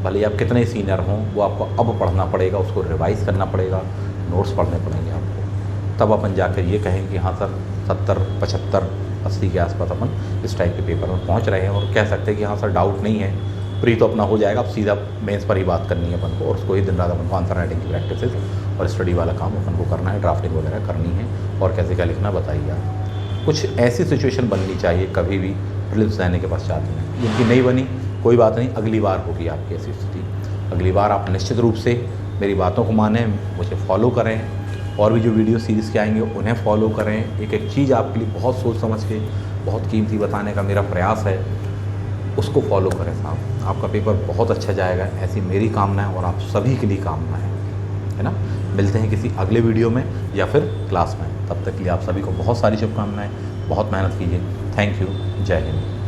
भले आप कितने सीनियर हों, वो आपको अब पढ़ना पड़ेगा, उसको रिवाइज़ करना पड़ेगा, नोट्स पढ़ने पड़ेंगे आपको। तब अपन जाकर ये कहेंगे कि हाँ सर 70, 75, 80 के आसपास अपन इस टाइप के पेपर में पहुँच रहे हैं, और कह सकते हैं कि हाँ सर डाउट नहीं है, प्री तो अपना हो जाएगा, अब सीधा मेंस पर ही बात करनी है अपन को, और उसको ही दिन रात अपन को आंसर राइटिंग की प्रैक्टिस और स्टडी वाला काम अपन को करना है, ड्राफ्टिंग वगैरह करनी है, और कैसे क्या लिखना बताइए आप। कुछ ऐसी सिचुएशन बननी चाहिए कभी भी प्रीलिम्स देने के पश्चात में, जिनकी नहीं बनी कोई बात नहीं, अगली बार होगी आपकी ऐसी स्थिति। अगली बार आप निश्चित रूप से मेरी बातों को मानें, मुझे फॉलो करें, और भी जो वीडियो सीरीज़ के आएंगे उन्हें फॉलो करें। एक एक चीज़ आपके लिए बहुत सोच समझ के बहुत कीमती बताने का मेरा प्रयास है, उसको फॉलो करें साहब। आपका पेपर बहुत अच्छा जाएगा, ऐसी मेरी कामना है और आप सभी के लिए कामना है ना। मिलते हैं किसी अगले वीडियो में या फिर क्लास में, तब तक के लिए आप सभी को बहुत सारी शुभकामनाएं, बहुत मेहनत कीजिए। थैंक यू, जय हिंद।